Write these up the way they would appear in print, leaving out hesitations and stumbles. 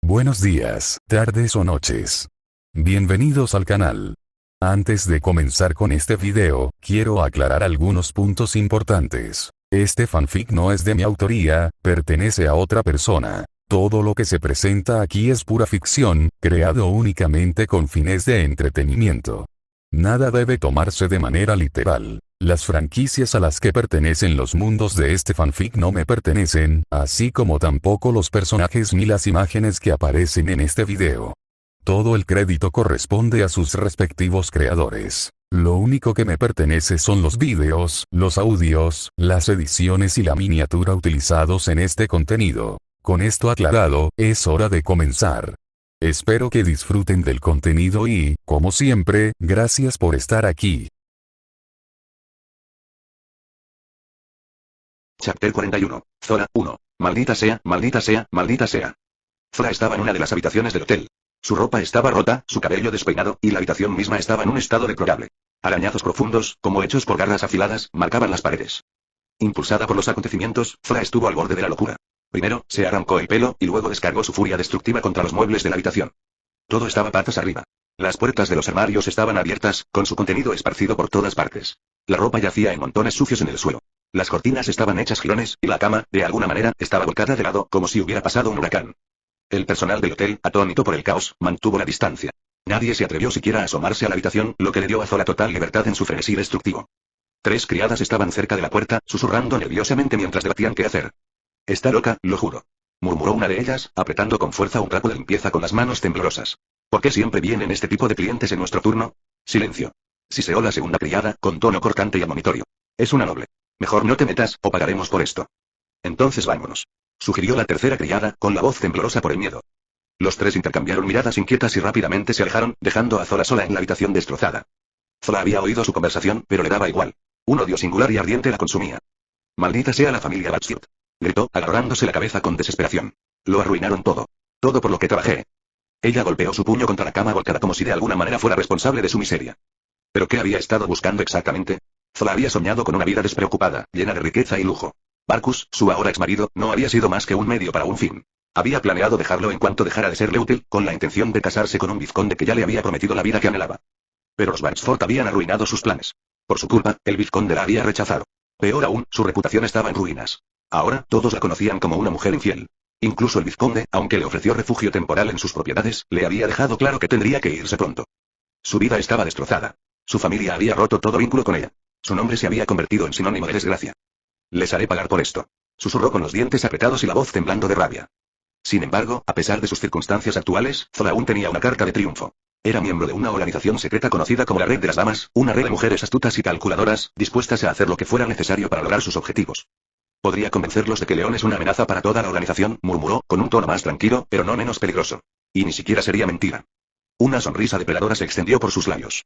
Buenos días, tardes o noches. Bienvenidos al canal. Antes de comenzar con este video, quiero aclarar algunos puntos importantes. Este fanfic no es de mi autoría, pertenece a otra persona. Todo lo que se presenta aquí es pura ficción, creado únicamente con fines de entretenimiento. Nada debe tomarse de manera literal. Las franquicias a las que pertenecen los mundos de este fanfic no me pertenecen, así como tampoco los personajes ni las imágenes que aparecen en este video. Todo el crédito corresponde a sus respectivos creadores. Lo único que me pertenece son los vídeos, los audios, las ediciones y la miniatura utilizados en este contenido. Con esto aclarado, es hora de comenzar. Espero que disfruten del contenido y, como siempre, gracias por estar aquí. Chapter 41. Zora 1. Maldita sea, maldita sea, maldita sea. Zora estaba en una de las habitaciones del hotel. Su ropa estaba rota, su cabello despeinado, y la habitación misma estaba en un estado deplorable. Arañazos profundos, como hechos por garras afiladas, marcaban las paredes. Impulsada por los acontecimientos, Zora estuvo al borde de la locura. Primero, se arrancó el pelo, y luego descargó su furia destructiva contra los muebles de la habitación. Todo estaba patas arriba. Las puertas de los armarios estaban abiertas, con su contenido esparcido por todas partes. La ropa yacía en montones sucios en el suelo. Las cortinas estaban hechas jirones, y la cama, de alguna manera, estaba volcada de lado, como si hubiera pasado un huracán. El personal del hotel, atónito por el caos, mantuvo la distancia. Nadie se atrevió siquiera a asomarse a la habitación, lo que le dio a Zora total libertad en su frenesí destructivo. 3 criadas estaban cerca de la puerta, susurrando nerviosamente mientras debatían qué hacer. «Está loca, lo juro», murmuró una de ellas, apretando con fuerza un trapo de limpieza con las manos temblorosas. «¿Por qué siempre vienen este tipo de clientes en nuestro turno?» «Silencio», siseó la segunda criada, con tono cortante y admonitorio. «Es una noble. Mejor no te metas, o pagaremos por esto». «Entonces vámonos», sugirió la tercera criada, con la voz temblorosa por el miedo. Los 3 intercambiaron miradas inquietas y rápidamente se alejaron, dejando a Zora sola en la habitación destrozada. Zora había oído su conversación, pero le daba igual. Un odio singular y ardiente la consumía. «Maldita sea la familia Batshit», gritó, agarrándose la cabeza con desesperación. «Lo arruinaron todo. Todo por lo que trabajé». Ella golpeó su puño contra la cama volcada como si de alguna manera fuera responsable de su miseria. ¿Pero qué había estado buscando exactamente? Zora había soñado con una vida despreocupada, llena de riqueza y lujo. Barkus, su ahora exmarido, no había sido más que un medio para un fin. Había planeado dejarlo en cuanto dejara de serle útil, con la intención de casarse con un vizconde que ya le había prometido la vida que anhelaba. Pero los Batsford habían arruinado sus planes. Por su culpa, el vizconde la había rechazado. Peor aún, su reputación estaba en ruinas. Ahora, todos la conocían como una mujer infiel. Incluso el vizconde, aunque le ofreció refugio temporal en sus propiedades, le había dejado claro que tendría que irse pronto. Su vida estaba destrozada. Su familia había roto todo vínculo con ella. Su nombre se había convertido en sinónimo de desgracia. «Les haré pagar por esto», susurró con los dientes apretados y la voz temblando de rabia. Sin embargo, a pesar de sus circunstancias actuales, Zora aún tenía una carta de triunfo. Era miembro de una organización secreta conocida como la Red de las Damas, una red de mujeres astutas y calculadoras, dispuestas a hacer lo que fuera necesario para lograr sus objetivos. «Podría convencerlos de que León es una amenaza para toda la organización», murmuró, con un tono más tranquilo, pero no menos peligroso. Y ni siquiera sería mentira. Una sonrisa depredadora se extendió por sus labios.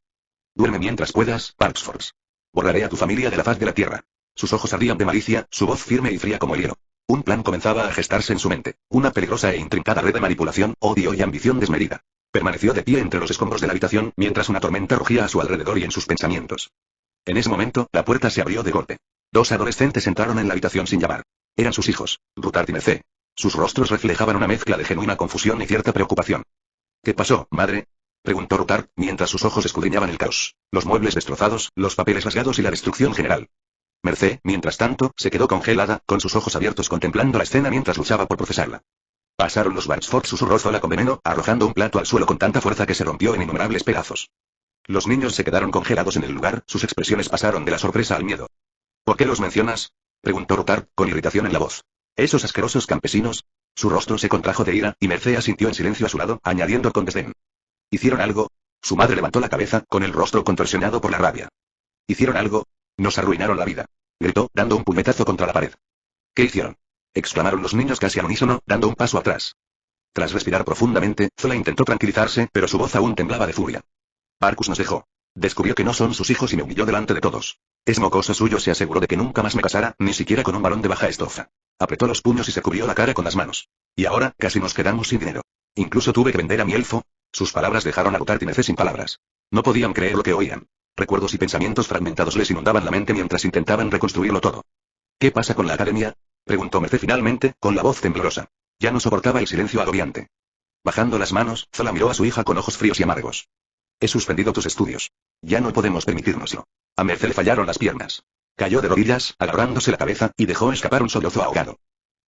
«Duerme mientras puedas, Parksford. Borraré a tu familia de la faz de la tierra». Sus ojos ardían de malicia, su voz firme y fría como el hielo. Un plan comenzaba a gestarse en su mente. Una peligrosa e intrincada red de manipulación, odio y ambición desmedida. Permaneció de pie entre los escombros de la habitación, mientras una tormenta rugía a su alrededor y en sus pensamientos. En ese momento, la puerta se abrió de golpe. 2 adolescentes entraron en la habitación sin llamar. Eran sus hijos, Rutard y Mercé. Sus rostros reflejaban una mezcla de genuina confusión y cierta preocupación. «¿Qué pasó, madre?», preguntó Rutard, mientras sus ojos escudriñaban el caos. Los muebles destrozados, los papeles rasgados y la destrucción general. Mercé, mientras tanto, se quedó congelada, con sus ojos abiertos contemplando la escena mientras luchaba por procesarla. «Pasaron los Batsford», susurró Zora con veneno, arrojando un plato al suelo con tanta fuerza que se rompió en innumerables pedazos. Los niños se quedaron congelados en el lugar, sus expresiones pasaron de la sorpresa al miedo. «¿Por qué los mencionas?», preguntó Rutard, con irritación en la voz. «¿Esos asquerosos campesinos?». Su rostro se contrajo de ira, y Mercé asintió en silencio a su lado, añadiendo con desdén. «¿Hicieron algo?». Su madre levantó la cabeza, con el rostro contorsionado por la rabia. «¿Hicieron algo? Nos arruinaron la vida», gritó, dando un puñetazo contra la pared. «¿Qué hicieron?», exclamaron los niños casi al unísono, dando un paso atrás. Tras respirar profundamente, Zora intentó tranquilizarse, pero su voz aún temblaba de furia. «Barkus nos dejó. Descubrió que no son sus hijos y me humilló delante de todos. Es mocoso suyo, se aseguró de que nunca más me casara, ni siquiera con un varón de baja estofa». Apretó los puños y se cubrió la cara con las manos. «Y ahora, casi nos quedamos sin dinero. Incluso tuve que vender a mi elfo». Sus palabras dejaron a Rutard y Mercé sin palabras. No podían creer lo que oían. Recuerdos y pensamientos fragmentados les inundaban la mente mientras intentaban reconstruirlo todo. «¿Qué pasa con la academia?», preguntó Mercé finalmente, con la voz temblorosa. Ya no soportaba el silencio agobiante. Bajando las manos, Zola miró a su hija con ojos fríos y amargos. He suspendido tus estudios. Ya no podemos permitírnoslo. A Merce le fallaron las piernas. Cayó de rodillas, agarrándose la cabeza, y dejó escapar un sollozo ahogado.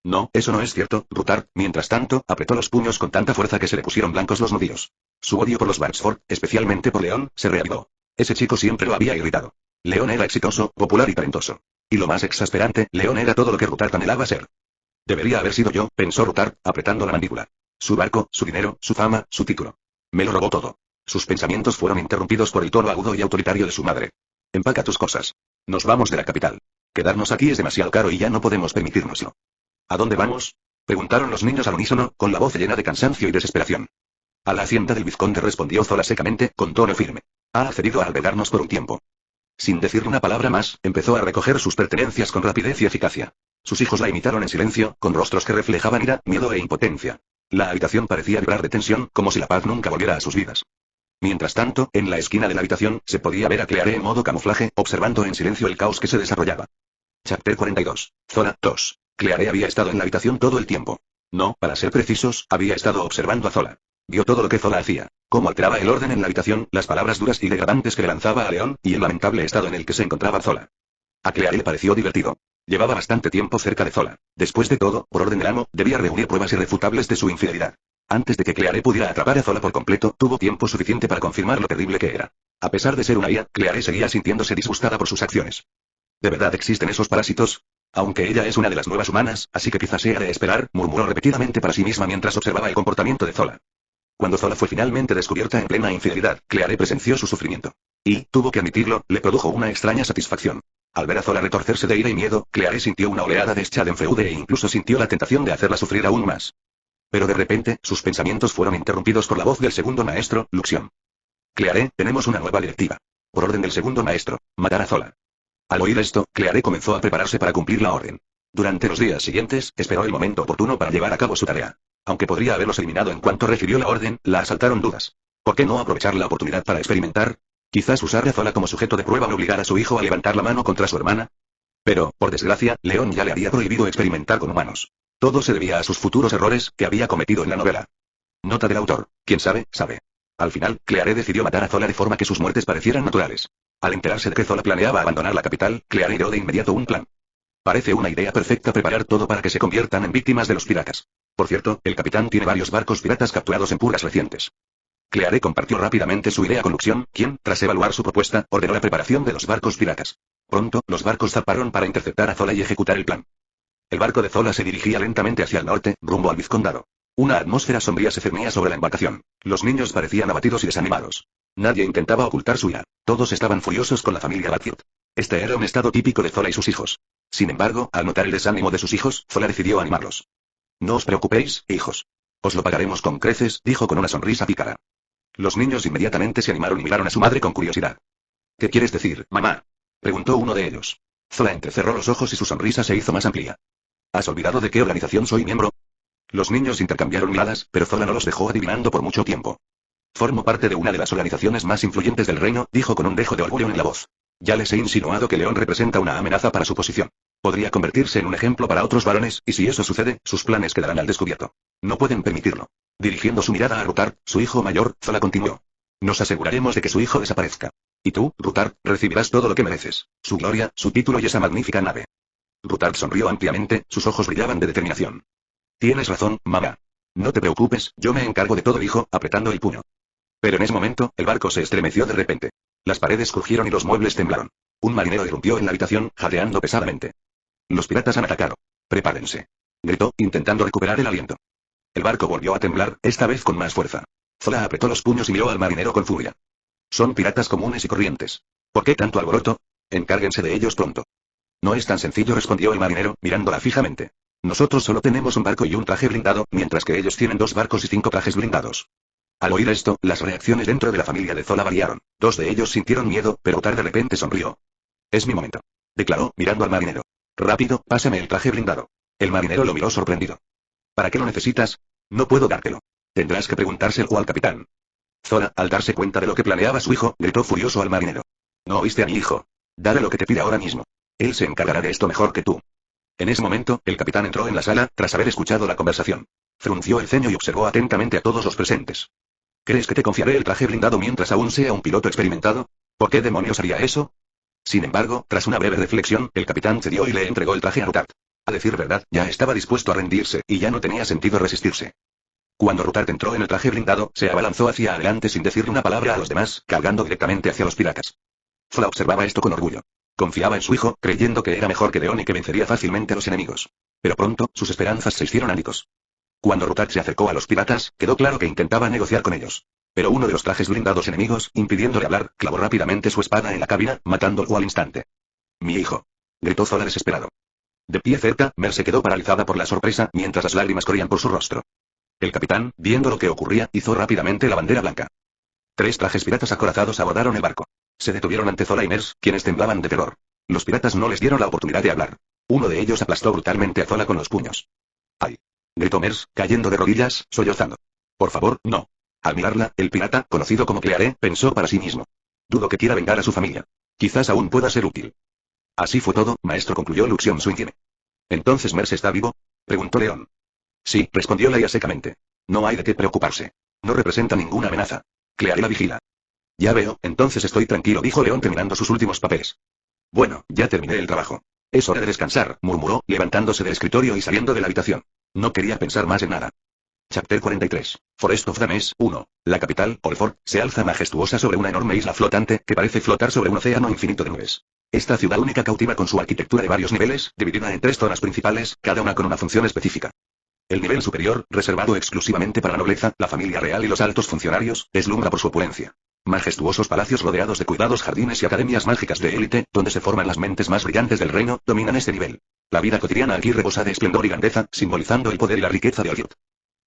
No, eso no es cierto, Rutard, mientras tanto, apretó los puños con tanta fuerza que se le pusieron blancos los nudillos. Su odio por los Bansford, especialmente por León, se reavivó. Ese chico siempre lo había irritado. León era exitoso, popular y talentoso. Y lo más exasperante, León era todo lo que Rutard anhelaba ser. Debería haber sido yo, pensó Rutard, apretando la mandíbula. Su barco, su dinero, su fama, su título. Me lo robó todo. Sus pensamientos fueron interrumpidos por el tono agudo y autoritario de su madre. Empaca tus cosas. Nos vamos de la capital. Quedarnos aquí es demasiado caro y ya no podemos permitírnoslo. ¿A dónde vamos? Preguntaron los niños al unísono, con la voz llena de cansancio y desesperación. A la hacienda del vizconde, respondió Zola secamente, con tono firme. Ha accedido a albergarnos por un tiempo. Sin decir una palabra más, empezó a recoger sus pertenencias con rapidez y eficacia. Sus hijos la imitaron en silencio, con rostros que reflejaban ira, miedo e impotencia. La habitación parecía vibrar de tensión, como si la paz nunca volviera a sus vidas. Mientras tanto, en la esquina de la habitación, se podía ver a Claire en modo camuflaje, observando en silencio el caos que se desarrollaba. Chapter 42. Zola 2. Claire había estado en la habitación todo el tiempo. No, para ser precisos, había estado observando a Zola. Vio todo lo que Zola hacía, cómo alteraba el orden en la habitación, las palabras duras y degradantes que le lanzaba a León, y el lamentable estado en el que se encontraba Zola. A Claire le pareció divertido. Llevaba bastante tiempo cerca de Zola. Después de todo, por orden del amo, debía reunir pruebas irrefutables de su infidelidad. Antes de que Claire pudiera atrapar a Zola por completo, tuvo tiempo suficiente para confirmar lo terrible que era. A pesar de ser una IA, Claire seguía sintiéndose disgustada por sus acciones. ¿De verdad existen esos parásitos? Aunque ella es una de las nuevas humanas, así que quizás sea de esperar, murmuró repetidamente para sí misma mientras observaba el comportamiento de Zola. Cuando Zola fue finalmente descubierta en plena infidelidad, Claire presenció su sufrimiento. Y, tuvo que admitirlo, le produjo una extraña satisfacción. Al ver a Zola retorcerse de ira y miedo, Claire sintió una oleada de schadenfreude e incluso sintió la tentación de hacerla sufrir aún más. Pero de repente, sus pensamientos fueron interrumpidos por la voz del segundo maestro, Luxion. Claire, tenemos una nueva directiva. Por orden del segundo maestro, matar a Zola. Al oír esto, Claire comenzó a prepararse para cumplir la orden. Durante los días siguientes, esperó el momento oportuno para llevar a cabo su tarea. Aunque podría haberlos eliminado en cuanto recibió la orden, la asaltaron dudas. ¿Por qué no aprovechar la oportunidad para experimentar? Quizás usar a Zola como sujeto de prueba o obligar a su hijo a levantar la mano contra su hermana. Pero, por desgracia, León ya le había prohibido experimentar con humanos. Todo se debía a sus futuros errores, que había cometido en la novela. Nota del autor. Quien sabe, sabe. Al final, Claire decidió matar a Zola de forma que sus muertes parecieran naturales. Al enterarse de que Zola planeaba abandonar la capital, Claire ideó de inmediato un plan. Parece una idea perfecta preparar todo para que se conviertan en víctimas de los piratas. Por cierto, el capitán tiene varios barcos piratas capturados en purgas recientes. Claire compartió rápidamente su idea con Luxion, quien, tras evaluar su propuesta, ordenó la preparación de los barcos piratas. Pronto, los barcos zarparon para interceptar a Zola y ejecutar el plan. El barco de Zola se dirigía lentamente hacia el norte, rumbo al vizcondado. Una atmósfera sombría se cernía sobre la embarcación. Los niños parecían abatidos y desanimados. Nadie intentaba ocultar su ira. Todos estaban furiosos con la familia Batfield. Este era un estado típico de Zola y sus hijos. Sin embargo, al notar el desánimo de sus hijos, Zola decidió animarlos. No os preocupéis, hijos. Os lo pagaremos con creces, dijo con una sonrisa pícara. Los niños inmediatamente se animaron y miraron a su madre con curiosidad. ¿Qué quieres decir, mamá? Preguntó uno de ellos. Zola entrecerró los ojos y su sonrisa se hizo más amplia. ¿Has olvidado de qué organización soy miembro? Los niños intercambiaron miradas, pero Zola no los dejó adivinando por mucho tiempo. Formo parte de una de las organizaciones más influyentes del reino, dijo con un dejo de orgullo en la voz. Ya les he insinuado que León representa una amenaza para su posición. Podría convertirse en un ejemplo para otros varones, y si eso sucede, sus planes quedarán al descubierto. No pueden permitirlo. Dirigiendo su mirada a Rutard, su hijo mayor, Zola continuó. Nos aseguraremos de que su hijo desaparezca. Y tú, Rutard, recibirás todo lo que mereces. Su gloria, su título y esa magnífica nave. Rutard sonrió ampliamente, sus ojos brillaban de determinación. Tienes razón, mamá. No te preocupes, yo me encargo de todo, dijo, apretando el puño. Pero en ese momento, el barco se estremeció de repente. Las paredes crujieron y los muebles temblaron. Un marinero irrumpió en la habitación, jadeando pesadamente. Los piratas han atacado. Prepárense. Gritó, intentando recuperar el aliento. El barco volvió a temblar, esta vez con más fuerza. Zola apretó los puños y miró al marinero con furia. Son piratas comunes y corrientes. ¿Por qué tanto alboroto? Encárguense de ellos pronto. No es tan sencillo, respondió el marinero, mirándola fijamente. Nosotros solo tenemos un barco y un traje blindado, mientras que ellos tienen 2 barcos y 5 trajes blindados. Al oír esto, las reacciones dentro de la familia de Zola variaron. 2 de ellos sintieron miedo, pero Rutard de repente sonrió. Es mi momento. Declaró, mirando al marinero. Rápido, pásame el traje blindado. El marinero lo miró sorprendido. ¿Para qué lo necesitas? No puedo dártelo. Tendrás que preguntárselo al capitán. Zola, al darse cuenta de lo que planeaba su hijo, gritó furioso al marinero. No oíste a mi hijo. Dale lo que te pide ahora mismo. Él se encargará de esto mejor que tú. En ese momento, el capitán entró en la sala, tras haber escuchado la conversación. Frunció el ceño y observó atentamente a todos los presentes. ¿Crees que te confiaré el traje blindado mientras aún sea un piloto experimentado? ¿Por qué demonios haría eso? Sin embargo, tras una breve reflexión, el capitán cedió y le entregó el traje a Rutard. A decir verdad, ya estaba dispuesto a rendirse, y ya no tenía sentido resistirse. Cuando Rutard entró en el traje blindado, se abalanzó hacia adelante sin decirle una palabra a los demás, cargando directamente hacia los piratas. Fla observaba esto con orgullo. Confiaba en su hijo, creyendo que era mejor que León y que vencería fácilmente a los enemigos. Pero pronto, sus esperanzas se hicieron ánicos. Cuando Rutard se acercó a los piratas, quedó claro que intentaba negociar con ellos. Pero uno de los trajes blindados enemigos, impidiéndole hablar, clavó rápidamente su espada en la cabina, matándolo al instante. «Mi hijo», gritó Zola desesperado. De pie cerca, Mer se quedó paralizada por la sorpresa, mientras las lágrimas corrían por su rostro. El capitán, viendo lo que ocurría, izó rápidamente la bandera blanca. 3 trajes piratas acorazados abordaron el barco. Se detuvieron ante Zola y Mers, quienes temblaban de terror. Los piratas no les dieron la oportunidad de hablar. Uno de ellos aplastó brutalmente a Zola con los puños. «¡Ay!», gritó Mers, cayendo de rodillas, sollozando. «Por favor, no». Al mirarla, el pirata, conocido como Cleare, pensó para sí mismo. «Dudo que quiera vengar a su familia. Quizás aún pueda ser útil». «Así fue todo, maestro», concluyó Luxion Swinton. «¿Entonces Mers está vivo?», preguntó León. «Sí», respondió Leia secamente. «No hay de qué preocuparse. No representa ninguna amenaza. Cleare la vigila». «Ya veo, entonces estoy tranquilo», dijo León terminando sus últimos papeles. «Bueno, ya terminé el trabajo. Es hora de descansar», murmuró, levantándose del escritorio y saliendo de la habitación. No quería pensar más en nada. Chapter 43. Forest of Dames 1. La capital, Olford, se alza majestuosa sobre una enorme isla flotante, que parece flotar sobre un océano infinito de nubes. Esta ciudad única cautiva con su arquitectura de varios niveles, dividida en 3 zonas principales, cada una con una función específica. El nivel superior, reservado exclusivamente para la nobleza, la familia real y los altos funcionarios, deslumbra por su opulencia. Majestuosos palacios rodeados de cuidados jardines y academias mágicas de élite, donde se forman las mentes más brillantes del reino, dominan este nivel. La vida cotidiana aquí rebosa de esplendor y grandeza, simbolizando el poder y la riqueza de Olliot.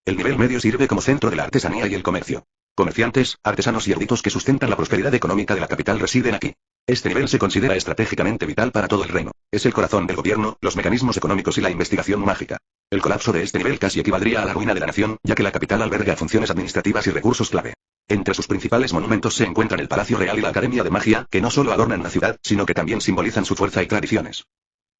El nivel medio sirve como centro de la artesanía y el comercio. Comerciantes, artesanos y eruditos que sustentan la prosperidad económica de la capital residen aquí. Este nivel se considera estratégicamente vital para todo el reino. Es el corazón del gobierno, los mecanismos económicos y la investigación mágica. El colapso de este nivel casi equivaldría a la ruina de la nación, ya que la capital alberga funciones administrativas y recursos clave. Entre sus principales monumentos se encuentran el Palacio Real y la Academia de Magia, que no solo adornan la ciudad, sino que también simbolizan su fuerza y tradiciones.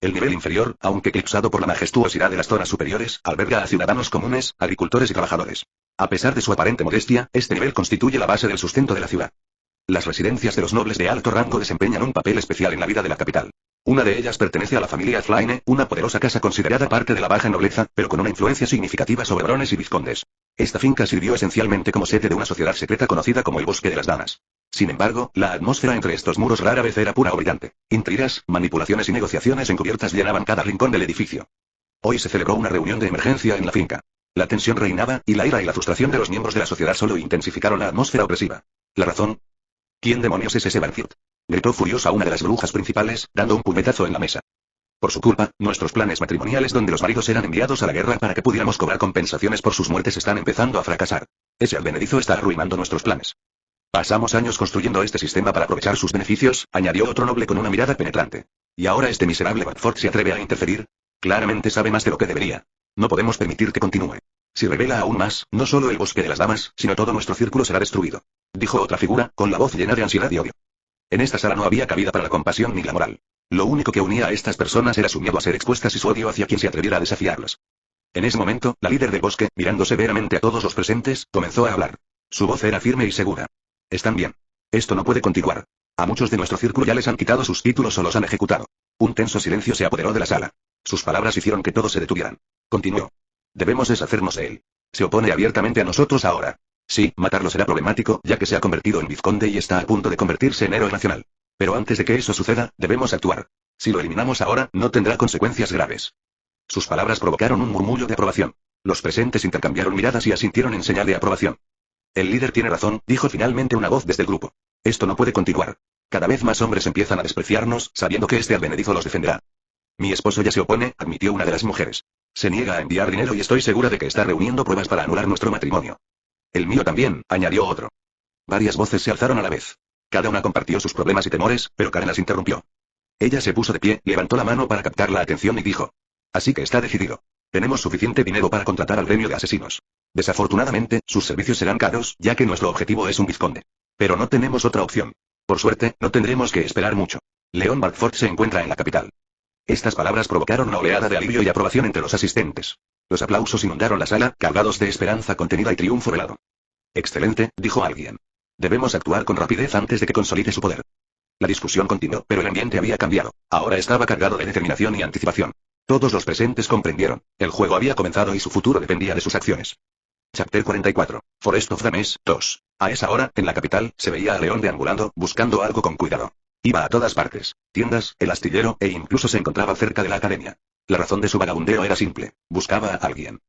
El nivel inferior, aunque eclipsado por la majestuosidad de las zonas superiores, alberga a ciudadanos comunes, agricultores y trabajadores. A pesar de su aparente modestia, este nivel constituye la base del sustento de la ciudad. Las residencias de los nobles de alto rango desempeñan un papel especial en la vida de la capital. Una de ellas pertenece a la familia Flaine, una poderosa casa considerada parte de la baja nobleza, pero con una influencia significativa sobre barones y vizcondes. Esta finca sirvió esencialmente como sede de una sociedad secreta conocida como el Bosque de las Damas. Sin embargo, la atmósfera entre estos muros rara vez era pura o brillante. Intrigas, manipulaciones y negociaciones encubiertas llenaban cada rincón del edificio. Hoy se celebró una reunión de emergencia en la finca. La tensión reinaba, y la ira y la frustración de los miembros de la sociedad solo intensificaron la atmósfera opresiva. ¿La razón? ¿Quién demonios es ese Banfield?, gritó furiosa una de las brujas principales, dando un puñetazo en la mesa. Por su culpa, nuestros planes matrimoniales donde los maridos eran enviados a la guerra para que pudiéramos cobrar compensaciones por sus muertes están empezando a fracasar. Ese advenedizo está arruinando nuestros planes. Pasamos años construyendo este sistema para aprovechar sus beneficios, añadió otro noble con una mirada penetrante. ¿Y ahora este miserable Batford se atreve a interferir? Claramente sabe más de lo que debería. No podemos permitir que continúe. Si revela aún más, no solo el Bosque de las Damas, sino todo nuestro círculo será destruido, dijo otra figura, con la voz llena de ansiedad y odio. En esta sala no había cabida para la compasión ni la moral. Lo único que unía a estas personas era su miedo a ser expuestas y su odio hacia quien se atreviera a desafiarlas. En ese momento, la líder del bosque, mirando severamente a todos los presentes, comenzó a hablar. Su voz era firme y segura. Están bien. Esto no puede continuar. A muchos de nuestro círculo ya les han quitado sus títulos o los han ejecutado. Un tenso silencio se apoderó de la sala. Sus palabras hicieron que todos se detuvieran. Continuó. Debemos deshacernos de él. Se opone abiertamente a nosotros ahora. Sí, matarlo será problemático, ya que se ha convertido en vizconde y está a punto de convertirse en héroe nacional. Pero antes de que eso suceda, debemos actuar. Si lo eliminamos ahora, no tendrá consecuencias graves. Sus palabras provocaron un murmullo de aprobación. Los presentes intercambiaron miradas y asintieron en señal de aprobación. El líder tiene razón, dijo finalmente una voz desde el grupo. Esto no puede continuar. Cada vez más hombres empiezan a despreciarnos, sabiendo que este advenedizo los defenderá. Mi esposo ya se opone, admitió una de las mujeres. Se niega a enviar dinero y estoy segura de que está reuniendo pruebas para anular nuestro matrimonio. El mío también, añadió otro. Varias voces se alzaron a la vez. Cada una compartió sus problemas y temores, pero Karen las interrumpió. Ella se puso de pie, levantó la mano para captar la atención y dijo. Así que está decidido. Tenemos suficiente dinero para contratar al gremio de asesinos. Desafortunadamente, sus servicios serán caros, ya que nuestro objetivo es un vizconde. Pero no tenemos otra opción. Por suerte, no tendremos que esperar mucho. Leon Bartford se encuentra en la capital. Estas palabras provocaron una oleada de alivio y aprobación entre los asistentes. Los aplausos inundaron la sala, cargados de esperanza contenida y triunfo velado. Excelente, dijo alguien. Debemos actuar con rapidez antes de que consolide su poder. La discusión continuó, pero el ambiente había cambiado. Ahora estaba cargado de determinación y anticipación. Todos los presentes comprendieron. El juego había comenzado y su futuro dependía de sus acciones. Chapter 44. Forest of Dames, 2. A esa hora, en la capital, se veía a León deambulando, buscando algo con cuidado. Iba a todas partes. Tiendas, el astillero, e incluso se encontraba cerca de la academia. La razón de su vagabundeo era simple. Buscaba a alguien.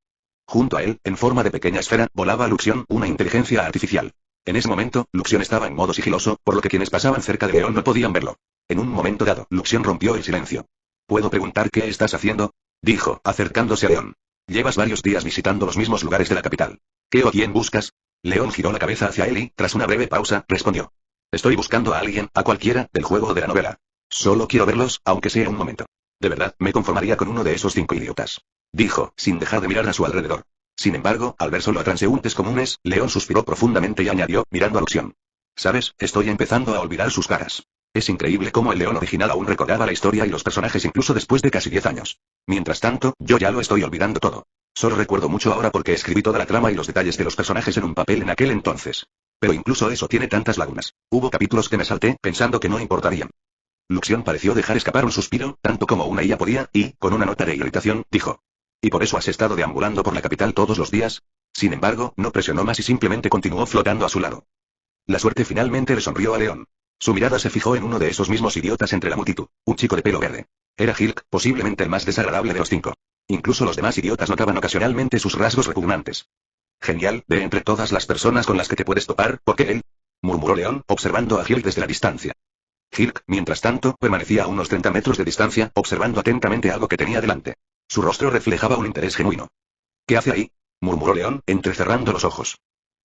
Junto a él, en forma de pequeña esfera, volaba Luxion, una inteligencia artificial. En ese momento, Luxion estaba en modo sigiloso, por lo que quienes pasaban cerca de León no podían verlo. En un momento dado, Luxion rompió el silencio. ¿Puedo preguntar qué estás haciendo? Dijo, acercándose a León. Llevas varios días visitando los mismos lugares de la capital. ¿Qué o quién buscas? León giró la cabeza hacia él y, tras una breve pausa, respondió. Estoy buscando a alguien, a cualquiera, del juego o de la novela. Solo quiero verlos, aunque sea un momento. De verdad, me conformaría con uno de esos 5 idiotas. Dijo, sin dejar de mirar a su alrededor. Sin embargo, al ver solo a transeúntes comunes, León suspiró profundamente y añadió, mirando a Luxion. ¿Sabes? Estoy empezando a olvidar sus caras. Es increíble cómo el León original aún recordaba la historia y los personajes incluso después de casi 10 años. Mientras tanto, yo ya lo estoy olvidando todo. Solo recuerdo mucho ahora porque escribí toda la trama y los detalles de los personajes en un papel en aquel entonces. Pero incluso eso tiene tantas lagunas. Hubo capítulos que me salté, pensando que no importarían. Luxion pareció dejar escapar un suspiro, tanto como una IA podía, y, con una nota de irritación, dijo. ¿Y por eso has estado deambulando por la capital todos los días? Sin embargo, no presionó más y simplemente continuó flotando a su lado. La suerte finalmente le sonrió a León. Su mirada se fijó en uno de esos mismos idiotas entre la multitud, un chico de pelo verde. Era Hilk, posiblemente el más desagradable de los 5. Incluso los demás idiotas notaban ocasionalmente sus rasgos repugnantes. Genial, de entre todas las personas con las que te puedes topar, ¿por qué él? Murmuró León, observando a Hilk desde la distancia. Hilk, mientras tanto, permanecía a unos 30 metros de distancia, observando atentamente algo que tenía delante. Su rostro reflejaba un interés genuino. ¿Qué hace ahí? Murmuró León, entrecerrando los ojos.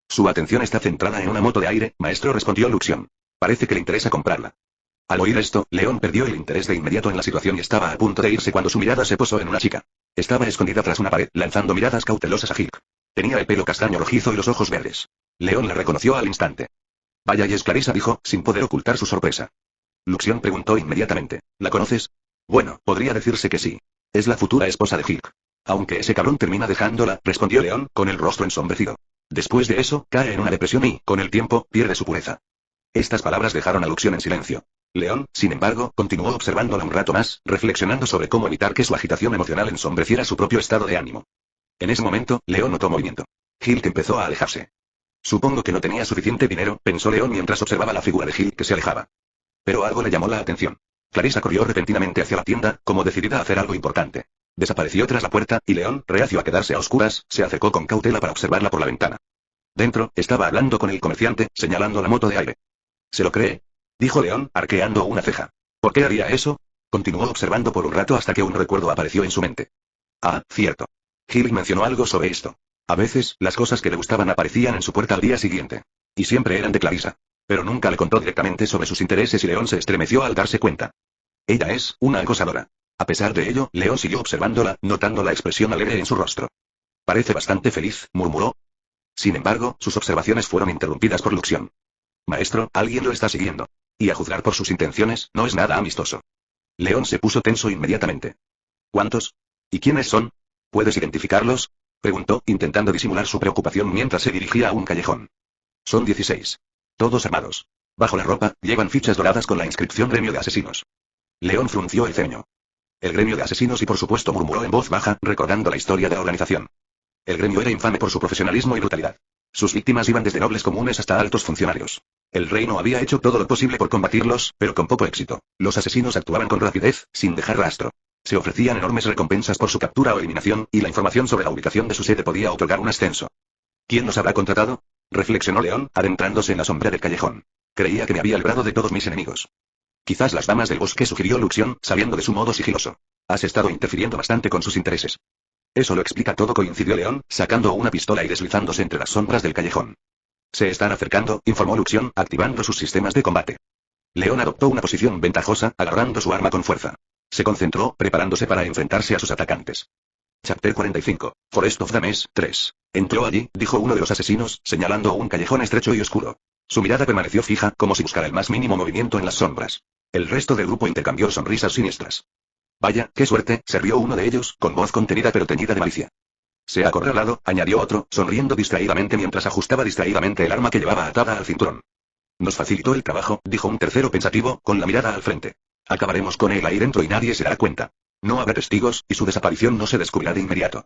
Su atención está centrada en una moto de aire, maestro, respondió Luxion. Parece que le interesa comprarla. Al oír esto, León perdió el interés de inmediato en la situación y estaba a punto de irse cuando su mirada se posó en una chica. Estaba escondida tras una pared, lanzando miradas cautelosas a Hilk. Tenía el pelo castaño rojizo y los ojos verdes. León la reconoció al instante. Vaya, y es Clarissa, dijo, sin poder ocultar su sorpresa. Luxion preguntó inmediatamente. ¿La conoces? Bueno, podría decirse que sí. Es la futura esposa de Hilk. Aunque ese cabrón termina dejándola, respondió León, con el rostro ensombrecido. Después de eso, cae en una depresión y, con el tiempo, pierde su pureza. Estas palabras dejaron a Luxion en silencio. León, sin embargo, continuó observándola un rato más, reflexionando sobre cómo evitar que su agitación emocional ensombreciera su propio estado de ánimo. En ese momento, León notó movimiento. Hilk empezó a alejarse. Supongo que no tenía suficiente dinero, pensó León mientras observaba la figura de Hilk que se alejaba. Pero algo le llamó la atención. Clarissa corrió repentinamente hacia la tienda, como decidida a hacer algo importante. Desapareció tras la puerta, y León, reacio a quedarse a oscuras, se acercó con cautela para observarla por la ventana. Dentro, estaba hablando con el comerciante, señalando la moto de aire. ¿Se lo cree? Dijo León, arqueando una ceja. ¿Por qué haría eso? Continuó observando por un rato hasta que un recuerdo apareció en su mente. Ah, cierto. Hilk mencionó algo sobre esto. A veces, las cosas que le gustaban aparecían en su puerta al día siguiente. Y siempre eran de Clarissa. Pero nunca le contó directamente sobre sus intereses y León se estremeció al darse cuenta. Ella es una acosadora. A pesar de ello, León siguió observándola, notando la expresión alegre en su rostro. Parece bastante feliz, murmuró. Sin embargo, sus observaciones fueron interrumpidas por Luxion. Maestro, alguien lo está siguiendo. Y a juzgar por sus intenciones, no es nada amistoso. León se puso tenso inmediatamente. ¿Cuántos? ¿Y quiénes son? ¿Puedes identificarlos? Preguntó, intentando disimular su preocupación mientras se dirigía a un callejón. Son 16. Todos armados. Bajo la ropa, llevan fichas doradas con la inscripción Gremio de Asesinos. León frunció el ceño. El gremio de asesinos y por supuesto murmuró en voz baja, recordando la historia de la organización. El gremio era infame por su profesionalismo y brutalidad. Sus víctimas iban desde nobles comunes hasta altos funcionarios. El reino había hecho todo lo posible por combatirlos, pero con poco éxito. Los asesinos actuaban con rapidez, sin dejar rastro. Se ofrecían enormes recompensas por su captura o eliminación, y la información sobre la ubicación de su sede podía otorgar un ascenso. ¿Quién los habrá contratado? Reflexionó León, adentrándose en la sombra del callejón. Creía que me había librado de todos mis enemigos. Quizás las damas del bosque, sugirió Luxion, sabiendo de su modo sigiloso. Has estado interfiriendo bastante con sus intereses. Eso lo explica todo, coincidió León, sacando una pistola y deslizándose entre las sombras del callejón. Se están acercando, informó Luxion, activando sus sistemas de combate. León adoptó una posición ventajosa, agarrando su arma con fuerza. Se concentró, preparándose para enfrentarse a sus atacantes. Chapter 45. Forest of Dames, 3. Entró allí, dijo uno de los asesinos, señalando un callejón estrecho y oscuro. Su mirada permaneció fija, como si buscara el más mínimo movimiento en las sombras. El resto del grupo intercambió sonrisas siniestras. Vaya, qué suerte, se rió uno de ellos, con voz contenida pero teñida de malicia. Se ha acorralado, añadió otro, sonriendo distraídamente mientras ajustaba distraídamente el arma que llevaba atada al cinturón. Nos facilitó el trabajo, dijo un tercero pensativo, con la mirada al frente. Acabaremos con él ahí dentro y nadie se dará cuenta. No habrá testigos, y su desaparición no se descubrirá de inmediato.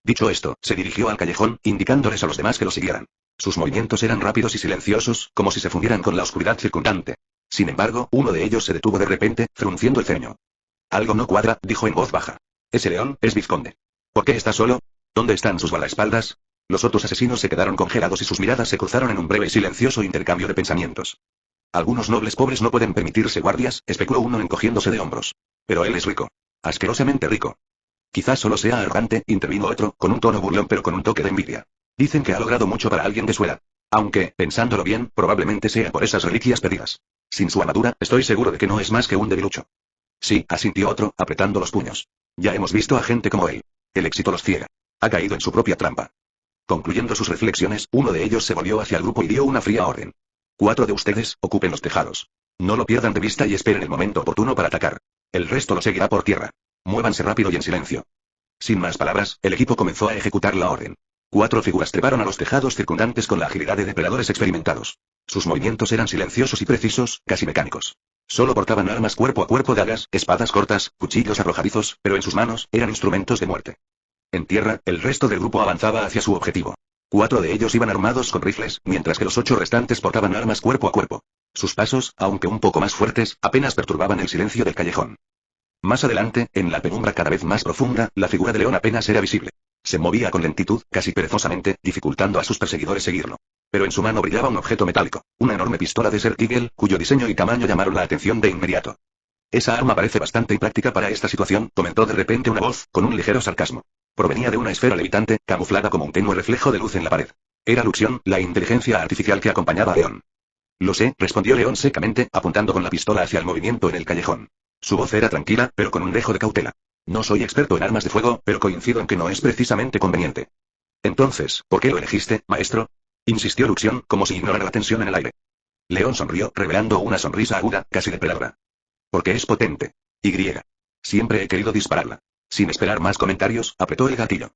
Dicho esto, se dirigió al callejón, indicándoles a los demás que lo siguieran. Sus movimientos eran rápidos y silenciosos, como si se fundieran con la oscuridad circundante. Sin embargo, uno de ellos se detuvo de repente, frunciendo el ceño. Algo no cuadra, dijo en voz baja. Ese león es vizconde. ¿Por qué está solo? ¿Dónde están sus guardaespaldas? Los otros asesinos se quedaron congelados y sus miradas se cruzaron en un breve y silencioso intercambio de pensamientos. Algunos nobles pobres no pueden permitirse guardias, especuló uno encogiéndose de hombros. Pero él es rico. Asquerosamente rico. Quizás solo sea arrogante, intervino otro, con un tono burlón pero con un toque de envidia. Dicen que ha logrado mucho para alguien de su edad. Aunque, pensándolo bien, probablemente sea por esas reliquias perdidas. Sin su armadura, estoy seguro de que no es más que un debilucho. Sí, asintió otro, apretando los puños. Ya hemos visto a gente como él. El éxito los ciega. Ha caído en su propia trampa. Concluyendo sus reflexiones, uno de ellos se volvió hacia el grupo y dio una fría orden. 4 de ustedes, ocupen los tejados. No lo pierdan de vista y esperen el momento oportuno para atacar. El resto lo seguirá por tierra. Muévanse rápido y en silencio. Sin más palabras, el equipo comenzó a ejecutar la orden. 4 figuras treparon a los tejados circundantes con la agilidad de depredadores experimentados. Sus movimientos eran silenciosos y precisos, casi mecánicos. Solo portaban armas cuerpo a cuerpo, dagas, espadas cortas, cuchillos arrojadizos, pero en sus manos, eran instrumentos de muerte. En tierra, el resto del grupo avanzaba hacia su objetivo. 4 de ellos iban armados con rifles, mientras que los 8 restantes portaban armas cuerpo a cuerpo. Sus pasos, aunque un poco más fuertes, apenas perturbaban el silencio del callejón. Más adelante, en la penumbra cada vez más profunda, la figura de León apenas era visible. Se movía con lentitud, casi perezosamente, dificultando a sus perseguidores seguirlo. Pero en su mano brillaba un objeto metálico, una enorme pistola de Desert Eagle, cuyo diseño y tamaño llamaron la atención de inmediato. Esa arma parece bastante impráctica para esta situación, comentó de repente una voz, con un ligero sarcasmo. Provenía de una esfera levitante, camuflada como un tenue reflejo de luz en la pared. Era Luxion, la inteligencia artificial que acompañaba a León. Lo sé, respondió León secamente, apuntando con la pistola hacia el movimiento en el callejón. Su voz era tranquila, pero con un dejo de cautela. No soy experto en armas de fuego, pero coincido en que no es precisamente conveniente. Entonces, ¿por qué lo elegiste, maestro? Insistió Luxion, como si ignorara la tensión en el aire. León sonrió, revelando una sonrisa aguda, casi depredadora. Porque es potente. Y. Siempre he querido dispararla. Sin esperar más comentarios, apretó el gatillo.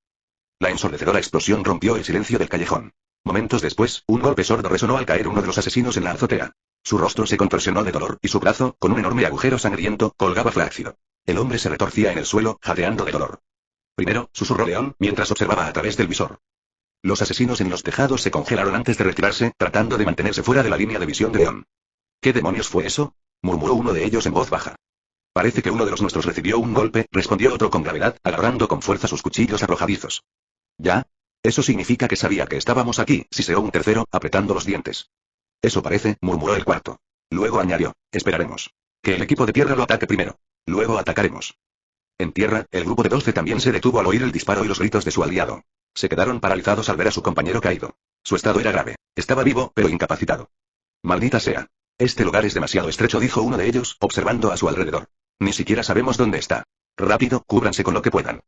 La ensordecedora explosión rompió el silencio del callejón. Momentos después, un golpe sordo resonó al caer uno de los asesinos en la azotea. Su rostro se contorsionó de dolor, y su brazo, con un enorme agujero sangriento, colgaba flácido. El hombre se retorcía en el suelo, jadeando de dolor. Primero, susurró León, mientras observaba a través del visor. Los asesinos en los tejados se congelaron antes de retirarse, tratando de mantenerse fuera de la línea de visión de León. ¿Qué demonios fue eso? Murmuró uno de ellos en voz baja. Parece que uno de los nuestros recibió un golpe, respondió otro con gravedad, agarrando con fuerza sus cuchillos arrojadizos. ¿Ya? Eso significa que sabía que estábamos aquí, siseó un tercero, apretando los dientes. Eso parece, murmuró el cuarto. Luego añadió, esperaremos. Que el equipo de tierra lo ataque primero. Luego atacaremos. En tierra, el grupo de 12 también se detuvo al oír el disparo y los gritos de su aliado. Se quedaron paralizados al ver a su compañero caído. Su estado era grave. Estaba vivo, pero incapacitado. Maldita sea. Este lugar es demasiado estrecho, dijo uno de ellos, observando a su alrededor. Ni siquiera sabemos dónde está. Rápido, cúbranse con lo que puedan.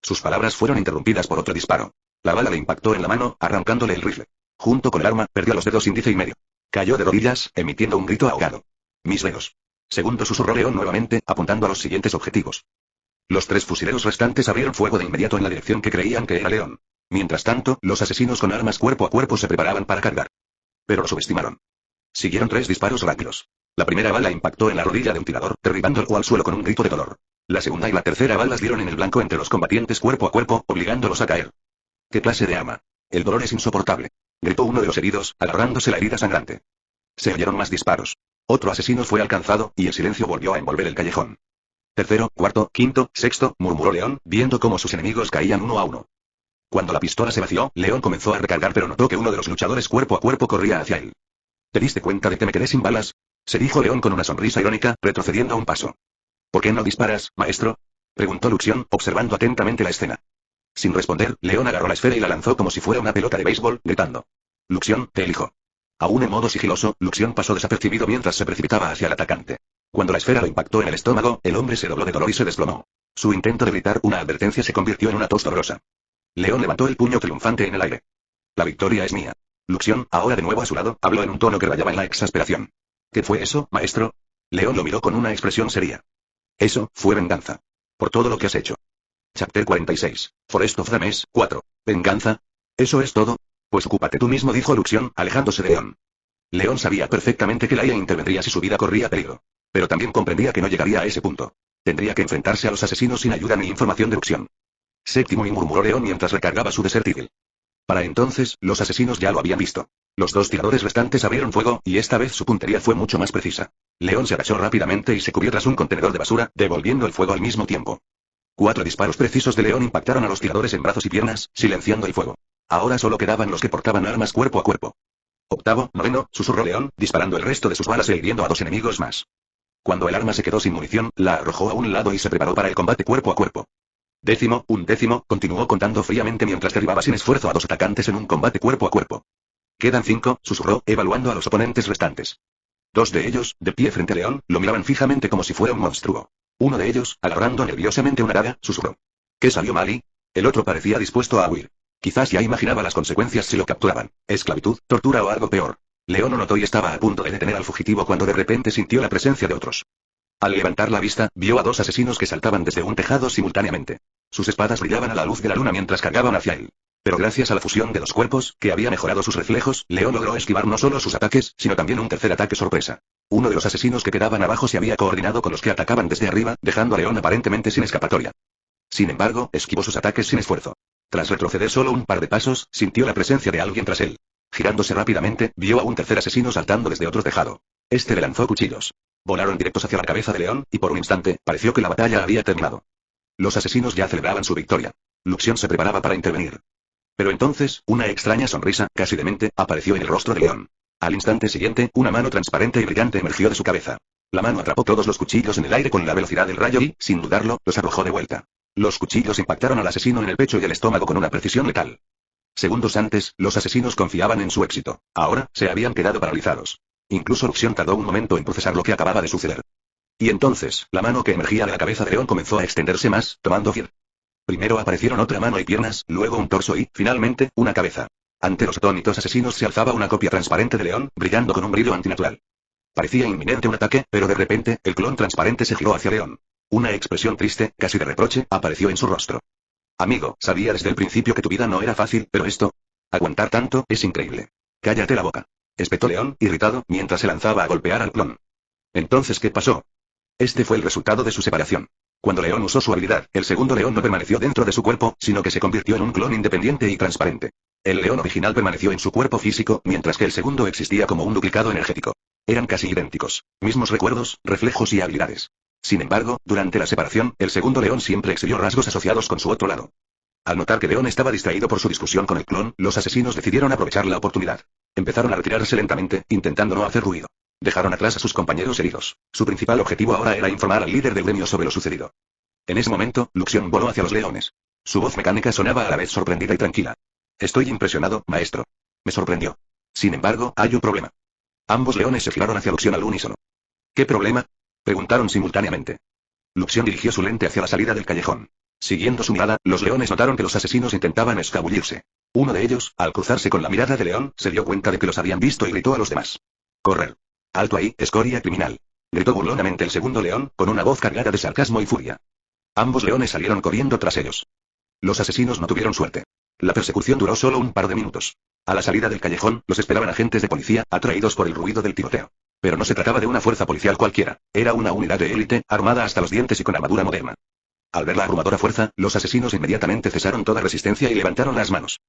Sus palabras fueron interrumpidas por otro disparo. La bala le impactó en la mano, arrancándole el rifle. Junto con el arma, perdió los dedos índice y medio. Cayó de rodillas, emitiendo un grito ahogado. Mis dedos. Segundo, susurró León nuevamente, apuntando a los siguientes objetivos. Los 3 fusileros restantes abrieron fuego de inmediato en la dirección que creían que era León. Mientras tanto, los asesinos con armas cuerpo a cuerpo se preparaban para cargar. Pero lo subestimaron. Siguieron 3 disparos rápidos. La primera bala impactó en la rodilla de un tirador, derribándolo al suelo con un grito de dolor. La segunda y la tercera balas dieron en el blanco entre los combatientes cuerpo a cuerpo, obligándolos a caer. ¿Qué clase de arma? El dolor es insoportable. Gritó uno de los heridos, agarrándose la herida sangrante. Se oyeron más disparos. Otro asesino fue alcanzado, y el silencio volvió a envolver el callejón. Tercero, cuarto, quinto, sexto, murmuró León, viendo cómo sus enemigos caían uno a uno. Cuando la pistola se vació, León comenzó a recargar, pero notó que uno de los luchadores cuerpo a cuerpo corría hacia él. ¿Te diste cuenta de que me quedé sin balas? Se dijo León con una sonrisa irónica, retrocediendo un paso. ¿Por qué no disparas, maestro? Preguntó Luxion, observando atentamente la escena. Sin responder, León agarró la esfera y la lanzó como si fuera una pelota de béisbol, gritando. Luxion, te elijo. Aún en modo sigiloso, Luxion pasó desapercibido mientras se precipitaba hacia el atacante. Cuando la esfera lo impactó en el estómago, el hombre se dobló de dolor y se desplomó. Su intento de gritar una advertencia se convirtió en una tos dolorosa. León levantó el puño triunfante en el aire. La victoria es mía. Luxion, ahora de nuevo a su lado, habló en un tono que rayaba en la exasperación. ¿Qué fue eso, maestro? León lo miró con una expresión seria. Eso, fue venganza. Por todo lo que has hecho. Chapter 46. Forest of the Mess, 4. ¿Venganza? ¿Eso es todo? Pues ocúpate tú mismo, dijo Luxion, alejándose de León. León sabía perfectamente que Laia intervendría si su vida corría peligro. Pero también comprendía que no llegaría a ese punto. Tendría que enfrentarse a los asesinos sin ayuda ni información de Luxion. Séptimo, y murmuró León mientras recargaba su Desert Eagle. Para entonces, los asesinos ya lo habían visto. Los dos tiradores restantes abrieron fuego, y esta vez su puntería fue mucho más precisa. León se agachó rápidamente y se cubrió tras un contenedor de basura, devolviendo el fuego al mismo tiempo. 4 disparos precisos de León impactaron a los tiradores en brazos y piernas, silenciando el fuego. Ahora solo quedaban los que portaban armas cuerpo a cuerpo. Octavo, noveno, susurró León, disparando el resto de sus balas e hiriendo a 2 enemigos más. Cuando el arma se quedó sin munición, la arrojó a un lado y se preparó para el combate cuerpo a cuerpo. Décimo, undécimo, continuó contando fríamente mientras derribaba sin esfuerzo a 2 atacantes en un combate cuerpo a cuerpo. Quedan 5, susurró, evaluando a los oponentes restantes. 2 de ellos, de pie frente a León, lo miraban fijamente como si fuera un monstruo. Uno de ellos, agarrando nerviosamente una daga, susurró. ¿Qué salió mal y? El otro parecía dispuesto a huir. Quizás ya imaginaba las consecuencias si lo capturaban. Esclavitud, tortura o algo peor. León lo notó y estaba a punto de detener al fugitivo cuando de repente sintió la presencia de otros. Al levantar la vista, vio a 2 asesinos que saltaban desde un tejado simultáneamente. Sus espadas brillaban a la luz de la luna mientras cargaban hacia él. Pero gracias a la fusión de los cuerpos, que había mejorado sus reflejos, León logró esquivar no solo sus ataques, sino también un tercer ataque sorpresa. Uno de los asesinos que quedaban abajo se había coordinado con los que atacaban desde arriba, dejando a León aparentemente sin escapatoria. Sin embargo, esquivó sus ataques sin esfuerzo. Tras retroceder solo un par de pasos, sintió la presencia de alguien tras él. Girándose rápidamente, vio a un tercer asesino saltando desde otro tejado. Este le lanzó cuchillos. Volaron directos hacia la cabeza de León, y por un instante, pareció que la batalla había terminado. Los asesinos ya celebraban su victoria. Luxion se preparaba para intervenir. Pero entonces, una extraña sonrisa, casi demente, apareció en el rostro de León. Al instante siguiente, una mano transparente y brillante emergió de su cabeza. La mano atrapó todos los cuchillos en el aire con la velocidad del rayo y, sin dudarlo, los arrojó de vuelta. Los cuchillos impactaron al asesino en el pecho y el estómago con una precisión letal. Segundos antes, los asesinos confiaban en su éxito. Ahora, se habían quedado paralizados. Incluso Luxion tardó un momento en procesar lo que acababa de suceder. Y entonces, la mano que emergía de la cabeza de León comenzó a extenderse más, tomando fierro. Primero aparecieron otra mano y piernas, luego un torso y, finalmente, una cabeza. Ante los atónitos asesinos se alzaba una copia transparente de León, brillando con un brillo antinatural. Parecía inminente un ataque, pero de repente, el clon transparente se giró hacia León. Una expresión triste, casi de reproche, apareció en su rostro. Amigo, sabía desde el principio que tu vida no era fácil, pero esto... Aguantar tanto, es increíble. Cállate la boca. Espetó León, irritado, mientras se lanzaba a golpear al clon. Entonces, ¿qué pasó? Este fue el resultado de su separación. Cuando León usó su habilidad, el segundo León no permaneció dentro de su cuerpo, sino que se convirtió en un clon independiente y transparente. El León original permaneció en su cuerpo físico, mientras que el segundo existía como un duplicado energético. Eran casi idénticos. Mismos recuerdos, reflejos y habilidades. Sin embargo, durante la separación, el segundo León siempre exhibió rasgos asociados con su otro lado. Al notar que León estaba distraído por su discusión con el clon, los asesinos decidieron aprovechar la oportunidad. Empezaron a retirarse lentamente, intentando no hacer ruido. Dejaron atrás a sus compañeros heridos. Su principal objetivo ahora era informar al líder del gremio sobre lo sucedido. En ese momento, Luxion voló hacia los leones. Su voz mecánica sonaba a la vez sorprendida y tranquila. Estoy impresionado, maestro. Me sorprendió. Sin embargo, hay un problema. Ambos leones se giraron hacia Luxion al unísono. ¿Qué problema? Preguntaron simultáneamente. Luxion dirigió su lente hacia la salida del callejón. Siguiendo su mirada, los leones notaron que los asesinos intentaban escabullirse. Uno de ellos, al cruzarse con la mirada de León, se dio cuenta de que los habían visto y gritó a los demás. ¡Correr! ¡Alto ahí, escoria criminal! Gritó burlonamente el segundo león, con una voz cargada de sarcasmo y furia. Ambos leones salieron corriendo tras ellos. Los asesinos no tuvieron suerte. La persecución duró solo un par de minutos. A la salida del callejón, los esperaban agentes de policía, atraídos por el ruido del tiroteo. Pero no se trataba de una fuerza policial cualquiera, era una unidad de élite, armada hasta los dientes y con armadura moderna. Al ver la abrumadora fuerza, los asesinos inmediatamente cesaron toda resistencia y levantaron las manos.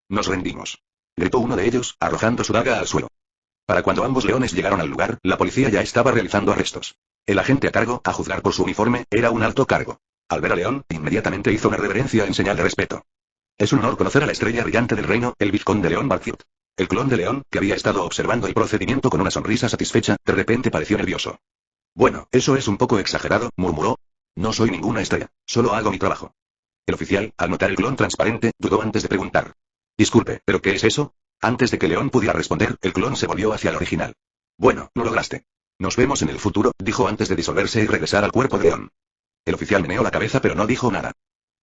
Nos rendimos. Gritó uno de ellos, arrojando su daga al suelo. Para cuando ambos leones llegaron al lugar, la policía ya estaba realizando arrestos. El agente a cargo, a juzgar por su uniforme, era un alto cargo. Al ver a León, inmediatamente hizo una reverencia en señal de respeto. Es un honor conocer a la estrella brillante del reino, el vizconde León Barfield. El clon de León, que había estado observando el procedimiento con una sonrisa satisfecha, de repente pareció nervioso. Bueno, eso es un poco exagerado, murmuró. No soy ninguna estrella, solo hago mi trabajo. El oficial, al notar el clon transparente, dudó antes de preguntar. Disculpe, ¿pero qué es eso? Antes de que León pudiera responder, el clon se volvió hacia el original. Bueno, lo lograste. Nos vemos en el futuro, dijo antes de disolverse y regresar al cuerpo de León. El oficial meneó la cabeza pero no dijo nada.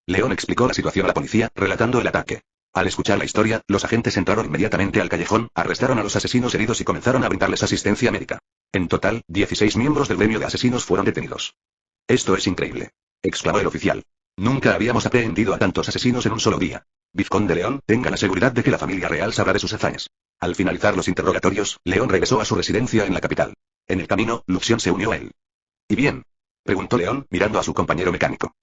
León explicó la situación a la policía, relatando el ataque. Al escuchar la historia, los agentes entraron inmediatamente al callejón, arrestaron a los asesinos heridos y comenzaron a brindarles asistencia médica. En total, 16 miembros del gremio de asesinos fueron detenidos. Esto es increíble, exclamó el oficial. Nunca habíamos aprehendido a tantos asesinos en un solo día. Vizconde León, tenga la seguridad de que la familia real sabrá de sus hazañas. Al finalizar los interrogatorios, León regresó a su residencia en la capital. En el camino, Luxion se unió a él. ¿Y bien? Preguntó León, mirando a su compañero mecánico.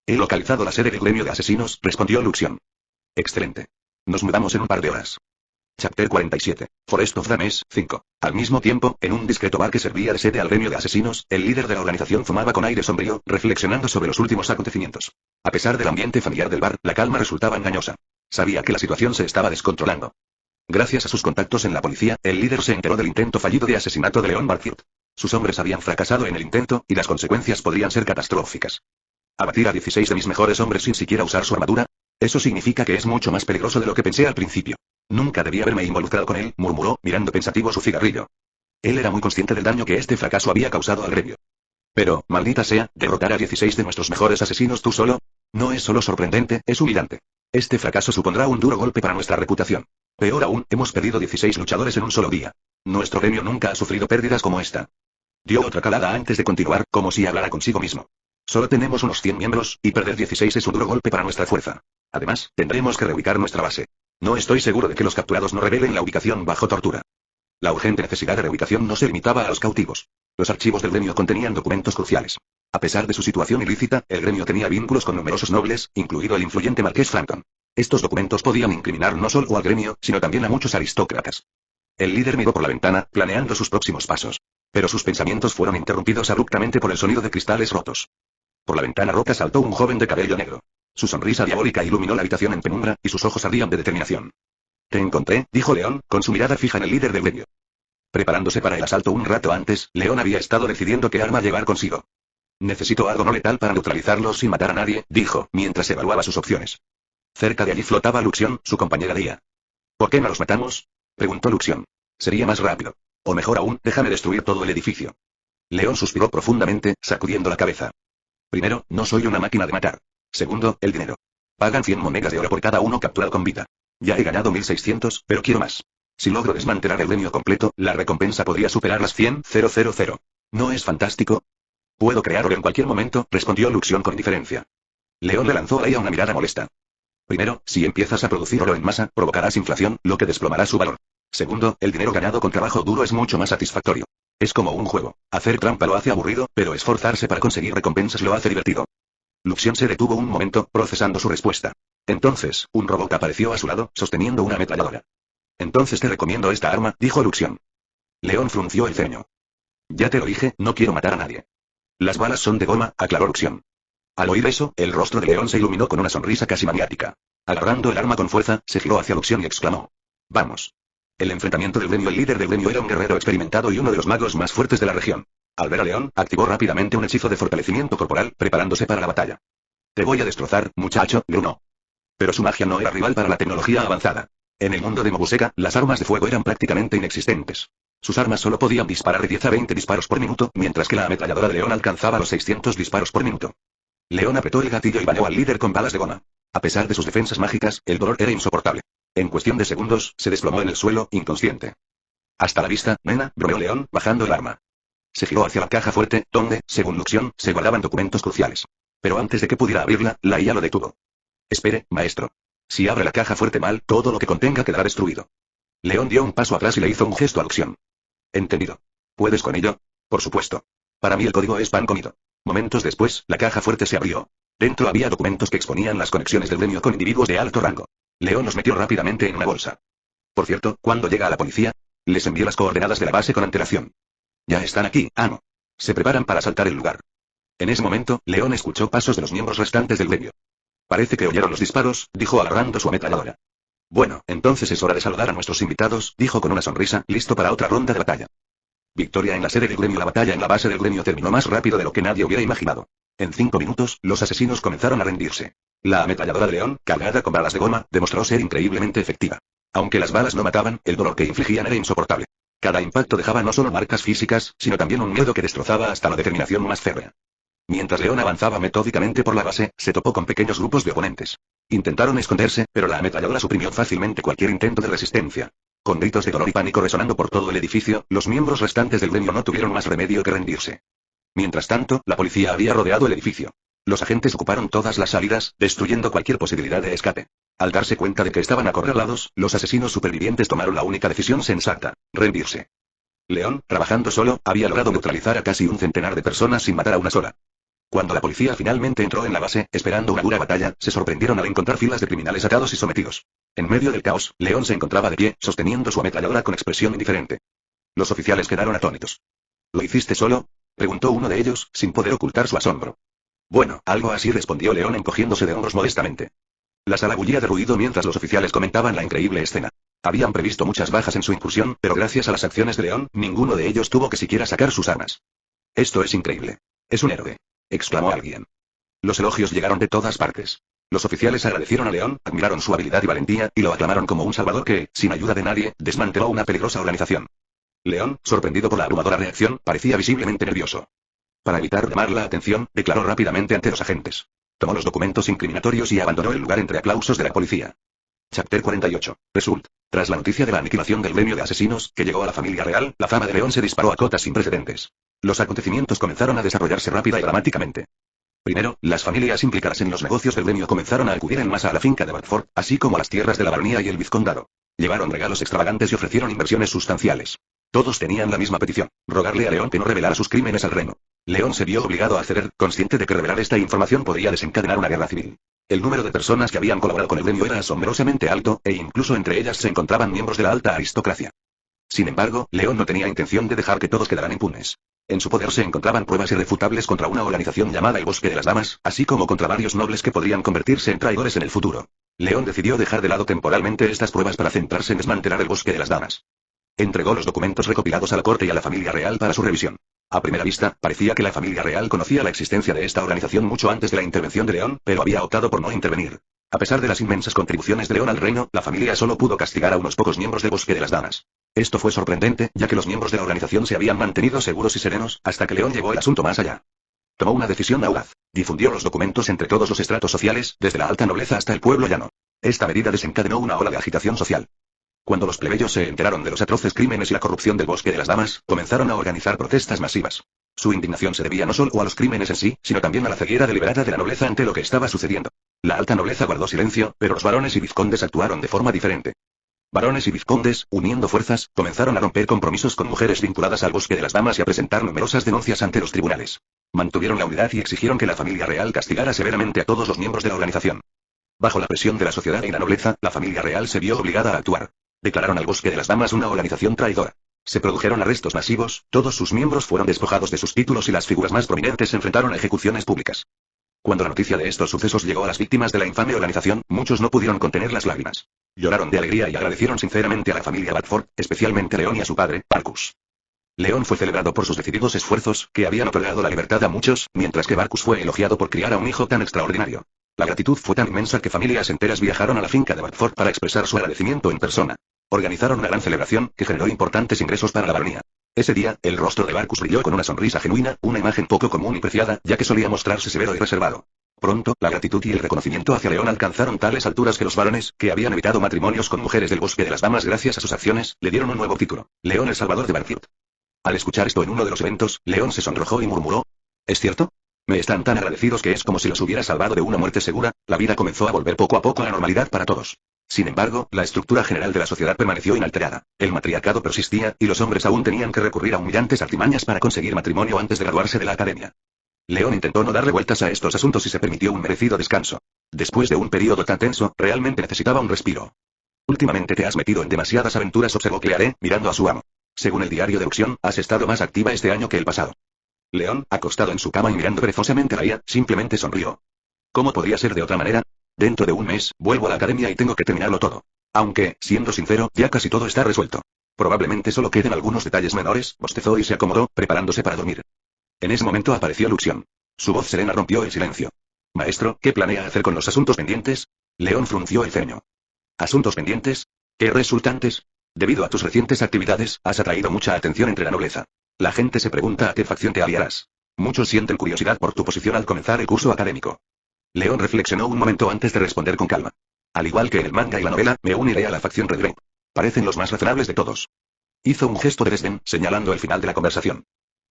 He localizado la sede del gremio de asesinos, respondió Luxion. Excelente. Nos mudamos en un par de horas. Chapter 47. Forest of the Mess, 5. Al mismo tiempo, en un discreto bar que servía de sede al gremio de asesinos, el líder de la organización fumaba con aire sombrío, reflexionando sobre los últimos acontecimientos. A pesar del ambiente familiar del bar, la calma resultaba engañosa. Sabía que la situación se estaba descontrolando. Gracias a sus contactos en la policía, el líder se enteró del intento fallido de asesinato de Leon Barfield. Sus hombres habían fracasado en el intento, y las consecuencias podrían ser catastróficas. ¿Abatir a 16 de mis mejores hombres sin siquiera usar su armadura? Eso significa que es mucho más peligroso de lo que pensé al principio. Nunca debí haberme involucrado con él, murmuró, mirando pensativo su cigarrillo. Él era muy consciente del daño que este fracaso había causado al gremio. Pero, maldita sea, derrotar a 16 de nuestros mejores asesinos tú solo. No es solo sorprendente, es humillante. Este fracaso supondrá un duro golpe para nuestra reputación. Peor aún, hemos perdido 16 luchadores en un solo día. Nuestro gremio nunca ha sufrido pérdidas como esta. Dio otra calada antes de continuar, como si hablara consigo mismo. Solo tenemos unos 100 miembros, y perder 16 es un duro golpe para nuestra fuerza. Además, tendremos que reubicar nuestra base. No estoy seguro de que los capturados no revelen la ubicación bajo tortura. La urgente necesidad de reubicación no se limitaba a los cautivos. Los archivos del gremio contenían documentos cruciales. A pesar de su situación ilícita, el gremio tenía vínculos con numerosos nobles, incluido el influyente marqués Frampton. Estos documentos podían incriminar no solo al gremio, sino también a muchos aristócratas. El líder miró por la ventana, planeando sus próximos pasos. Pero sus pensamientos fueron interrumpidos abruptamente por el sonido de cristales rotos. Por la ventana rota saltó un joven de cabello negro. Su sonrisa diabólica iluminó la habitación en penumbra, y sus ojos ardían de determinación. Te encontré, dijo León, con su mirada fija en el líder del gremio. Preparándose para el asalto un rato antes, León había estado decidiendo qué arma llevar consigo. Necesito algo no letal para neutralizarlos sin matar a nadie, dijo, mientras evaluaba sus opciones. Cerca de allí flotaba Luxion, su compañera Día. ¿Por qué no los matamos? Preguntó Luxion. Sería más rápido. O mejor aún, déjame destruir todo el edificio. León suspiró profundamente, sacudiendo la cabeza. Primero, no soy una máquina de matar. Segundo, el dinero. Pagan 100 monedas de oro por cada uno capturado con vida. Ya he ganado 1600, pero quiero más. Si logro desmantelar el gremio completo, la recompensa podría superar las 100.000. ¿No es fantástico? Puedo crear oro en cualquier momento, respondió Luxion con indiferencia. León le lanzó a ella una mirada molesta. Primero, si empiezas a producir oro en masa, provocarás inflación, lo que desplomará su valor. Segundo, el dinero ganado con trabajo duro es mucho más satisfactorio. Es como un juego. Hacer trampa lo hace aburrido, pero esforzarse para conseguir recompensas lo hace divertido. Luxion se detuvo un momento, procesando su respuesta. Entonces, un robot apareció a su lado, sosteniendo una ametralladora. Entonces te recomiendo esta arma, dijo Luxion. León frunció el ceño. Ya te lo dije, no quiero matar a nadie. Las balas son de goma, aclaró Luxion. Al oír eso, el rostro de León se iluminó con una sonrisa casi maniática. Agarrando el arma con fuerza, se giró hacia Luxion y exclamó. Vamos. El enfrentamiento del gremio. El líder del gremio era un guerrero experimentado y uno de los magos más fuertes de la región. Al ver a León, activó rápidamente un hechizo de fortalecimiento corporal, preparándose para la batalla. Te voy a destrozar, muchacho, grunó. Pero su magia no era rival para la tecnología avanzada. En el mundo de Mobuseka, las armas de fuego eran prácticamente inexistentes. Sus armas solo podían disparar de 10 a 20 disparos por minuto, mientras que la ametralladora de León alcanzaba los 600 disparos por minuto. León apretó el gatillo y bañó al líder con balas de goma. A pesar de sus defensas mágicas, el dolor era insoportable. En cuestión de segundos, se desplomó en el suelo, inconsciente. Hasta la vista, nena, bromeó León, bajando el arma. Se giró hacia la caja fuerte, donde, según Luxion, se guardaban documentos cruciales. Pero antes de que pudiera abrirla, la IA lo detuvo. Espere, maestro. Si abre la caja fuerte mal, todo lo que contenga quedará destruido. León dio un paso atrás y le hizo un gesto a Luxion. Entendido. ¿Puedes con ello? Por supuesto. Para mí el código es pan comido. Momentos después, la caja fuerte se abrió. Dentro había documentos que exponían las conexiones del gremio con individuos de alto rango. León los metió rápidamente en una bolsa. Por cierto, cuando llega a la policía, les envió las coordenadas de la base con antelación. Ya están aquí, amo. Se preparan para asaltar el lugar. En ese momento, León escuchó pasos de los miembros restantes del gremio. Parece que oyeron los disparos, dijo agarrando su ametralladora. Bueno, entonces es hora de saludar a nuestros invitados, dijo con una sonrisa, listo para otra ronda de batalla. Victoria en la sede del gremio. La batalla en la base del gremio terminó más rápido de lo que nadie hubiera imaginado. En 5 minutos, los asesinos comenzaron a rendirse. La ametralladora de León, cargada con balas de goma, demostró ser increíblemente efectiva. Aunque las balas no mataban, el dolor que infligían era insoportable. Cada impacto dejaba no solo marcas físicas, sino también un miedo que destrozaba hasta la determinación más férrea. Mientras León avanzaba metódicamente por la base, se topó con pequeños grupos de oponentes. Intentaron esconderse, pero la ametralladora suprimió fácilmente cualquier intento de resistencia. Con gritos de dolor y pánico resonando por todo el edificio, los miembros restantes del gremio no tuvieron más remedio que rendirse. Mientras tanto, la policía había rodeado el edificio. Los agentes ocuparon todas las salidas, destruyendo cualquier posibilidad de escape. Al darse cuenta de que estaban acorralados, los asesinos supervivientes tomaron la única decisión sensata: rendirse. León, trabajando solo, había logrado neutralizar a casi un centenar de personas sin matar a una sola. Cuando la policía finalmente entró en la base, esperando una dura batalla, se sorprendieron al encontrar filas de criminales atados y sometidos. En medio del caos, León se encontraba de pie, sosteniendo su ametralladora con expresión indiferente. Los oficiales quedaron atónitos. ¿Lo hiciste solo?, preguntó uno de ellos, sin poder ocultar su asombro. Bueno, algo así, respondió León encogiéndose de hombros modestamente. La sala bullía de ruido mientras los oficiales comentaban la increíble escena. Habían previsto muchas bajas en su incursión, pero gracias a las acciones de León, ninguno de ellos tuvo que siquiera sacar sus armas. Esto es increíble. Es un héroe, exclamó alguien. Los elogios llegaron de todas partes. Los oficiales agradecieron a León, admiraron su habilidad y valentía, y lo aclamaron como un salvador que, sin ayuda de nadie, desmanteló una peligrosa organización. León, sorprendido por la abrumadora reacción, parecía visiblemente nervioso. Para evitar llamar la atención, declaró rápidamente ante los agentes. Tomó los documentos incriminatorios y abandonó el lugar entre aplausos de la policía. Chapter 48. Result. Tras la noticia de la aniquilación del gremio de asesinos, que llegó a la familia real, la fama de León se disparó a cotas sin precedentes. Los acontecimientos comenzaron a desarrollarse rápida y dramáticamente. Primero, las familias implicadas en los negocios del gremio comenzaron a acudir en masa a la finca de Bradford, así como a las tierras de la baronía y el vizcondado. Llevaron regalos extravagantes y ofrecieron inversiones sustanciales. Todos tenían la misma petición: rogarle a León que no revelara sus crímenes al reino. León se vio obligado a acceder, consciente de que revelar esta información podría desencadenar una guerra civil. El número de personas que habían colaborado con el gremio era asombrosamente alto, e incluso entre ellas se encontraban miembros de la alta aristocracia. Sin embargo, León no tenía intención de dejar que todos quedaran impunes. En su poder se encontraban pruebas irrefutables contra una organización llamada el Bosque de las Damas, así como contra varios nobles que podrían convertirse en traidores en el futuro. León decidió dejar de lado temporalmente estas pruebas para centrarse en desmantelar el Bosque de las Damas. Entregó los documentos recopilados a la corte y a la familia real para su revisión. A primera vista, parecía que la familia real conocía la existencia de esta organización mucho antes de la intervención de León, pero había optado por no intervenir. A pesar de las inmensas contribuciones de León al reino, la familia solo pudo castigar a unos pocos miembros del Bosque de las Damas. Esto fue sorprendente, ya que los miembros de la organización se habían mantenido seguros y serenos, hasta que León llevó el asunto más allá. Tomó una decisión audaz. Difundió los documentos entre todos los estratos sociales, desde la alta nobleza hasta el pueblo llano. Esta medida desencadenó una ola de agitación social. Cuando los plebeyos se enteraron de los atroces crímenes y la corrupción del Bosque de las Damas, comenzaron a organizar protestas masivas. Su indignación se debía no solo a los crímenes en sí, sino también a la ceguera deliberada de la nobleza ante lo que estaba sucediendo. La alta nobleza guardó silencio, pero los varones y vizcondes actuaron de forma diferente. Varones y vizcondes, uniendo fuerzas, comenzaron a romper compromisos con mujeres vinculadas al Bosque de las Damas y a presentar numerosas denuncias ante los tribunales. Mantuvieron la unidad y exigieron que la familia real castigara severamente a todos los miembros de la organización. Bajo la presión de la sociedad y la nobleza, la familia real se vio obligada a actuar. Declararon al Bosque de las Damas una organización traidora. Se produjeron arrestos masivos, todos sus miembros fueron despojados de sus títulos y las figuras más prominentes se enfrentaron a ejecuciones públicas. Cuando la noticia de estos sucesos llegó a las víctimas de la infame organización, muchos no pudieron contener las lágrimas. Lloraron de alegría y agradecieron sinceramente a la familia Bradford, especialmente a León y a su padre, Barcus. León fue celebrado por sus decididos esfuerzos, que habían otorgado la libertad a muchos, mientras que Barcus fue elogiado por criar a un hijo tan extraordinario. La gratitud fue tan inmensa que familias enteras viajaron a la finca de Bradford para expresar su agradecimiento en persona. Organizaron una gran celebración, que generó importantes ingresos para la baronía. Ese día, el rostro de Barcus brilló con una sonrisa genuina, una imagen poco común y preciada, ya que solía mostrarse severo y reservado. Pronto, la gratitud y el reconocimiento hacia León alcanzaron tales alturas que los varones, que habían evitado matrimonios con mujeres del Bosque de las Damas gracias a sus acciones, le dieron un nuevo título: León el Salvador de Bradford. Al escuchar esto en uno de los eventos, León se sonrojó y murmuró: ¿es cierto? Me están tan agradecidos que es como si los hubiera salvado de una muerte segura. La vida comenzó a volver poco a poco a la normalidad para todos. Sin embargo, la estructura general de la sociedad permaneció inalterada. El matriarcado persistía, y los hombres aún tenían que recurrir a humillantes artimañas para conseguir matrimonio antes de graduarse de la academia. León intentó no darle vueltas a estos asuntos y se permitió un merecido descanso. Después de un periodo tan tenso, realmente necesitaba un respiro. Últimamente te has metido en demasiadas aventuras, observó Claire, mirando a su amo. Según el diario de Auxión, has estado más activa este año que el pasado. León, acostado en su cama y mirando perezosamente a ella, simplemente sonrió. ¿Cómo podría ser de otra manera? Dentro de un mes, vuelvo a la academia y tengo que terminarlo todo. Aunque, siendo sincero, ya casi todo está resuelto. Probablemente solo queden algunos detalles menores, bostezó y se acomodó, preparándose para dormir. En ese momento apareció Luxión. Su voz serena rompió el silencio. Maestro, ¿qué planea hacer con los asuntos pendientes? León frunció el ceño. ¿Asuntos pendientes? ¿Qué resultantes? Debido a tus recientes actividades, has atraído mucha atención entre la nobleza. La gente se pregunta a qué facción te aliarás. Muchos sienten curiosidad por tu posición al comenzar el curso académico. León reflexionó un momento antes de responder con calma. Al igual que en el manga y la novela, me uniré a la facción Red Grape. Parecen los más razonables de todos. Hizo un gesto de desdén, señalando el final de la conversación.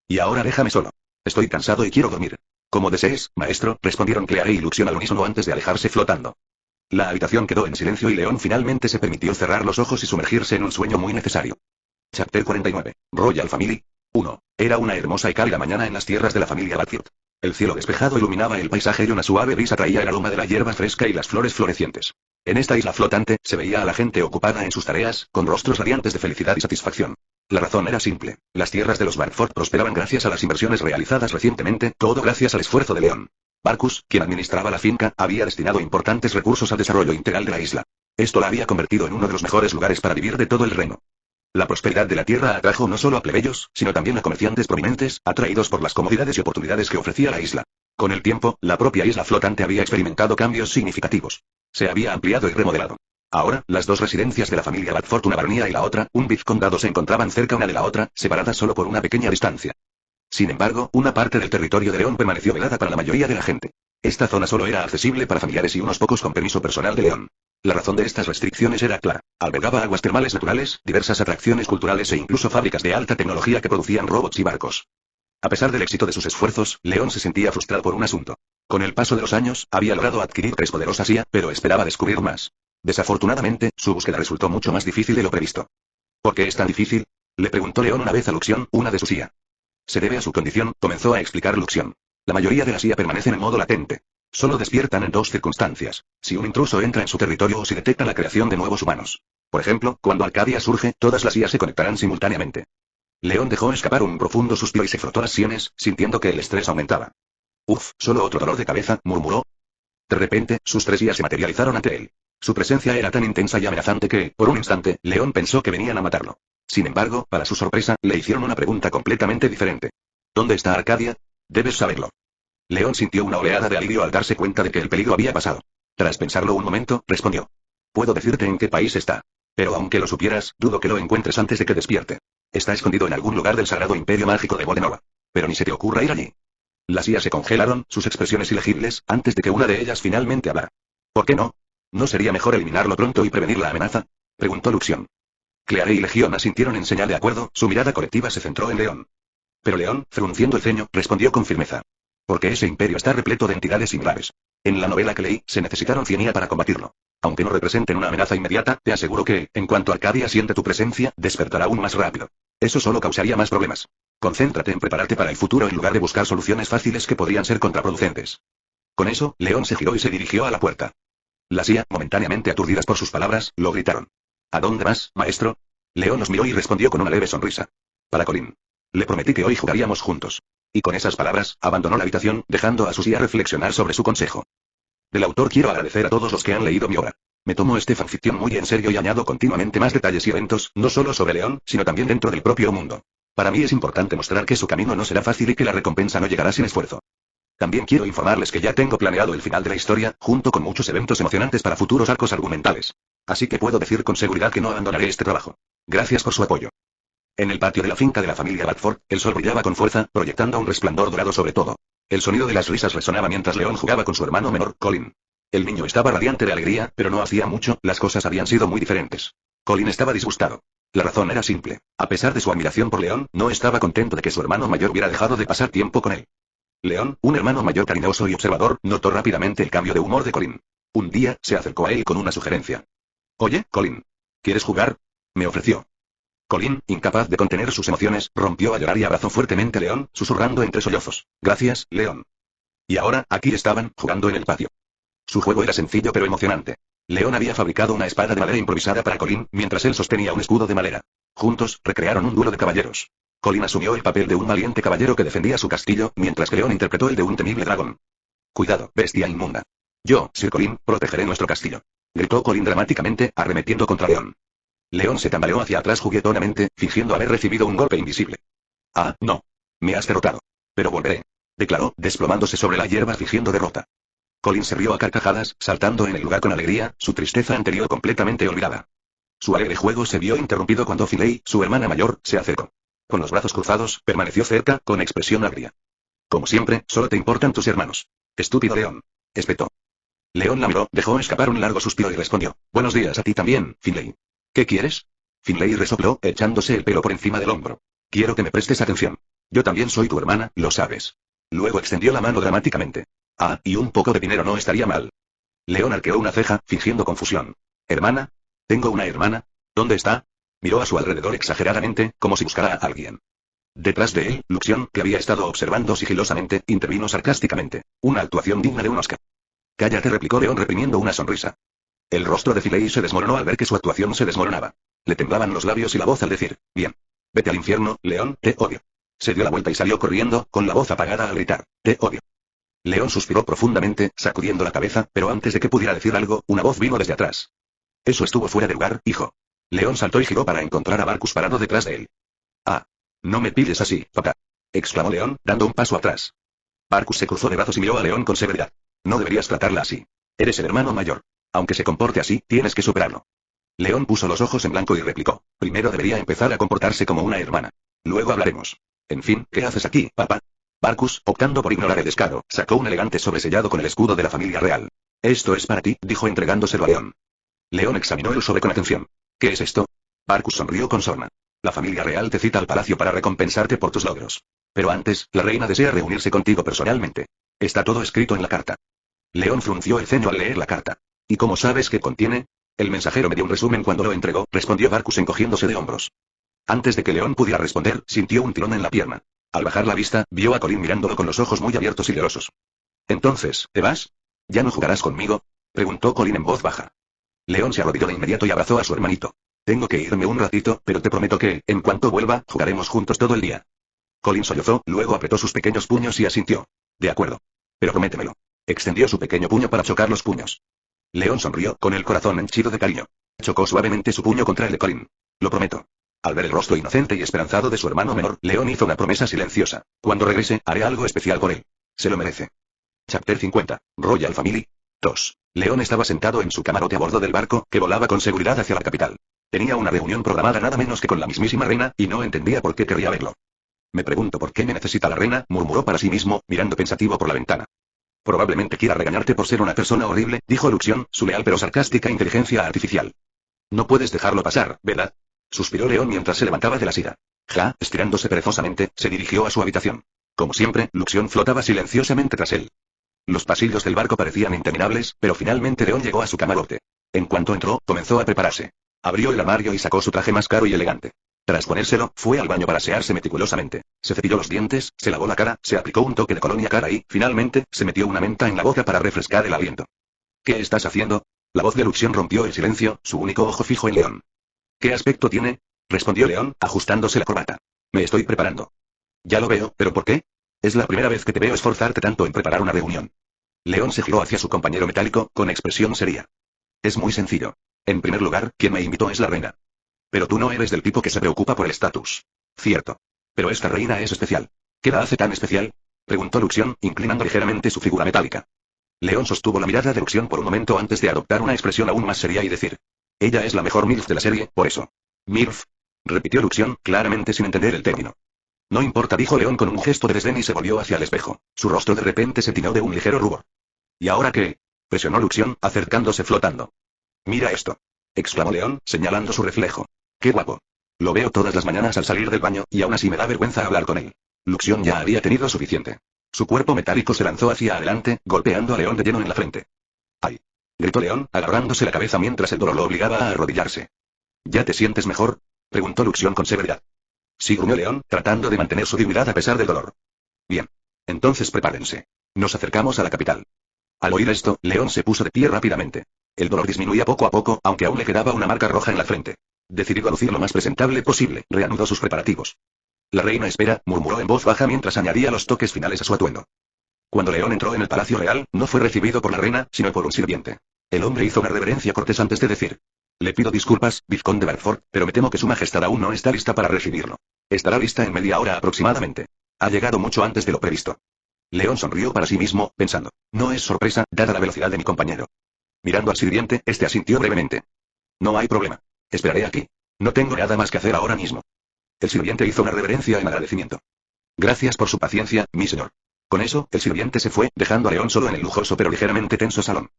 Y ahora déjame solo. Estoy cansado y quiero dormir. Como desees, maestro, respondieron Cleare y Luxion al unísono antes de alejarse flotando. La habitación quedó en silencio y León finalmente se permitió cerrar los ojos y sumergirse en un sueño muy necesario. Chapter 49. Royal Family. 1. Era una hermosa y cálida mañana en las tierras de la familia Blackfield. El cielo despejado iluminaba el paisaje y una suave brisa traía el aroma de la hierba fresca y las flores florecientes. En esta isla flotante, se veía a la gente ocupada en sus tareas, con rostros radiantes de felicidad y satisfacción. La razón era simple. Las tierras de los Barford prosperaban gracias a las inversiones realizadas recientemente, todo gracias al esfuerzo de León. Barcus, quien administraba la finca, había destinado importantes recursos al desarrollo integral de la isla. Esto la había convertido en uno de los mejores lugares para vivir de todo el reino. La prosperidad de la tierra atrajo no solo a plebeyos, sino también a comerciantes prominentes, atraídos por las comodidades y oportunidades que ofrecía la isla. Con el tiempo, la propia isla flotante había experimentado cambios significativos. Se había ampliado y remodelado. Ahora, las dos residencias de la familia Blackford, una baronía y la otra, un vizcondado, se encontraban cerca una de la otra, separadas solo por una pequeña distancia. Sin embargo, una parte del territorio de León permaneció vedada para la mayoría de la gente. Esta zona solo era accesible para familiares y unos pocos con permiso personal de León. La razón de estas restricciones era clara. Albergaba aguas termales naturales, diversas atracciones culturales e incluso fábricas de alta tecnología que producían robots y barcos. A pesar del éxito de sus esfuerzos, León se sentía frustrado por un asunto. Con el paso de los años, había logrado adquirir 3 poderosas IA, pero esperaba descubrir más. Desafortunadamente, su búsqueda resultó mucho más difícil de lo previsto. ¿Por qué es tan difícil?, le preguntó León una vez a Luxion, una de sus IA. Se debe a su condición, comenzó a explicar Luxion. La mayoría de las IA permanecen en modo latente. Solo despiertan en 2 circunstancias: si un intruso entra en su territorio o si detecta la creación de nuevos humanos. Por ejemplo, cuando Arcadia surge, todas las IA se conectarán simultáneamente. León dejó escapar un profundo suspiro y se frotó las sienes, sintiendo que el estrés aumentaba. Uf, solo otro dolor de cabeza, murmuró. De repente, sus 3 IA se materializaron ante él. Su presencia era tan intensa y amenazante que, por un instante, León pensó que venían a matarlo. Sin embargo, para su sorpresa, le hicieron una pregunta completamente diferente. ¿Dónde está Arcadia? Debes saberlo. León sintió una oleada de alivio al darse cuenta de que el peligro había pasado. Tras pensarlo un momento, respondió. Puedo decirte en qué país está. Pero aunque lo supieras, dudo que lo encuentres antes de que despierte. Está escondido en algún lugar del sagrado imperio mágico de Boldenova. Pero ni se te ocurra ir allí. Las IA se congelaron, sus expresiones ilegibles, antes de que una de ellas finalmente hablara. ¿Por qué no? ¿No sería mejor eliminarlo pronto y prevenir la amenaza?, preguntó Luxion. Cleare y Legión asintieron en señal de acuerdo, su mirada colectiva se centró en León. Pero León, frunciendo el ceño, respondió con firmeza. Porque ese imperio está repleto de entidades similares. En la novela que leí, se necesitaron 100 IA para combatirlo. Aunque no representen una amenaza inmediata, te aseguro que, en cuanto Arcadia siente tu presencia, despertará aún más rápido. Eso solo causaría más problemas. Concéntrate en prepararte para el futuro en lugar de buscar soluciones fáciles que podrían ser contraproducentes. Con eso, León se giró y se dirigió a la puerta. Las IA, momentáneamente aturdidas por sus palabras, lo gritaron. ¿A dónde vas, maestro? León los miró y respondió con una leve sonrisa. Para Colin. Le prometí que hoy jugaríamos juntos. Y con esas palabras, abandonó la habitación, dejando a sus IA reflexionar sobre su consejo. Del autor quiero agradecer a todos los que han leído mi obra. Me tomo este fanficción muy en serio y añado continuamente más detalles y eventos, no solo sobre León, sino también dentro del propio mundo. Para mí es importante mostrar que su camino no será fácil y que la recompensa no llegará sin esfuerzo. También quiero informarles que ya tengo planeado el final de la historia, junto con muchos eventos emocionantes para futuros arcos argumentales. Así que puedo decir con seguridad que no abandonaré este trabajo. Gracias por su apoyo. En el patio de la finca de la familia Blackford, el sol brillaba con fuerza, proyectando un resplandor dorado sobre todo. El sonido de las risas resonaba mientras León jugaba con su hermano menor, Colin. El niño estaba radiante de alegría, pero no hacía mucho, las cosas habían sido muy diferentes. Colin estaba disgustado. La razón era simple. A pesar de su admiración por León, no estaba contento de que su hermano mayor hubiera dejado de pasar tiempo con él. León, un hermano mayor cariñoso y observador, notó rápidamente el cambio de humor de Colin. Un día, se acercó a él con una sugerencia. Oye, Colin. ¿Quieres jugar? Me ofreció. Colin, incapaz de contener sus emociones, rompió a llorar y abrazó fuertemente a León, susurrando entre sollozos. Gracias, León. Y ahora, aquí estaban, jugando en el patio. Su juego era sencillo pero emocionante. León había fabricado una espada de madera improvisada para Colin, mientras él sostenía un escudo de madera. Juntos, recrearon un duelo de caballeros. Colin asumió el papel de un valiente caballero que defendía su castillo, mientras que León interpretó el de un temible dragón. Cuidado, bestia inmunda. Yo, Sir Colin, protegeré nuestro castillo. Gritó Colin dramáticamente, arremetiendo contra León. León se tambaleó hacia atrás juguetonamente, fingiendo haber recibido un golpe invisible. Ah, no. Me has derrotado. Pero volveré. Declaró, desplomándose sobre la hierba fingiendo derrota. Colin se rió a carcajadas, saltando en el lugar con alegría, su tristeza anterior completamente olvidada. Su alegre juego se vio interrumpido cuando Finlay, su hermana mayor, se acercó. Con los brazos cruzados, permaneció cerca, con expresión agria. Como siempre, solo te importan tus hermanos. Estúpido León. Espetó. León la miró, dejó escapar un largo suspiro y respondió. Buenos días a ti también, Finlay. ¿Qué quieres? Finlay resopló, echándose el pelo por encima del hombro. Quiero que me prestes atención. Yo también soy tu hermana, lo sabes. Luego extendió la mano dramáticamente. Ah, y un poco de dinero no estaría mal. León arqueó una ceja, fingiendo confusión. ¿Hermana? ¿Tengo una hermana? ¿Dónde está? Miró a su alrededor exageradamente, como si buscara a alguien. Detrás de él, Luxión, que había estado observando sigilosamente, intervino sarcásticamente. Una actuación digna de un Oscar. Cállate, replicó León reprimiendo una sonrisa. El rostro de Filey se desmoronó al ver que su actuación se desmoronaba. Le temblaban los labios y la voz al decir, bien. Vete al infierno, León, te odio. Se dio la vuelta y salió corriendo, con la voz apagada al gritar, te odio. León suspiró profundamente, sacudiendo la cabeza, pero antes de que pudiera decir algo, una voz vino desde atrás. Eso estuvo fuera de lugar, hijo. León saltó y giró para encontrar a Barcus parado detrás de él. Ah. No me pides así, papá. Exclamó León, dando un paso atrás. Barcus se cruzó de brazos y miró a León con severidad. No deberías tratarla así. Eres el hermano mayor. Aunque se comporte así, tienes que superarlo. León puso los ojos en blanco y replicó. Primero debería empezar a comportarse como una hermana. Luego hablaremos. En fin, ¿qué haces aquí, papá? Barcus, optando por ignorar el descaro, sacó un elegante sobresellado con el escudo de la familia real. Esto es para ti, dijo entregándoselo a León. León examinó el sobre con atención. ¿Qué es esto? Barcus sonrió con sorna. La familia real te cita al palacio para recompensarte por tus logros. Pero antes, la reina desea reunirse contigo personalmente. Está todo escrito en la carta. León frunció el ceño al leer la carta. ¿Y cómo sabes qué contiene? El mensajero me dio un resumen cuando lo entregó, respondió Barcus encogiéndose de hombros. Antes de que León pudiera responder, sintió un tirón en la pierna. Al bajar la vista, vio a Colin mirándolo con los ojos muy abiertos y llorosos. Entonces, ¿te vas? ¿Ya no jugarás conmigo? Preguntó Colin en voz baja. León se arrodilló de inmediato y abrazó a su hermanito. Tengo que irme un ratito, pero te prometo que, en cuanto vuelva, jugaremos juntos todo el día. Colin sollozó, luego apretó sus pequeños puños y asintió. De acuerdo. Pero prométemelo. Extendió su pequeño puño para chocar los puños. León sonrió, con el corazón henchido de cariño. Chocó suavemente su puño contra el de Colin. Lo prometo. Al ver el rostro inocente y esperanzado de su hermano menor, León hizo una promesa silenciosa. Cuando regrese, haré algo especial por él. Se lo merece. Chapter 50. Royal Family. 2. León estaba sentado en su camarote a bordo del barco, que volaba con seguridad hacia la capital. Tenía una reunión programada nada menos que con la mismísima reina, y no entendía por qué querría verlo. Me pregunto por qué me necesita la reina, murmuró para sí mismo, mirando pensativo por la ventana. Probablemente quiera regañarte por ser una persona horrible, dijo Luxión, su leal pero sarcástica inteligencia artificial. No puedes dejarlo pasar, ¿verdad? Suspiró León mientras se levantaba de la silla. Ja, estirándose perezosamente, se dirigió a su habitación. Como siempre, Luxión flotaba silenciosamente tras él. Los pasillos del barco parecían interminables, pero finalmente León llegó a su camarote. En cuanto entró, comenzó a prepararse. Abrió el armario y sacó su traje más caro y elegante. Tras ponérselo, fue al baño para asearse meticulosamente. Se cepilló los dientes, se lavó la cara, se aplicó un toque de colonia cara y, finalmente, se metió una menta en la boca para refrescar el aliento. ¿Qué estás haciendo? La voz de Luxión rompió el silencio, su único ojo fijo en León. ¿Qué aspecto tiene? Respondió León, ajustándose la corbata. Me estoy preparando. Ya lo veo, ¿pero por qué? Es la primera vez que te veo esforzarte tanto en preparar una reunión. León se giró hacia su compañero metálico, con expresión seria. Es muy sencillo. En primer lugar, quien me invitó es la reina. Pero tú no eres del tipo que se preocupa por el estatus. Cierto. Pero esta reina es especial. ¿Qué la hace tan especial? Preguntó Luxión, inclinando ligeramente su figura metálica. León sostuvo la mirada de Luxión por un momento antes de adoptar una expresión aún más seria y decir. Ella es la mejor MILF de la serie, por eso. ¿MILF? Repitió Luxión, claramente sin entender el término. No importa, dijo León con un gesto de desdén y se volvió hacia el espejo. Su rostro de repente se tiñó de un ligero rubor. ¿Y ahora qué? Presionó Luxión, acercándose flotando. Mira esto. Exclamó León, señalando su reflejo. ¡Qué guapo! Lo veo todas las mañanas al salir del baño, y aún así me da vergüenza hablar con él. Luxión ya había tenido suficiente. Su cuerpo metálico se lanzó hacia adelante, golpeando a León de lleno en la frente. ¡Ay! Gritó León, agarrándose la cabeza mientras el dolor lo obligaba a arrodillarse. ¿Ya te sientes mejor? Preguntó Luxión con severidad. Sí, gruñó León, tratando de mantener su dignidad a pesar del dolor. Bien. Entonces prepárense. Nos acercamos a la capital. Al oír esto, León se puso de pie rápidamente. El dolor disminuía poco a poco, aunque aún le quedaba una marca roja en la frente. Decidido a lucir lo más presentable posible, reanudó sus preparativos. La reina espera, murmuró en voz baja mientras añadía los toques finales a su atuendo. Cuando León entró en el palacio real, no fue recibido por la reina, sino por un sirviente. El hombre hizo una reverencia cortés antes de decir. Le pido disculpas, vizconde Barford, pero me temo que su majestad aún no está lista para recibirlo. Estará lista en media hora aproximadamente. Ha llegado mucho antes de lo previsto. León sonrió para sí mismo, pensando. No es sorpresa, dada la velocidad de mi compañero. Mirando al sirviente, este asintió brevemente. No hay problema. Esperaré aquí. No tengo nada más que hacer ahora mismo. El sirviente hizo una reverencia en agradecimiento. Gracias por su paciencia, mi señor. Con eso, el sirviente se fue, dejando a León solo en el lujoso pero ligeramente tenso salón.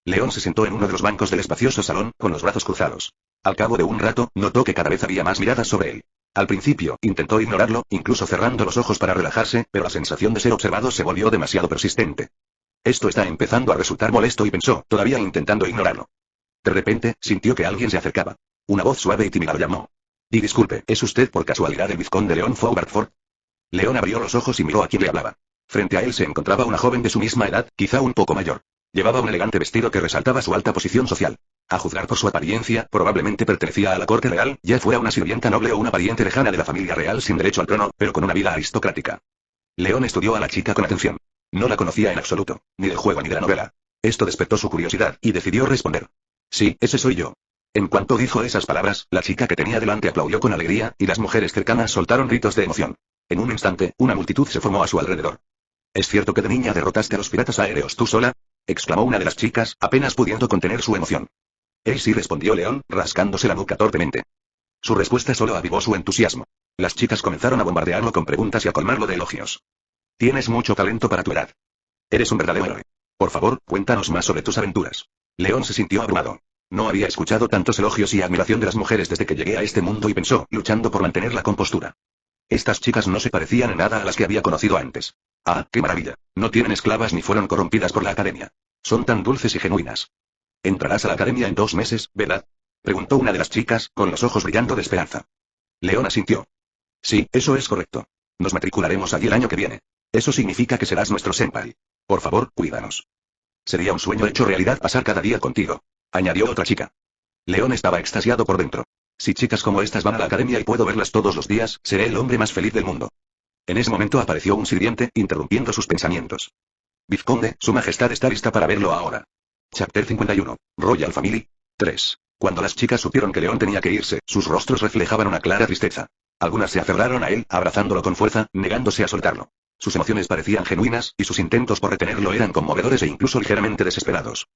León se sentó en uno de los bancos del espacioso salón, con los brazos cruzados. Al cabo de un rato, notó que cada vez había más miradas sobre él. Al principio, intentó ignorarlo, incluso cerrando los ojos para relajarse, pero la sensación de ser observado se volvió demasiado persistente. Esto está empezando a resultar molesto y pensó, todavía intentando ignorarlo. De repente, sintió que alguien se acercaba. Una voz suave y tímida lo llamó. Y disculpe, ¿es usted por casualidad el vizconde León Faubertford? León abrió los ojos y miró a quien le hablaba. Frente a él se encontraba una joven de su misma edad, quizá un poco mayor. Llevaba un elegante vestido que resaltaba su alta posición social. A juzgar por su apariencia, probablemente pertenecía a la corte real, ya fuera una sirvienta noble o una pariente lejana de la familia real sin derecho al trono, pero con una vida aristocrática. León estudió a la chica con atención. No la conocía en absoluto, ni del juego ni de la novela. Esto despertó su curiosidad, y decidió responder. Sí, ese soy yo. En cuanto dijo esas palabras, la chica que tenía delante aplaudió con alegría, y las mujeres cercanas soltaron gritos de emoción. En un instante, una multitud se formó a su alrededor. ¿Es cierto que de niña derrotaste a los piratas aéreos tú sola? Exclamó una de las chicas, apenas pudiendo contener su emoción. Sí, respondió León, rascándose la nuca torpemente. Su respuesta solo avivó su entusiasmo. Las chicas comenzaron a bombardearlo con preguntas y a colmarlo de elogios. Tienes mucho talento para tu edad. Eres un verdadero héroe. Por favor, cuéntanos más sobre tus aventuras. León se sintió abrumado. No había escuchado tantos elogios y admiración de las mujeres desde que llegué a este mundo y pensó, luchando por mantener la compostura. Estas chicas no se parecían en nada a las que había conocido antes. Ah, qué maravilla. No tienen esclavas ni fueron corrompidas por la academia. Son tan dulces y genuinas. Entrarás a la academia en 2 meses, ¿verdad? Preguntó una de las chicas, con los ojos brillando de esperanza. León asintió. Sí, eso es correcto. Nos matricularemos allí el año que viene. Eso significa que serás nuestro senpai. Por favor, cuídanos. Sería un sueño hecho realidad pasar cada día contigo, añadió otra chica. León estaba extasiado por dentro. Si chicas como estas van a la academia y puedo verlas todos los días, seré el hombre más feliz del mundo. En ese momento apareció un sirviente, interrumpiendo sus pensamientos. Vizconde, su majestad está lista para verlo ahora. Chapter 51. Royal Family. 3. Cuando las chicas supieron que León tenía que irse, sus rostros reflejaban una clara tristeza. Algunas se aferraron a él, abrazándolo con fuerza, negándose a soltarlo. Sus emociones parecían genuinas, y sus intentos por retenerlo eran conmovedores e incluso ligeramente desesperados.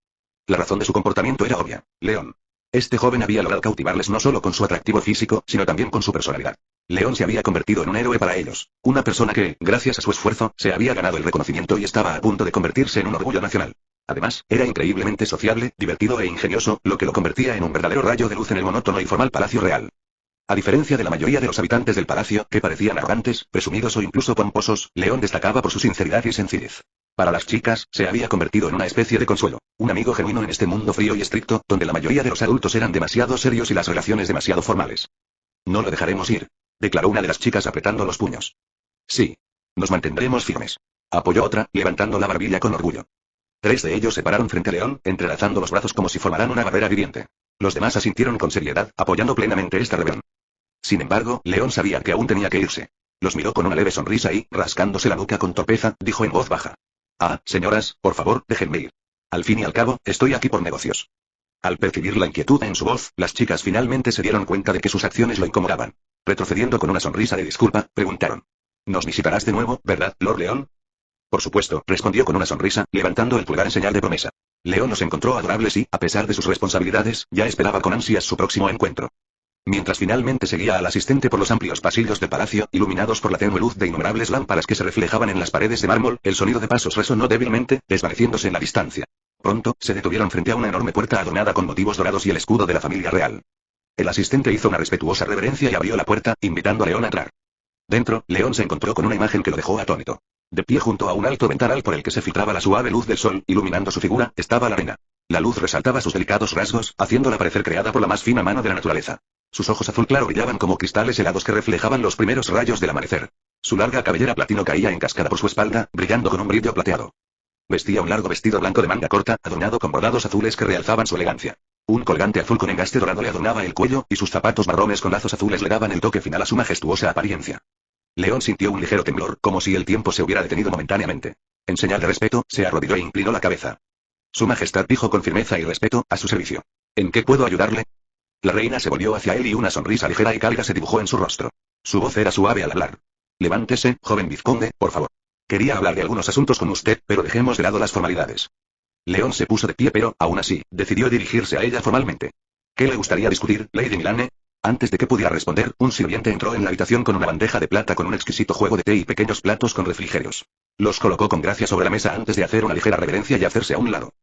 La razón de su comportamiento era obvia. León. Este joven había logrado cautivarles no solo con su atractivo físico, sino también con su personalidad. León se había convertido en un héroe para ellos. Una persona que, gracias a su esfuerzo, se había ganado el reconocimiento y estaba a punto de convertirse en un orgullo nacional. Además, era increíblemente sociable, divertido e ingenioso, lo que lo convertía en un verdadero rayo de luz en el monótono y formal palacio real. A diferencia de la mayoría de los habitantes del palacio, que parecían arrogantes, presumidos o incluso pomposos, León destacaba por su sinceridad y sencillez. Para las chicas, se había convertido en una especie de consuelo, un amigo genuino en este mundo frío y estricto, donde la mayoría de los adultos eran demasiado serios y las relaciones demasiado formales. No lo dejaremos ir, declaró una de las chicas apretando los puños. Sí. Nos mantendremos firmes, apoyó otra, levantando la barbilla con orgullo. 3 de ellos se pararon frente a León, entrelazando los brazos como si formaran una barrera viviente. Los demás asintieron con seriedad, apoyando plenamente esta rebelión. Sin embargo, León sabía que aún tenía que irse. Los miró con una leve sonrisa y, rascándose la nuca con torpeza, dijo en voz baja. Ah, señoras, por favor, déjenme ir. Al fin y al cabo, estoy aquí por negocios. Al percibir la inquietud en su voz, las chicas finalmente se dieron cuenta de que sus acciones lo incomodaban. Retrocediendo con una sonrisa de disculpa, preguntaron. ¿Nos visitarás de nuevo, verdad, Lord León? Por supuesto, respondió con una sonrisa, levantando el pulgar en señal de promesa. León los encontró adorables y, a pesar de sus responsabilidades, ya esperaba con ansias su próximo encuentro. Mientras finalmente seguía al asistente por los amplios pasillos del palacio, iluminados por la tenue luz de innumerables lámparas que se reflejaban en las paredes de mármol, el sonido de pasos resonó débilmente, desvaneciéndose en la distancia. Pronto, se detuvieron frente a una enorme puerta adornada con motivos dorados y el escudo de la familia real. El asistente hizo una respetuosa reverencia y abrió la puerta, invitando a León a entrar. Dentro, León se encontró con una imagen que lo dejó atónito. De pie junto a un alto ventanal por el que se filtraba la suave luz del sol, iluminando su figura, estaba la reina. La luz resaltaba sus delicados rasgos, haciéndola parecer creada por la más fina mano de la naturaleza. Sus ojos azul claro brillaban como cristales helados que reflejaban los primeros rayos del amanecer. Su larga cabellera platino caía en cascada por su espalda, brillando con un brillo plateado. Vestía un largo vestido blanco de manga corta, adornado con bordados azules que realzaban su elegancia. Un colgante azul con engaste dorado le adornaba el cuello, y sus zapatos marrones con lazos azules le daban el toque final a su majestuosa apariencia. León sintió un ligero temblor, como si el tiempo se hubiera detenido momentáneamente. En señal de respeto, se arrodilló e inclinó la cabeza. Su majestad dijo con firmeza y respeto, a su servicio. ¿En qué puedo ayudarle? La reina se volvió hacia él y una sonrisa ligera y cálida se dibujó en su rostro. Su voz era suave al hablar. Levántese, joven vizconde, por favor. Quería hablar de algunos asuntos con usted, pero dejemos de lado las formalidades. León se puso de pie pero, aún así, decidió dirigirse a ella formalmente. ¿Qué le gustaría discutir, Lady Milane? Antes de que pudiera responder, un sirviente entró en la habitación con una bandeja de plata con un exquisito juego de té y pequeños platos con refrigerios. Los colocó con gracia sobre la mesa antes de hacer una ligera reverencia y hacerse a un lado.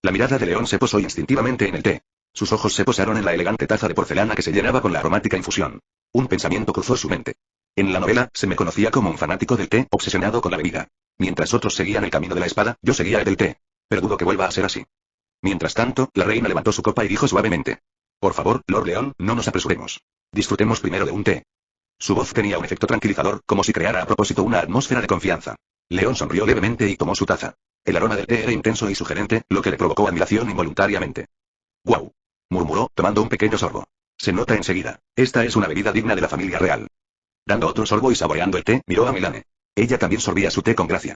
La mirada de León se posó instintivamente en el té. Sus ojos se posaron en la elegante taza de porcelana que se llenaba con la aromática infusión. Un pensamiento cruzó su mente. En la novela, se me conocía como un fanático del té, obsesionado con la bebida. Mientras otros seguían el camino de la espada, yo seguía el del té. Pero dudo que vuelva a ser así. Mientras tanto, la reina levantó su copa y dijo suavemente: por favor, Lord León, no nos apresuremos. Disfrutemos primero de un té. Su voz tenía un efecto tranquilizador, como si creara a propósito una atmósfera de confianza. León sonrió levemente y tomó su taza. El aroma del té era intenso y sugerente, lo que le provocó admiración involuntariamente. «¡Guau!», murmuró, tomando un pequeño sorbo. Se nota enseguida. Esta es una bebida digna de la familia real. Dando otro sorbo y saboreando el té, miró a Milane. Ella también sorbía su té con gracia.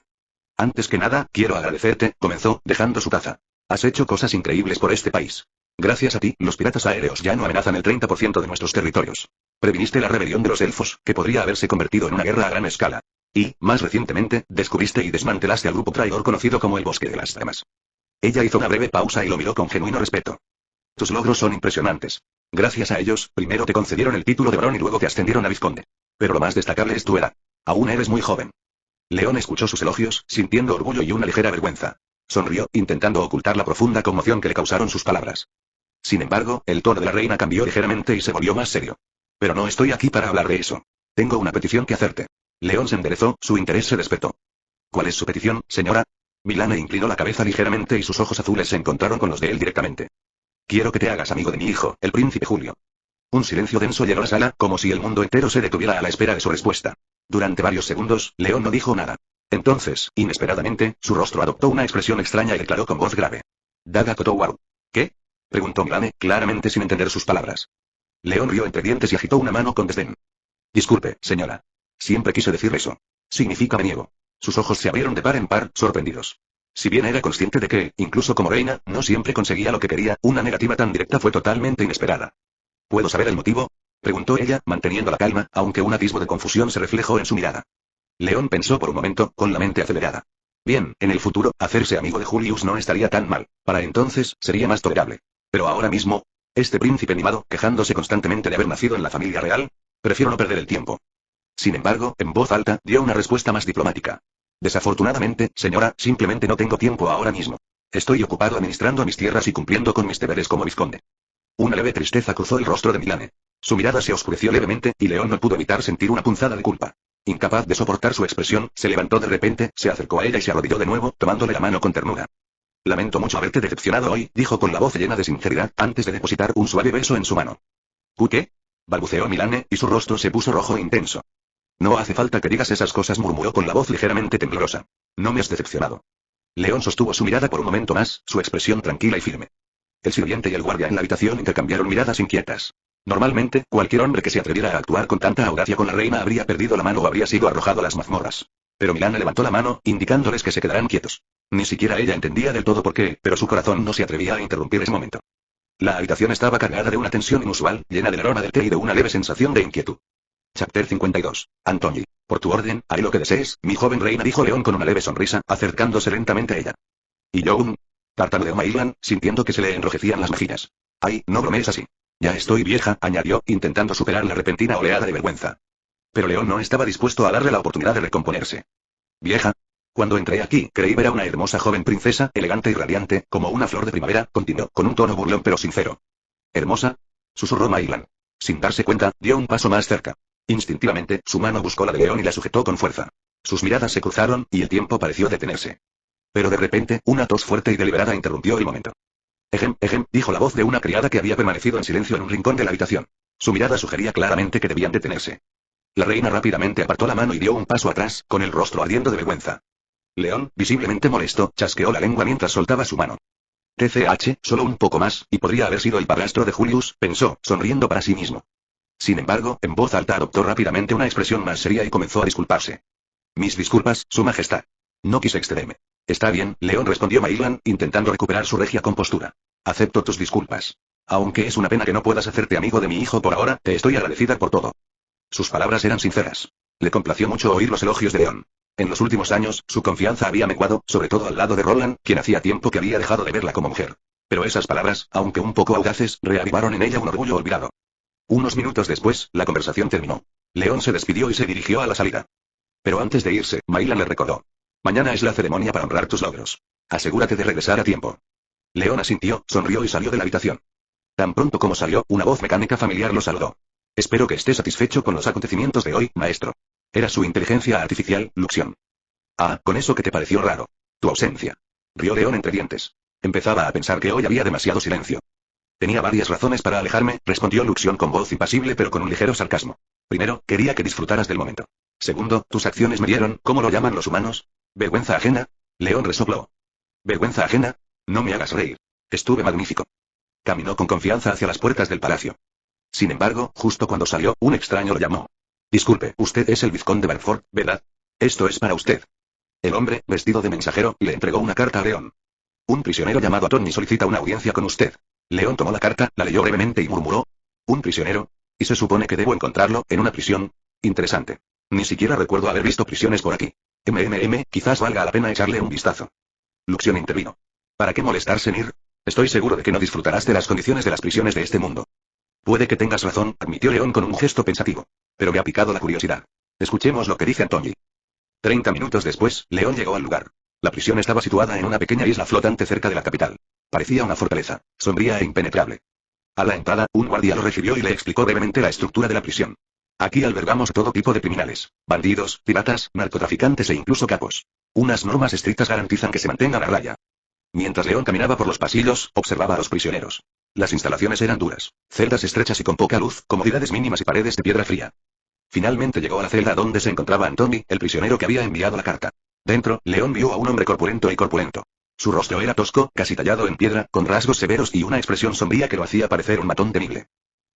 Antes que nada, quiero agradecerte, comenzó, dejando su taza. Has hecho cosas increíbles por este país. Gracias a ti, los piratas aéreos ya no amenazan el 30% de nuestros territorios. Previniste la rebelión de los elfos, que podría haberse convertido en una guerra a gran escala. Y, más recientemente, descubriste y desmantelaste al grupo traidor conocido como el Bosque de las Damas. Ella hizo una breve pausa y lo miró con genuino respeto. Tus logros son impresionantes. Gracias a ellos, primero te concedieron el título de barón y luego te ascendieron a vizconde. Pero lo más destacable es tu edad. Aún eres muy joven. León escuchó sus elogios, sintiendo orgullo y una ligera vergüenza. Sonrió, intentando ocultar la profunda conmoción que le causaron sus palabras. Sin embargo, el tono de la reina cambió ligeramente y se volvió más serio. Pero no estoy aquí para hablar de eso. Tengo una petición que hacerte. León se enderezó, su interés se despertó. ¿Cuál es su petición, señora? Milane inclinó la cabeza ligeramente y sus ojos azules se encontraron con los de él directamente. Quiero que te hagas amigo de mi hijo, el príncipe Julio. Un silencio denso llenó la sala, como si el mundo entero se detuviera a la espera de su respuesta. Durante varios segundos, León no dijo nada. Entonces, inesperadamente, su rostro adoptó una expresión extraña y declaró con voz grave. Daga Kotowaru. ¿Qué? Preguntó Milane, claramente sin entender sus palabras. León rió entre dientes y agitó una mano con desdén. Disculpe, señora. Siempre quise decir eso. Significa me niego. Sus ojos se abrieron de par en par, sorprendidos. Si bien era consciente de que, incluso como reina, no siempre conseguía lo que quería, una negativa tan directa fue totalmente inesperada. ¿Puedo saber el motivo? Preguntó ella, manteniendo la calma, aunque un atisbo de confusión se reflejó en su mirada. León pensó por un momento, con la mente acelerada. Bien, en el futuro, hacerse amigo de Julius no estaría tan mal. Para entonces, sería más tolerable. Pero ahora mismo, este príncipe mimado, quejándose constantemente de haber nacido en la familia real, prefiero no perder el tiempo. Sin embargo, en voz alta, dio una respuesta más diplomática. Desafortunadamente, señora, simplemente no tengo tiempo ahora mismo. Estoy ocupado administrando mis tierras y cumpliendo con mis deberes como vizconde. Una leve tristeza cruzó el rostro de Milane. Su mirada se oscureció levemente, y León no pudo evitar sentir una punzada de culpa. Incapaz de soportar su expresión, se levantó de repente, se acercó a ella y se arrodilló de nuevo, tomándole la mano con ternura. Lamento mucho haberte decepcionado hoy, dijo con la voz llena de sinceridad, antes de depositar un suave beso en su mano. ¿Qué? Balbuceó Milane, y su rostro se puso rojo e intenso. No hace falta que digas esas cosas, murmuró con la voz ligeramente temblorosa. No me has decepcionado. León sostuvo su mirada por un momento más, su expresión tranquila y firme. El sirviente y el guardia en la habitación intercambiaron miradas inquietas. Normalmente, cualquier hombre que se atreviera a actuar con tanta audacia con la reina habría perdido la mano o habría sido arrojado a las mazmorras. Pero Milane levantó la mano, indicándoles que se quedaran quietos. Ni siquiera ella entendía del todo por qué, pero su corazón no se atrevía a interrumpir ese momento. La habitación estaba cargada de una tensión inusual, llena del aroma del té y de una leve sensación de inquietud. Chapter 52. Antoni. Por tu orden, haré lo que desees, mi joven reina, dijo León con una leve sonrisa, acercándose lentamente a ella. ¿Y yo? Tartamudeó Maylan, sintiendo que se le enrojecían las mejillas. Ay, no bromees así. Ya estoy vieja, añadió, intentando superar la repentina oleada de vergüenza. Pero León no estaba dispuesto a darle la oportunidad de recomponerse. ¿Vieja? Cuando entré aquí, creí ver a una hermosa joven princesa, elegante y radiante, como una flor de primavera, continuó, con un tono burlón pero sincero. ¿Hermosa? Susurró Maylan. Sin darse cuenta, dio un paso más cerca. Instintivamente, su mano buscó la de León y la sujetó con fuerza. Sus miradas se cruzaron, y el tiempo pareció detenerse. Pero de repente, una tos fuerte y deliberada interrumpió el momento. Dijo la voz de una criada que había permanecido en silencio en un rincón de la habitación. Su mirada sugería claramente que debían detenerse. La reina rápidamente apartó la mano y dio un paso atrás, con el rostro ardiendo de vergüenza. León, visiblemente molesto, chasqueó la lengua mientras soltaba su mano. Solo un poco más, y podría haber sido el padrastro de Julius, pensó, sonriendo para sí mismo. Sin embargo, en voz alta adoptó rápidamente una expresión más seria y comenzó a disculparse. Mis disculpas, su majestad. No quise excederme. Está bien, León, respondió Maylan, intentando recuperar su regia compostura. Acepto tus disculpas. Aunque es una pena que no puedas hacerte amigo de mi hijo por ahora, te estoy agradecida por todo. Sus palabras eran sinceras. Le complació mucho oír los elogios de León. En los últimos años, su confianza había menguado, sobre todo al lado de Roland, quien hacía tiempo que había dejado de verla como mujer. Pero esas palabras, aunque un poco audaces, reavivaron en ella un orgullo olvidado. Unos minutos después, la conversación terminó. León se despidió y se dirigió a la salida. Pero antes de irse, Maylan le recordó. Mañana es la ceremonia para honrar tus logros. Asegúrate de regresar a tiempo. León asintió, sonrió y salió de la habitación. Tan pronto como salió, una voz mecánica familiar lo saludó. Espero que esté satisfecho con los acontecimientos de hoy, maestro. Era su inteligencia artificial, Luxion. Ah, con eso que te pareció raro. Tu ausencia. Rió León entre dientes. Empezaba a pensar que hoy había demasiado silencio. Tenía varias razones para alejarme, respondió Luxion con voz impasible pero con un ligero sarcasmo. Primero, quería que disfrutaras del momento. Segundo, tus acciones me dieron, ¿cómo lo llaman los humanos? ¿Vergüenza ajena? León resopló. ¿Vergüenza ajena? No me hagas reír. Estuve magnífico. Caminó con confianza hacia las puertas del palacio. Sin embargo, justo cuando salió, un extraño lo llamó. Disculpe, usted es el vizconde Barford, ¿verdad? Esto es para usted. El hombre, vestido de mensajero, le entregó una carta a León. Un prisionero llamado Tony solicita una audiencia con usted. León tomó la carta, la leyó brevemente y murmuró. ¿Un prisionero? ¿Y se supone que debo encontrarlo, en una prisión? Interesante. Ni siquiera recuerdo haber visto prisiones por aquí. Quizás valga la pena echarle un vistazo. Luxion intervino. ¿Para qué molestarse, Nir? Estoy seguro de que no disfrutarás de las condiciones de las prisiones de este mundo. Puede que tengas razón, admitió León con un gesto pensativo. Pero me ha picado la curiosidad. Escuchemos lo que dice Antoni. 30 minutos después, León llegó al lugar. La prisión estaba situada en una pequeña isla flotante cerca de la capital. Parecía una fortaleza, sombría e impenetrable. A la entrada, un guardia lo recibió y le explicó brevemente la estructura de la prisión. Aquí albergamos todo tipo de criminales, bandidos, piratas, narcotraficantes e incluso capos. Unas normas estrictas garantizan que se mantengan a raya. Mientras León caminaba por los pasillos, observaba a los prisioneros. Las instalaciones eran duras, celdas estrechas y con poca luz, comodidades mínimas y paredes de piedra fría. Finalmente llegó a la celda donde se encontraba Antoni, el prisionero que había enviado la carta. Dentro, León vio a un hombre corpulento y corpulento. Su rostro era tosco, casi tallado en piedra, con rasgos severos y una expresión sombría que lo hacía parecer un matón temible.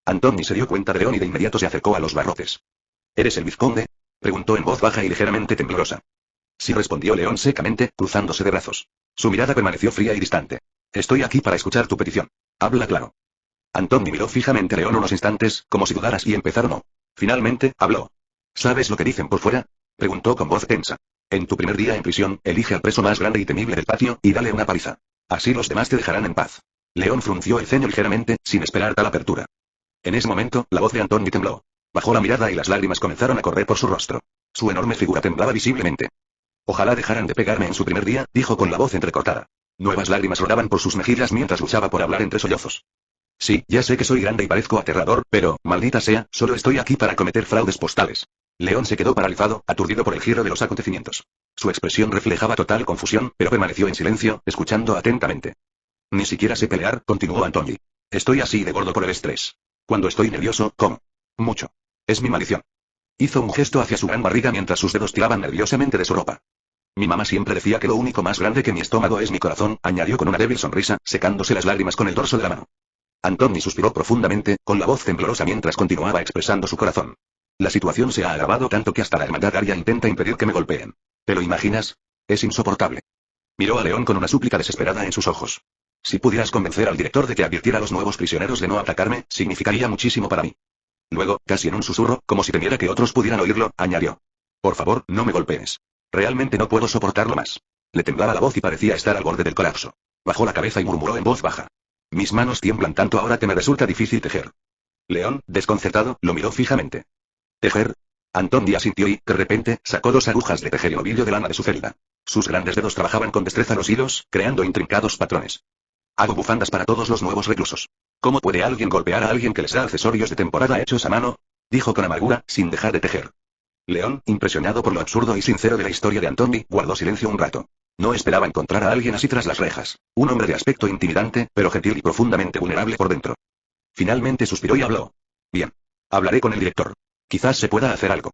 Antoni se dio cuenta de León y de inmediato se acercó a los barrotes. ¿Eres el vizconde? Preguntó en voz baja y ligeramente temblorosa. Sí, respondió León secamente, cruzándose de brazos. Su mirada permaneció fría y distante. Estoy aquí para escuchar tu petición. Habla claro. Antoni miró fijamente a León unos instantes, como si dudaras y empezar no. Finalmente, habló. ¿Sabes lo que dicen por fuera? Preguntó con voz tensa. En tu primer día en prisión, elige al preso más grande y temible del patio, y dale una paliza. Así los demás te dejarán en paz. León frunció el ceño ligeramente, sin esperar tal apertura. En ese momento, la voz de Antoni tembló. Bajó la mirada y las lágrimas comenzaron a correr por su rostro. Su enorme figura temblaba visiblemente. Ojalá dejaran de pegarme en su primer día, dijo con la voz entrecortada. Nuevas lágrimas rodaban por sus mejillas mientras luchaba por hablar entre sollozos. Sí, ya sé que soy grande y parezco aterrador, pero, maldita sea, solo estoy aquí para cometer fraudes postales. León se quedó paralizado, aturdido por el giro de los acontecimientos. Su expresión reflejaba total confusión, pero permaneció en silencio, escuchando atentamente. Ni siquiera sé pelear, continuó Antoni. Estoy así de gordo por el estrés. Cuando estoy nervioso, como. Mucho. Es mi maldición. Hizo un gesto hacia su gran barriga mientras sus dedos tiraban nerviosamente de su ropa. Mi mamá siempre decía que lo único más grande que mi estómago es mi corazón, añadió con una débil sonrisa, secándose las lágrimas con el dorso de la mano. Antoni suspiró profundamente, con la voz temblorosa mientras continuaba expresando su corazón. La situación se ha agravado tanto que hasta la hermandad aria intenta impedir que me golpeen. ¿Te lo imaginas? Es insoportable. Miró a León con una súplica desesperada en sus ojos. Si pudieras convencer al director de que advirtiera a los nuevos prisioneros de no atacarme, significaría muchísimo para mí. Luego, casi en un susurro, como si temiera que otros pudieran oírlo, añadió. Por favor, no me golpees. Realmente no puedo soportarlo más. Le temblaba la voz y parecía estar al borde del colapso. Bajó la cabeza y murmuró en voz baja. Mis manos tiemblan tanto ahora que me resulta difícil tejer. León, desconcertado, lo miró fijamente. ¿Tejer? Antoni asintió y, de repente, sacó 2 agujas de tejer y ovillo de lana de su celda. Sus grandes dedos trabajaban con destreza los hilos, creando intrincados patrones. Hago bufandas para todos los nuevos reclusos. ¿Cómo puede alguien golpear a alguien que les da accesorios de temporada hechos a mano? Dijo con amargura, sin dejar de tejer. León, impresionado por lo absurdo y sincero de la historia de Antoni, guardó silencio un rato. No esperaba encontrar a alguien así tras las rejas. Un hombre de aspecto intimidante, pero gentil y profundamente vulnerable por dentro. Finalmente suspiró y habló. Bien. Hablaré con el director. Quizás se pueda hacer algo.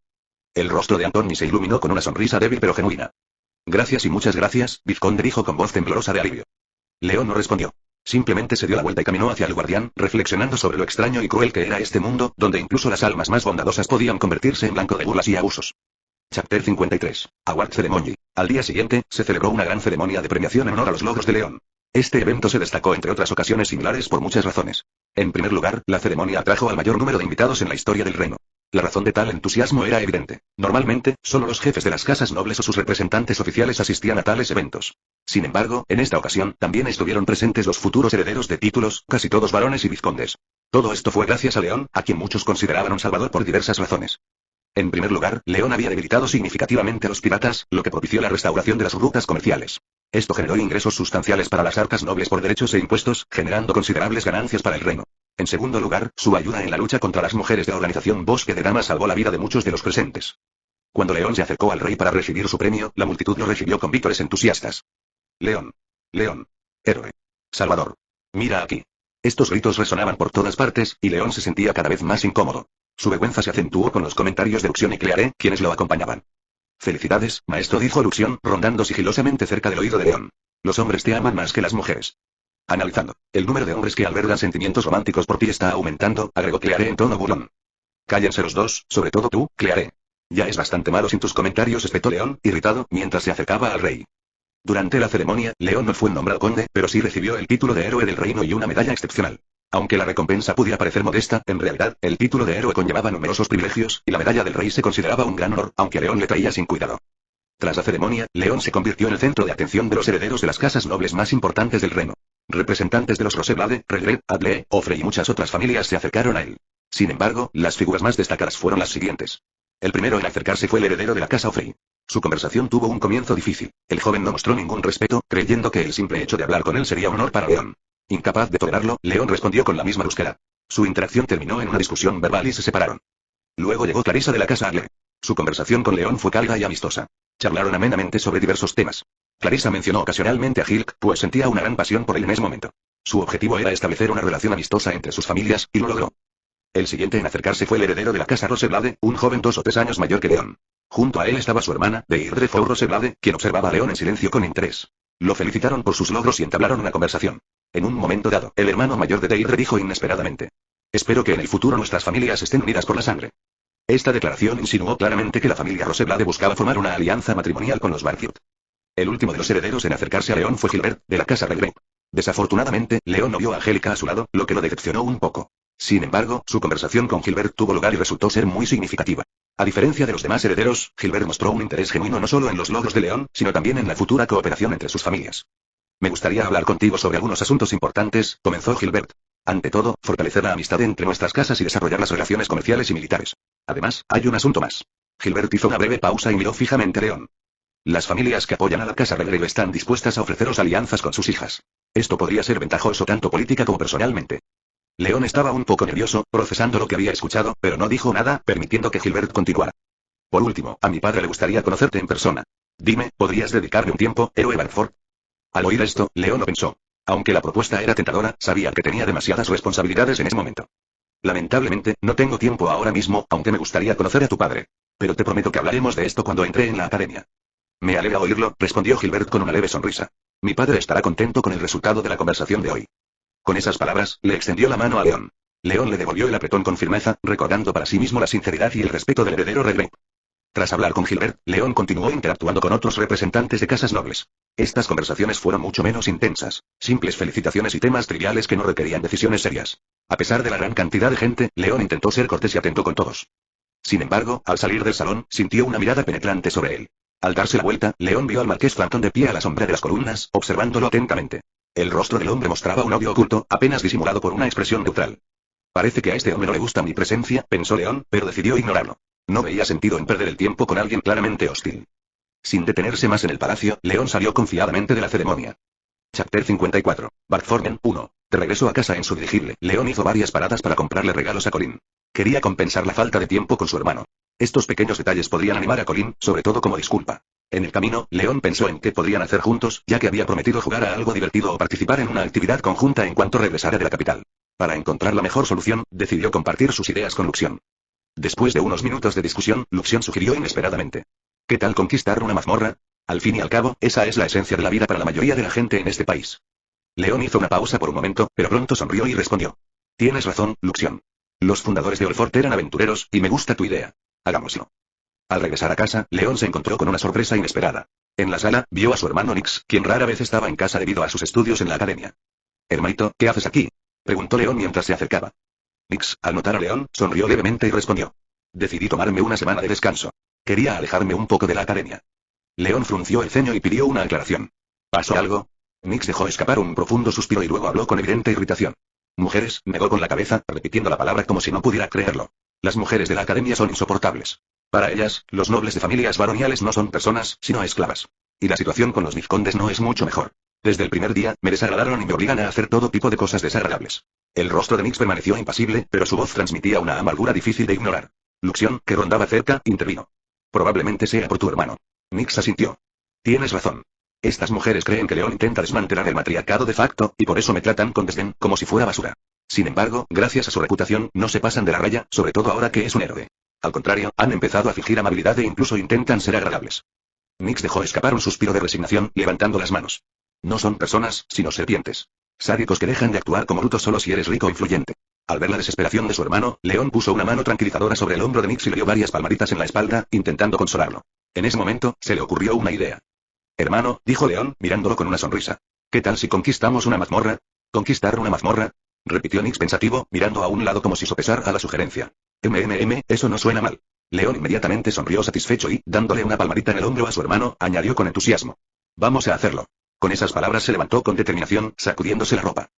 El rostro de Antoni se iluminó con una sonrisa débil pero genuina. Gracias y muchas gracias, vizconde dijo con voz temblorosa de alivio. León no respondió. Simplemente se dio la vuelta y caminó hacia el guardián, reflexionando sobre lo extraño y cruel que era este mundo, donde incluso las almas más bondadosas podían convertirse en blanco de burlas y abusos. Chapter 53. Award Ceremony. Al día siguiente, se celebró una gran ceremonia de premiación en honor a los logros de León. Este evento se destacó entre otras ocasiones similares por muchas razones. En primer lugar, la ceremonia atrajo al mayor número de invitados en la historia del reino. La razón de tal entusiasmo era evidente. Normalmente, solo los jefes de las casas nobles o sus representantes oficiales asistían a tales eventos. Sin embargo, en esta ocasión, también estuvieron presentes los futuros herederos de títulos, casi todos varones y vizcondes. Todo esto fue gracias a León, a quien muchos consideraban un salvador por diversas razones. En primer lugar, León había debilitado significativamente a los piratas, lo que propició la restauración de las rutas comerciales. Esto generó ingresos sustanciales para las arcas nobles por derechos e impuestos, generando considerables ganancias para el reino. En segundo lugar, su ayuda en la lucha contra las mujeres de la organización Bosque de Damas salvó la vida de muchos de los presentes. Cuando León se acercó al rey para recibir su premio, la multitud lo recibió con vítores entusiastas. León. León. Héroe. Salvador. Mira aquí. Estos gritos resonaban por todas partes, y León se sentía cada vez más incómodo. Su vergüenza se acentuó con los comentarios de Luxión y Claire, quienes lo acompañaban. Felicidades, maestro, dijo Luxión, rondando sigilosamente cerca del oído de León. Los hombres te aman más que las mujeres. Analizando, el número de hombres que albergan sentimientos románticos por ti está aumentando, agregó Claire en tono burlón. Cállense los dos, sobre todo tú, Claire. Ya es bastante malo sin tus comentarios, espetó León, irritado, mientras se acercaba al rey. Durante la ceremonia, León no fue nombrado conde, pero sí recibió el título de héroe del reino y una medalla excepcional. Aunque la recompensa pudiera parecer modesta, en realidad, el título de héroe conllevaba numerosos privilegios, y la medalla del rey se consideraba un gran honor, aunque a León le traía sin cuidado. Tras la ceremonia, León se convirtió en el centro de atención de los herederos de las casas nobles más importantes del reino. Representantes de los Roseblade, Regret, Adle, Ofre y muchas otras familias se acercaron a él. Sin embargo, las figuras más destacadas fueron las siguientes. El primero en acercarse fue el heredero de la casa Ofre. Su conversación tuvo un comienzo difícil. El joven no mostró ningún respeto, creyendo que el simple hecho de hablar con él sería un honor para León. Incapaz de tolerarlo, León respondió con la misma brusquedad. Su interacción terminó en una discusión verbal y se separaron. Luego llegó Clarissa de la casa Adle. Su conversación con León fue cálida y amistosa. Charlaron amenamente sobre diversos temas. Clarissa mencionó ocasionalmente a Hilk, pues sentía una gran pasión por él en ese momento. Su objetivo era establecer una relación amistosa entre sus familias, y lo logró. El siguiente en acercarse fue el heredero de la casa Roseblade, un joven 2 o 3 años mayor que León. Junto a él estaba su hermana, Deirdre Faux Roseblade, quien observaba a León en silencio con interés. Lo felicitaron por sus logros y entablaron una conversación. En un momento dado, el hermano mayor de Deirdre dijo inesperadamente: espero que en el futuro nuestras familias estén unidas por la sangre. Esta declaración insinuó claramente que la familia Roseblade buscaba formar una alianza matrimonial con los Barfield. El último de los herederos en acercarse a León fue Gilbert, de la casa Regret. Desafortunadamente, León no vio a Angélica a su lado, lo que lo decepcionó un poco. Sin embargo, su conversación con Gilbert tuvo lugar y resultó ser muy significativa. A diferencia de los demás herederos, Gilbert mostró un interés genuino no solo en los logros de León, sino también en la futura cooperación entre sus familias. Me gustaría hablar contigo sobre algunos asuntos importantes, comenzó Gilbert. Ante todo, fortalecer la amistad entre nuestras casas y desarrollar las relaciones comerciales y militares. Además, hay un asunto más. Gilbert hizo una breve pausa y miró fijamente a León. Las familias que apoyan a la casa Regret están dispuestas a ofreceros alianzas con sus hijas. Esto podría ser ventajoso tanto política como personalmente. León estaba un poco nervioso, procesando lo que había escuchado, pero no dijo nada, permitiendo que Gilbert continuara. Por último, a mi padre le gustaría conocerte en persona. Dime, ¿podrías dedicarme un tiempo, héroe Barford? Al oír esto, León lo pensó. Aunque la propuesta era tentadora, sabía que tenía demasiadas responsabilidades en ese momento. Lamentablemente, no tengo tiempo ahora mismo, aunque me gustaría conocer a tu padre. Pero te prometo que hablaremos de esto cuando entre en la academia. Me alegra oírlo, respondió Gilbert con una leve sonrisa. Mi padre estará contento con el resultado de la conversación de hoy. Con esas palabras, le extendió la mano a León. León le devolvió el apretón con firmeza, recordando para sí mismo la sinceridad y el respeto del heredero Regret. Tras hablar con Gilbert, León continuó interactuando con otros representantes de casas nobles. Estas conversaciones fueron mucho menos intensas, simples felicitaciones y temas triviales que no requerían decisiones serias. A pesar de la gran cantidad de gente, León intentó ser cortés y atento con todos. Sin embargo, al salir del salón, sintió una mirada penetrante sobre él. Al darse la vuelta, León vio al marqués Frampton de pie a la sombra de las columnas, observándolo atentamente. El rostro del hombre mostraba un odio oculto, apenas disimulado por una expresión neutral. Parece que a este hombre no le gusta mi presencia, pensó León, pero decidió ignorarlo. No veía sentido en perder el tiempo con alguien claramente hostil. Sin detenerse más en el palacio, León salió confiadamente de la ceremonia. Chapter 54. Bartformen 1. De regreso a casa en su dirigible, León hizo varias paradas para comprarle regalos a Colin. Quería compensar la falta de tiempo con su hermano. Estos pequeños detalles podrían animar a Colin, sobre todo como disculpa. En el camino, León pensó en qué podrían hacer juntos, ya que había prometido jugar a algo divertido o participar en una actividad conjunta en cuanto regresara de la capital. Para encontrar la mejor solución, decidió compartir sus ideas con Luxión. Después de unos minutos de discusión, Luxión sugirió inesperadamente: ¿qué tal conquistar una mazmorra? Al fin y al cabo, esa es la esencia de la vida para la mayoría de la gente en este país. León hizo una pausa por un momento, pero pronto sonrió y respondió: tienes razón, Luxión. Los fundadores de Olfort eran aventureros, y me gusta tu idea. Hagámoslo. Al regresar a casa, León se encontró con una sorpresa inesperada. En la sala, vio a su hermano Nix, quien rara vez estaba en casa debido a sus estudios en la academia. Hermanito, ¿qué haces aquí? Preguntó León mientras se acercaba. Nix, al notar a León, sonrió levemente y respondió: decidí tomarme una semana de descanso. Quería alejarme un poco de la academia. León frunció el ceño y pidió una aclaración. ¿Pasó algo? Nix dejó escapar un profundo suspiro y luego habló con evidente irritación. Mujeres, negó con la cabeza, repitiendo la palabra como si no pudiera creerlo. Las mujeres de la academia son insoportables. Para ellas, los nobles de familias baroniales no son personas, sino esclavas. Y la situación con los vizcondes no es mucho mejor. Desde el primer día, me desagradaron y me obligan a hacer todo tipo de cosas desagradables. El rostro de Nix permaneció impasible, pero su voz transmitía una amargura difícil de ignorar. Luxion, que rondaba cerca, intervino. Probablemente sea por tu hermano. Nix asintió. Tienes razón. Estas mujeres creen que León intenta desmantelar el matriarcado de facto, y por eso me tratan con desdén, como si fuera basura. Sin embargo, gracias a su reputación, no se pasan de la raya, sobre todo ahora que es un héroe. Al contrario, han empezado a fingir amabilidad e incluso intentan ser agradables. Nix dejó escapar un suspiro de resignación, levantando las manos. No son personas, sino serpientes. Sádicos que dejan de actuar como brutos solo si eres rico o influyente. Al ver la desesperación de su hermano, León puso una mano tranquilizadora sobre el hombro de Nix y le dio varias palmaditas en la espalda, intentando consolarlo. En ese momento, se le ocurrió una idea. Hermano, dijo León, mirándolo con una sonrisa. ¿Qué tal si conquistamos una mazmorra? ¿Conquistar una mazmorra? Repitió Nix pensativo, mirando a un lado como si sopesara la sugerencia. Eso no suena mal. León inmediatamente sonrió satisfecho y, dándole una palmadita en el hombro a su hermano, añadió con entusiasmo. Vamos a hacerlo. Con esas palabras se levantó con determinación, sacudiéndose la ropa.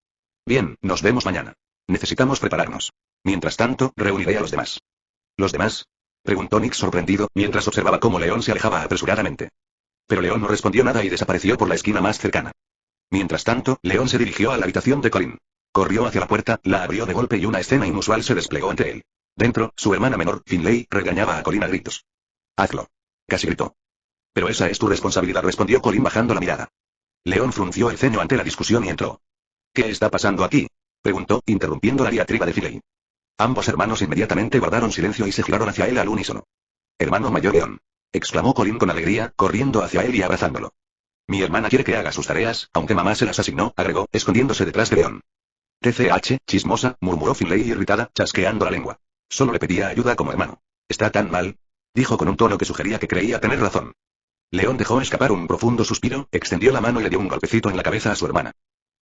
Bien, nos vemos mañana. Necesitamos prepararnos. Mientras tanto, reuniré a los demás. ¿Los demás? Preguntó Nix sorprendido, mientras observaba cómo León se alejaba apresuradamente. Pero León no respondió nada y desapareció por la esquina más cercana. Mientras tanto, León se dirigió a la habitación de Colin. Corrió hacia la puerta, la abrió de golpe y una escena inusual se desplegó ante él. Dentro, su hermana menor, Finlay, regañaba a Colin a gritos. Hazlo. Casi gritó. Pero esa es tu responsabilidad, respondió Colin bajando la mirada. León frunció el ceño ante la discusión y entró. ¿Qué está pasando aquí? Preguntó, interrumpiendo la diatriba de Finlay. Ambos hermanos inmediatamente guardaron silencio y se giraron hacia él al unísono. Hermano mayor León. Exclamó Colin con alegría, corriendo hacia él y abrazándolo. Mi hermana quiere que haga sus tareas, aunque mamá se las asignó, agregó, escondiéndose detrás de León. TCH, chismosa, murmuró Finlay irritada, chasqueando la lengua. Solo le pedía ayuda como hermano. ¿Está tan mal? Dijo con un tono que sugería que creía tener razón. León dejó escapar un profundo suspiro, extendió la mano y le dio un golpecito en la cabeza a su hermana.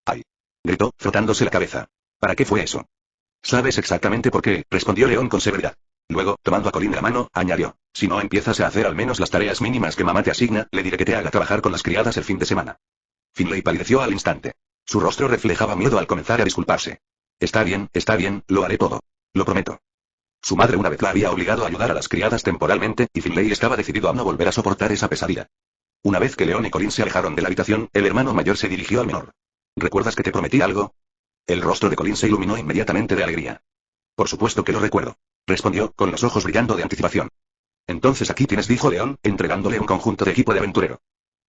¡Ay! Gritó, frotándose la cabeza. ¿Para qué fue eso? Sabes exactamente por qué, respondió León con severidad. Luego, tomando a Colin de la mano, añadió, si no empiezas a hacer al menos las tareas mínimas que mamá te asigna, le diré que te haga trabajar con las criadas el fin de semana. Finlay palideció al instante. Su rostro reflejaba miedo al comenzar a disculparse. Está bien, lo haré todo. Lo prometo. Su madre una vez la había obligado a ayudar a las criadas temporalmente, y Finlay estaba decidido a no volver a soportar esa pesadilla. Una vez que León y Colin se alejaron de la habitación, el hermano mayor se dirigió al menor. ¿Recuerdas que te prometí algo? El rostro de Colin se iluminó inmediatamente de alegría. Por supuesto que lo recuerdo, respondió, con los ojos brillando de anticipación. Entonces aquí tienes, dijo León, entregándole un conjunto de equipo de aventurero.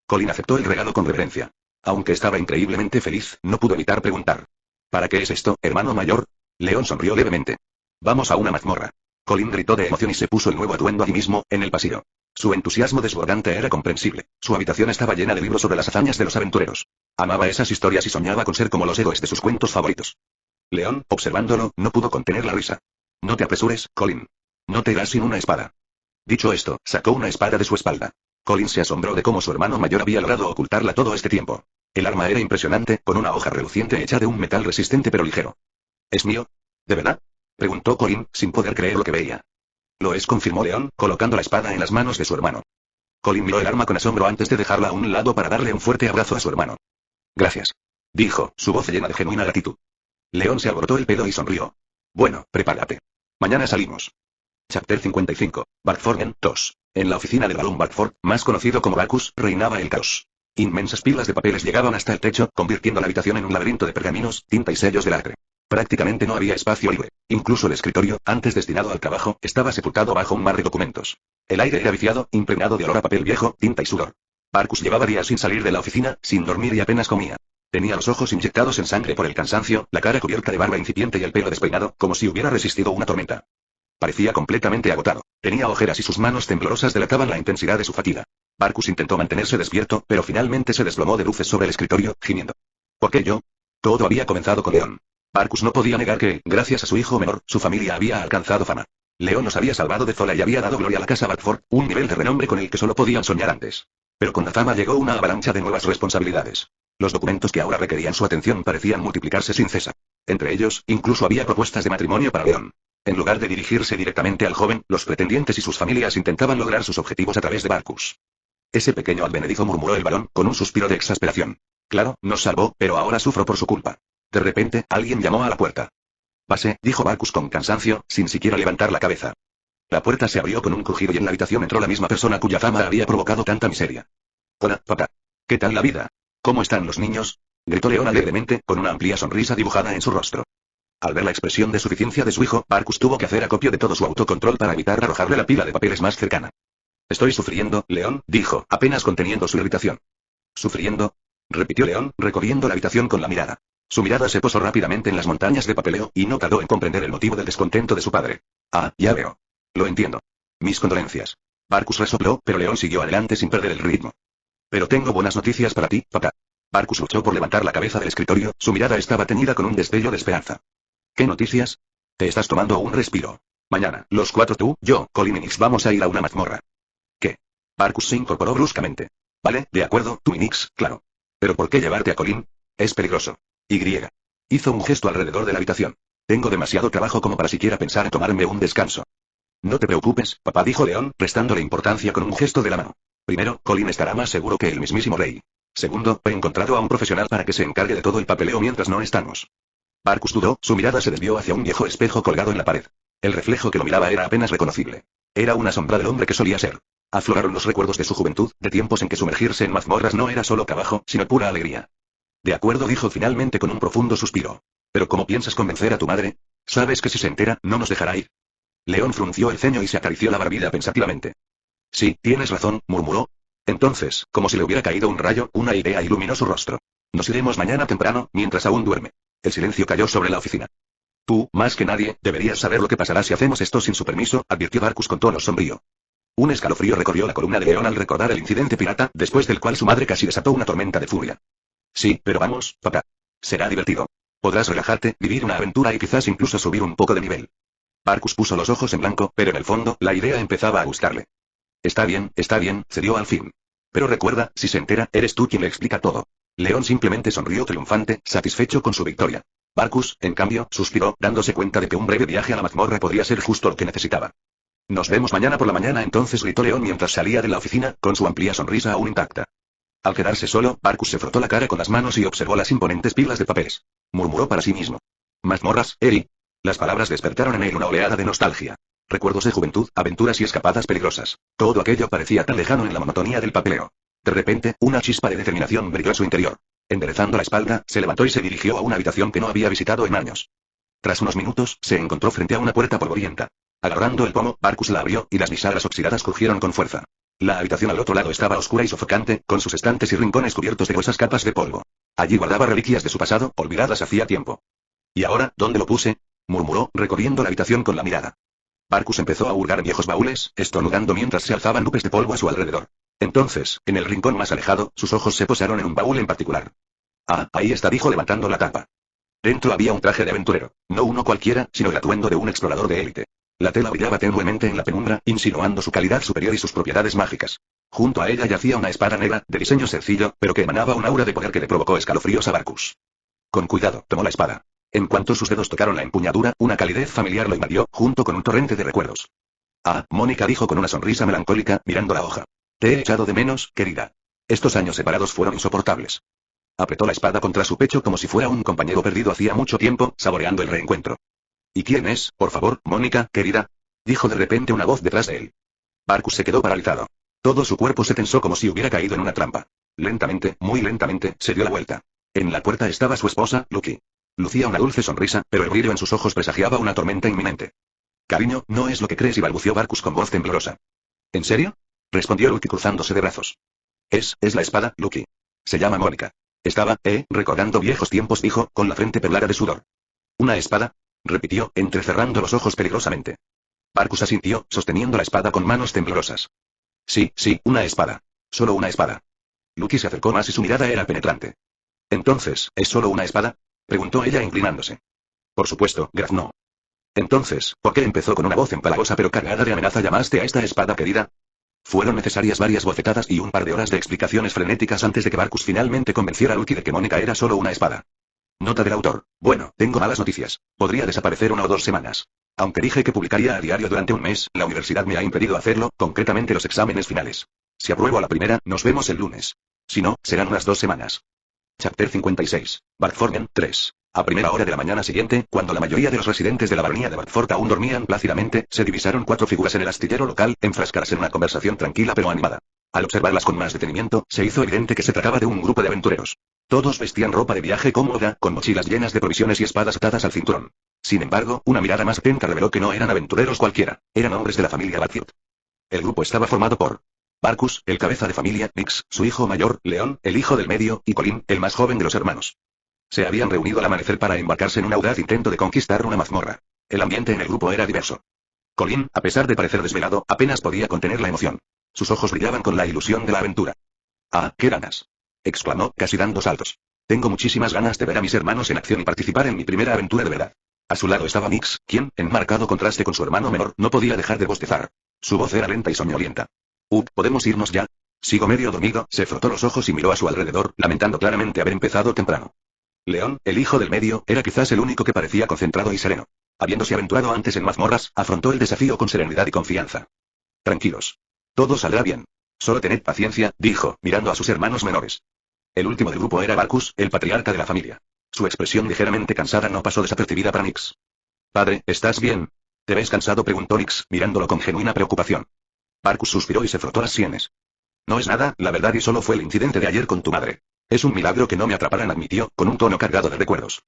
Colin aceptó el regalo con reverencia. Aunque estaba increíblemente feliz, no pudo evitar preguntar. ¿Para qué es esto, hermano mayor? León sonrió levemente. Vamos a una mazmorra. Colin gritó de emoción y se puso el nuevo atuendo allí mismo, en el pasillo. Su entusiasmo desbordante era comprensible. Su habitación estaba llena de libros sobre las hazañas de los aventureros. Amaba esas historias y soñaba con ser como los héroes de sus cuentos favoritos. León, observándolo, no pudo contener la risa. No te apresures, Colin. No te irás sin una espada. Dicho esto, sacó una espada de su espalda. Colin se asombró de cómo su hermano mayor había logrado ocultarla todo este tiempo. El arma era impresionante, con una hoja reluciente hecha de un metal resistente pero ligero. ¿Es mío? ¿De verdad? Preguntó Colin, sin poder creer lo que veía. Lo es, confirmó León, colocando la espada en las manos de su hermano. Colin miró el arma con asombro antes de dejarla a un lado para darle un fuerte abrazo a su hermano. Gracias. Dijo, su voz llena de genuina gratitud. León se alborotó el pelo y sonrió. Bueno, prepárate. Mañana salimos. Chapter 55. Barkford 2. En la oficina del Balloon Barkford, más conocido como Bacchus, reinaba el caos. Inmensas pilas de papeles llegaban hasta el techo, convirtiendo la habitación en un laberinto de pergaminos, tinta y sellos de lacre. Prácticamente no había espacio libre. Incluso el escritorio, antes destinado al trabajo, estaba sepultado bajo un mar de documentos. El aire era viciado, impregnado de olor a papel viejo, tinta y sudor. Barcus llevaba días sin salir de la oficina, sin dormir y apenas comía. Tenía los ojos inyectados en sangre por el cansancio, la cara cubierta de barba incipiente y el pelo despeinado, como si hubiera resistido una tormenta. Parecía completamente agotado. Tenía ojeras y sus manos temblorosas delataban la intensidad de su fatiga. Barcus intentó mantenerse despierto, pero finalmente se desplomó de luces sobre el escritorio, gimiendo. ¿Por qué yo? Todo había comenzado con León. Barcus no podía negar que, gracias a su hijo menor, su familia había alcanzado fama. León los había salvado de Zola y había dado gloria a la casa Barkford, un nivel de renombre con el que solo podían soñar antes. Pero con la fama llegó una avalancha de nuevas responsabilidades. Los documentos que ahora requerían su atención parecían multiplicarse sin cesar. Entre ellos, incluso había propuestas de matrimonio para León. En lugar de dirigirse directamente al joven, los pretendientes y sus familias intentaban lograr sus objetivos a través de Barcus. Ese pequeño advenedizo, murmuró el varón, con un suspiro de exasperación. Claro, nos salvó, pero ahora sufro por su culpa. De repente, alguien llamó a la puerta. Pase, dijo Barcus con cansancio, sin siquiera levantar la cabeza. La puerta se abrió con un crujido y en la habitación entró la misma persona cuya fama había provocado tanta miseria. Hola, papá. ¿Qué tal la vida? ¿Cómo están los niños? Gritó León alegremente, con una amplia sonrisa dibujada en su rostro. Al ver la expresión de suficiencia de su hijo, Marcus tuvo que hacer acopio de todo su autocontrol para evitar arrojarle la pila de papeles más cercana. Estoy sufriendo, León, dijo, apenas conteniendo su irritación. ¿Sufriendo? Repitió León, recorriendo la habitación con la mirada. Su mirada se posó rápidamente en las montañas de papeleo, y no tardó en comprender el motivo del descontento de su padre. Ah, ya veo. Lo entiendo. Mis condolencias. Marcus resopló, pero León siguió adelante sin perder el ritmo. Pero tengo buenas noticias para ti, papá. Marcus luchó por levantar la cabeza del escritorio, su mirada estaba teñida con un destello de esperanza. ¿Qué noticias? Te estás tomando un respiro. Mañana, los cuatro tú, yo, Colin y Nix vamos a ir a una mazmorra. ¿Qué? Marcus se incorporó bruscamente. Vale, de acuerdo, tú y Nix, claro. ¿Pero por qué llevarte a Colin? Es peligroso. Y. Hizo un gesto alrededor de la habitación. Tengo demasiado trabajo como para siquiera pensar en tomarme un descanso. No te preocupes, papá, dijo León, restándole importancia con un gesto de la mano. Primero, Colin estará más seguro que el mismísimo rey. Segundo, he encontrado a un profesional para que se encargue de todo el papeleo mientras no estamos. Marcus dudó, su mirada se desvió hacia un viejo espejo colgado en la pared. El reflejo que lo miraba era apenas reconocible. Era una sombra del hombre que solía ser. Afloraron los recuerdos de su juventud, de tiempos en que sumergirse en mazmorras no era solo trabajo, sino pura alegría. De acuerdo, dijo finalmente con un profundo suspiro. Pero ¿cómo piensas convencer a tu madre? Sabes que si se entera, no nos dejará ir. León frunció el ceño y se acarició la barbilla pensativamente. Sí, tienes razón, murmuró. Entonces, como si le hubiera caído un rayo, una idea iluminó su rostro. Nos iremos mañana temprano, mientras aún duerme. El silencio cayó sobre la oficina. Tú, más que nadie, deberías saber lo que pasará si hacemos esto sin su permiso, advirtió Marcus con tono sombrío. Un escalofrío recorrió la columna de León al recordar el incidente pirata, después del cual su madre casi desató una tormenta de furia. Sí, pero vamos, papá. Será divertido. Podrás relajarte, vivir una aventura y quizás incluso subir un poco de nivel. Marcus puso los ojos en blanco, pero en el fondo, la idea empezaba a gustarle. Está bien, cedió al fin. Pero recuerda, si se entera, eres tú quien le explica todo. León simplemente sonrió triunfante, satisfecho con su victoria. Marcus, en cambio, suspiró, dándose cuenta de que un breve viaje a la mazmorra podría ser justo lo que necesitaba. Nos vemos mañana por la mañana, entonces gritó León mientras salía de la oficina, con su amplia sonrisa aún intacta. Al quedarse solo, Marcus se frotó la cara con las manos y observó las imponentes pilas de papeles. Murmuró para sí mismo. Mazmorras, Eri. Las palabras despertaron en él una oleada de nostalgia. Recuerdos de juventud, aventuras y escapadas peligrosas. Todo aquello parecía tan lejano en la monotonía del papeleo. De repente, una chispa de determinación brilló en su interior. Enderezando la espalda, se levantó y se dirigió a una habitación que no había visitado en años. Tras unos minutos, se encontró frente a una puerta polvorienta. Agarrando el pomo, Marcus la abrió, y las bisagras oxidadas crujieron con fuerza. La habitación al otro lado estaba oscura y sofocante, con sus estantes y rincones cubiertos de gruesas capas de polvo. Allí guardaba reliquias de su pasado, olvidadas hacía tiempo. ¿Y ahora, dónde lo puse? Murmuró, recorriendo la habitación con la mirada. Marcus empezó a hurgar viejos baúles, estornudando mientras se alzaban nubes de polvo a su alrededor. Entonces, en el rincón más alejado, sus ojos se posaron en un baúl en particular. Ah, ahí está, dijo levantando la tapa. Dentro había un traje de aventurero, no uno cualquiera, sino el atuendo de un explorador de élite. La tela brillaba tenuemente en la penumbra, insinuando su calidad superior y sus propiedades mágicas. Junto a ella yacía una espada negra, de diseño sencillo, pero que emanaba un aura de poder que le provocó escalofríos a Marcus. Con cuidado, tomó la espada. En cuanto sus dedos tocaron la empuñadura, una calidez familiar lo invadió, junto con un torrente de recuerdos. Ah, Mónica dijo con una sonrisa melancólica, mirando la hoja. Te he echado de menos, querida. Estos años separados fueron insoportables. Apretó la espada contra su pecho como si fuera un compañero perdido hacía mucho tiempo, saboreando el reencuentro. ¿Y quién es, por favor, Mónica, querida? Dijo de repente una voz detrás de él. Marcus se quedó paralizado. Todo su cuerpo se tensó como si hubiera caído en una trampa. Lentamente, muy lentamente, se dio la vuelta. En la puerta estaba su esposa, Lucky. Lucía una dulce sonrisa, pero el brillo en sus ojos presagiaba una tormenta inminente. Cariño, no es lo que crees, y balbuceó Marcus con voz temblorosa. ¿En serio? Respondió Lucky cruzándose de brazos. Es la espada, Lucky. Se llama Mónica. Estaba, recordando viejos tiempos, dijo, con la frente perlada de sudor. ¿Una espada? Repitió, entrecerrando los ojos peligrosamente. Marcus asintió, sosteniendo la espada con manos temblorosas. Sí, una espada. Solo una espada. Lucky se acercó más y su mirada era penetrante. Entonces, ¿es solo una espada? Preguntó ella inclinándose. Por supuesto, Graf, no. Entonces, ¿por qué empezó con una voz empalagosa pero cargada de amenaza llamaste a esta espada, querida? Fueron necesarias varias bofetadas y un par de horas de explicaciones frenéticas antes de que Marcus finalmente convenciera a Lucky de que Mónica era solo una espada. Nota del autor. Bueno, tengo malas noticias. Podría desaparecer 1 o 2 semanas. Aunque dije que publicaría a diario durante un mes, la universidad me ha impedido hacerlo, concretamente los exámenes finales. Si apruebo a la primera, nos vemos el lunes. Si no, serán unas 2 semanas. Chapter 56. Bartforgen, 3. A primera hora de la mañana siguiente, cuando la mayoría de los residentes de la baronía de Bartford aún dormían plácidamente, se divisaron 4 figuras en el astillero local, enfrascadas en una conversación tranquila pero animada. Al observarlas con más detenimiento, se hizo evidente que se trataba de un grupo de aventureros. Todos vestían ropa de viaje cómoda, con mochilas llenas de provisiones y espadas atadas al cinturón. Sin embargo, una mirada más atenta reveló que no eran aventureros cualquiera, eran hombres de la familia Batfield. El grupo estaba formado por Barcus, el cabeza de familia, Nix, su hijo mayor, León, el hijo del medio, y Colin, el más joven de los hermanos. Se habían reunido al amanecer para embarcarse en un audaz intento de conquistar una mazmorra. El ambiente en el grupo era diverso. Colin, a pesar de parecer desvelado, apenas podía contener la emoción. Sus ojos brillaban con la ilusión de la aventura. ¡Ah, qué ganas! Exclamó, casi dando saltos. Tengo muchísimas ganas de ver a mis hermanos en acción y participar en mi primera aventura de verdad. A su lado estaba Nix, quien, en marcado contraste con su hermano menor, no podía dejar de bostezar. Su voz era lenta y soñolienta. ¿Podemos irnos ya? Sigo medio dormido, se frotó los ojos y miró a su alrededor, lamentando claramente haber empezado temprano. León, el hijo del medio, era quizás el único que parecía concentrado y sereno. Habiéndose aventurado antes en mazmorras, afrontó el desafío con serenidad y confianza. Tranquilos. Todo saldrá bien. Solo tened paciencia, dijo, mirando a sus hermanos menores. El último del grupo era Barcus, el patriarca de la familia. Su expresión ligeramente cansada no pasó desapercibida para Nix. Padre, ¿estás bien? ¿Te ves cansado?, preguntó Nix, mirándolo con genuina preocupación. Barcus suspiró y se frotó las sienes. No es nada, la verdad, y solo fue el incidente de ayer con tu madre. Es un milagro que no me atraparan, admitió, con un tono cargado de recuerdos.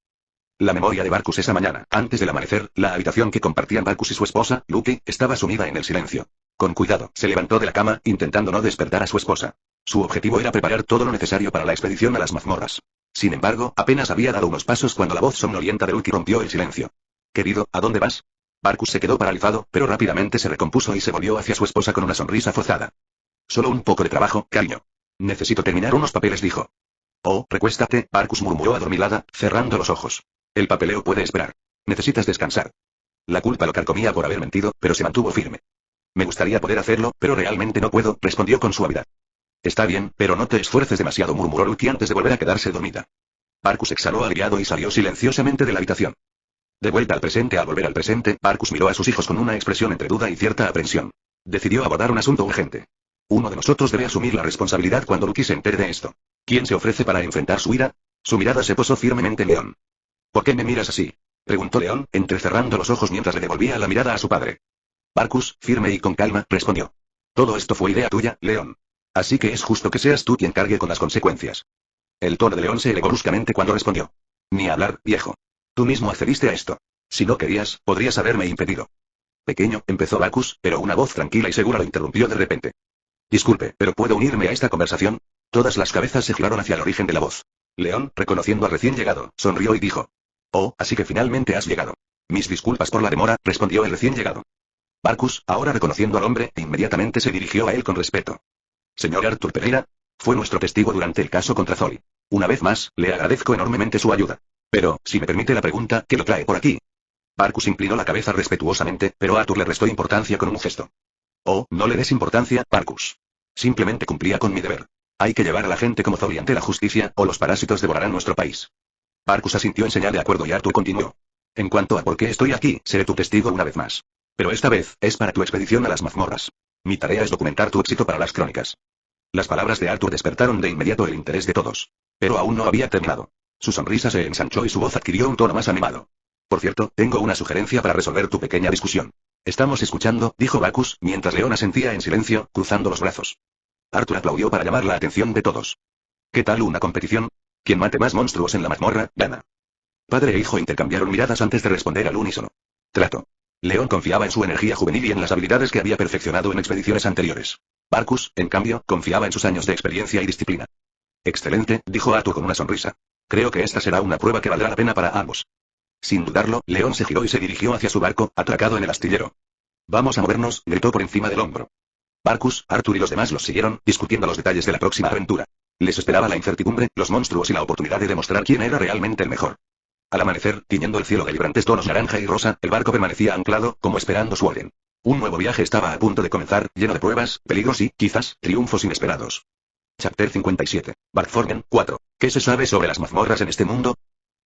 La memoria de Barcus esa mañana, antes del amanecer, la habitación que compartían Barcus y su esposa, Luke, estaba sumida en el silencio. Con cuidado, se levantó de la cama, intentando no despertar a su esposa. Su objetivo era preparar todo lo necesario para la expedición a las mazmorras. Sin embargo, apenas había dado unos pasos cuando la voz somnolienta de Luke rompió el silencio. Querido, ¿a dónde vas? Barcus se quedó paralizado, pero rápidamente se recompuso y se volvió hacia su esposa con una sonrisa forzada. Solo un poco de trabajo, cariño. Necesito terminar unos papeles, dijo. Oh, recuéstate, Barcus murmuró adormilada, cerrando los ojos. El papeleo puede esperar. Necesitas descansar. La culpa lo carcomía por haber mentido, pero se mantuvo firme. Me gustaría poder hacerlo, pero realmente no puedo, respondió con suavidad. Está bien, pero no te esfuerces demasiado, murmuró Luke antes de volver a quedarse dormida. Barcus exhaló aliviado y salió silenciosamente de la habitación. De vuelta al presente, al volver al presente, Barcus miró a sus hijos con una expresión entre duda y cierta aprensión. Decidió abordar un asunto urgente. Uno de nosotros debe asumir la responsabilidad cuando Luke se entere de esto. ¿Quién se ofrece para enfrentar su ira? Su mirada se posó firmemente en León. ¿Por qué me miras así?, preguntó León, entrecerrando los ojos mientras le devolvía la mirada a su padre. Barcus, firme y con calma, respondió. Todo esto fue idea tuya, León. Así que es justo que seas tú quien cargue con las consecuencias. El tono de León se elevó bruscamente cuando respondió. Ni hablar, viejo. Tú mismo accediste a esto. Si no querías, podrías haberme impedido. Pequeño, empezó Barcus, pero una voz tranquila y segura lo interrumpió de repente. Disculpe, pero ¿puedo unirme a esta conversación? Todas las cabezas se giraron hacia el origen de la voz. León, reconociendo al recién llegado, sonrió y dijo. Oh, así que finalmente has llegado. Mis disculpas por la demora, respondió el recién llegado. Barcus, ahora reconociendo al hombre, inmediatamente se dirigió a él con respeto. Señor Arthur Pereira, fue nuestro testigo durante el caso contra Zoli. Una vez más, le agradezco enormemente su ayuda. Pero, si me permite la pregunta, ¿qué lo trae por aquí? Barcus inclinó la cabeza respetuosamente, pero Arthur le restó importancia con un gesto. Oh, no le des importancia, Barcus. Simplemente cumplía con mi deber. Hay que llevar a la gente como Zoli ante la justicia, o los parásitos devorarán nuestro país. Barcus asintió en señal de acuerdo y Arthur continuó. En cuanto a por qué estoy aquí, seré tu testigo una vez más. Pero esta vez, es para tu expedición a las mazmorras. Mi tarea es documentar tu éxito para las crónicas. Las palabras de Arthur despertaron de inmediato el interés de todos. Pero aún no había terminado. Su sonrisa se ensanchó y su voz adquirió un tono más animado. Por cierto, tengo una sugerencia para resolver tu pequeña discusión. Estamos escuchando, dijo Barcus, mientras León asentía en silencio, cruzando los brazos. Arthur aplaudió para llamar la atención de todos. ¿Qué tal una competición? Quien mate más monstruos en la mazmorra, gana. Padre e hijo intercambiaron miradas antes de responder al unísono. Trato. León confiaba en su energía juvenil y en las habilidades que había perfeccionado en expediciones anteriores. Barcus, en cambio, confiaba en sus años de experiencia y disciplina. Excelente, dijo Arthur con una sonrisa. Creo que esta será una prueba que valdrá la pena para ambos. Sin dudarlo, León se giró y se dirigió hacia su barco, atracado en el astillero. Vamos a movernos, gritó por encima del hombro. Barcus, Arthur y los demás los siguieron, discutiendo los detalles de la próxima aventura. Les esperaba la incertidumbre, los monstruos y la oportunidad de demostrar quién era realmente el mejor. Al amanecer, tiñendo el cielo de vibrantes tonos naranja y rosa, el barco permanecía anclado, como esperando su orden. Un nuevo viaje estaba a punto de comenzar, lleno de pruebas, peligros y, quizás, triunfos inesperados. Chapter 57. Barkforgen 4. ¿Qué se sabe sobre las mazmorras en este mundo?